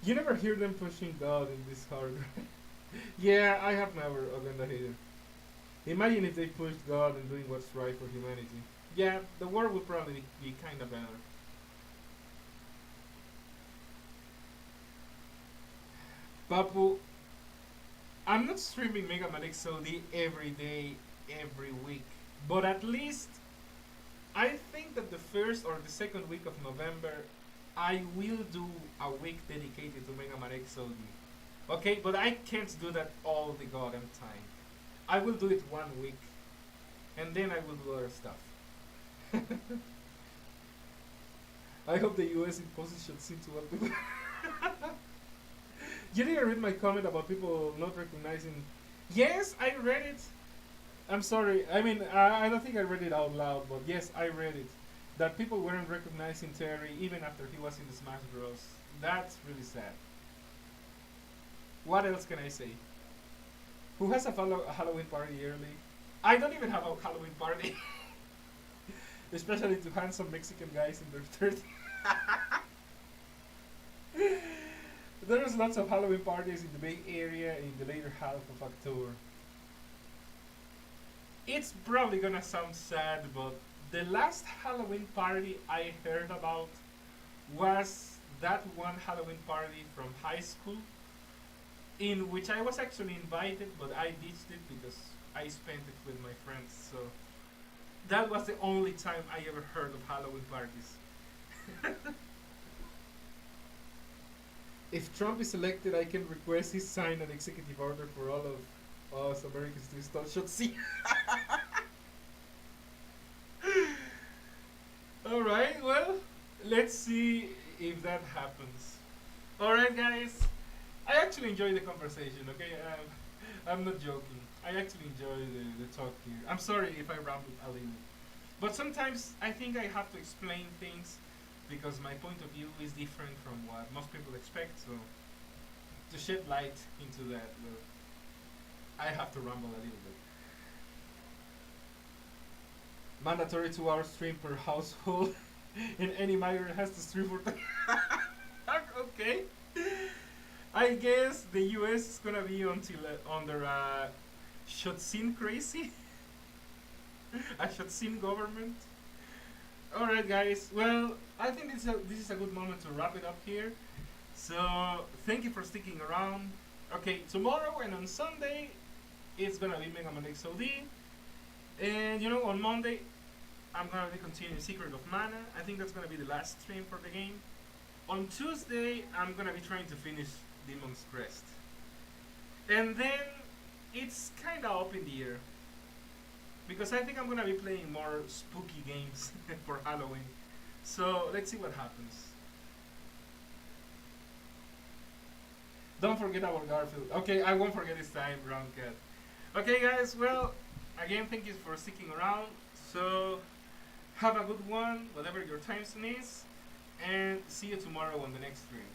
You never hear them pushing God in this hard. Yeah, I have never, Agenda Hater. Imagine if they pushed God and doing what's right for humanity. Yeah, the world would probably be kinda better. Papu, I'm not streaming Mega Man XOD every day, every week, but at least I think that the first or the second week of November, I will do a week dedicated to Mega Man XOD. Okay, but I can't do that all the goddamn time. I will do it one week, and then I will do other stuff. I hope the US imposes should seem to help people. You didn't read my comment about people not recognizing. Yes, I read it. I'm sorry. I mean, I don't think I read it out loud, but yes, I read it. That people weren't recognizing Terry even after he was in the Smash Bros. That's really sad. What else can I say? Who has a Halloween party early? I don't even have a Halloween party. Especially to handsome Mexican guys in their 30s. There's lots of Halloween parties in the Bay Area in the later half of October. It's probably gonna sound sad, but the last Halloween party I heard about was that one Halloween party from high school in which I was actually invited, but I ditched it because I spent it with my friends. So that was the only time I ever heard of Halloween parties. If Trump is elected, I can request he sign an executive order for all of us Americans to install Shotzi. Alright, well, let's see if that happens. Alright, guys. I actually enjoy the conversation, okay? I'm not joking. I actually enjoy the talk here. I'm sorry if I rambled a little. But sometimes I think I have to explain things because my point of view is different from what most people expect. So to shed light into that, well, I have to ramble a little bit. Mandatory 2-hour stream per household. In any migrant has to stream for. Okay. I guess the US is gonna be until under Shotsin crazy. A Shotsin government. Alright, guys. Well, I think this is a good moment to wrap it up here. So, thank you for sticking around. Okay, tomorrow and on Sunday, it's gonna be Mega Man XOD. And, on Monday, I'm gonna be continuing Secret of Mana. I think that's gonna be the last stream for the game. On Tuesday, I'm gonna be trying to finish Demon's Crest. And then, it's kinda up in the air. Because I think I'm gonna be playing more spooky games for Halloween. So let's see what happens. Don't forget about Garfield. Okay, I won't forget this time, Brown Cat. Okay, guys. Well, again, thank you for sticking around. So have a good one, whatever your time zone is, and see you tomorrow on the next stream.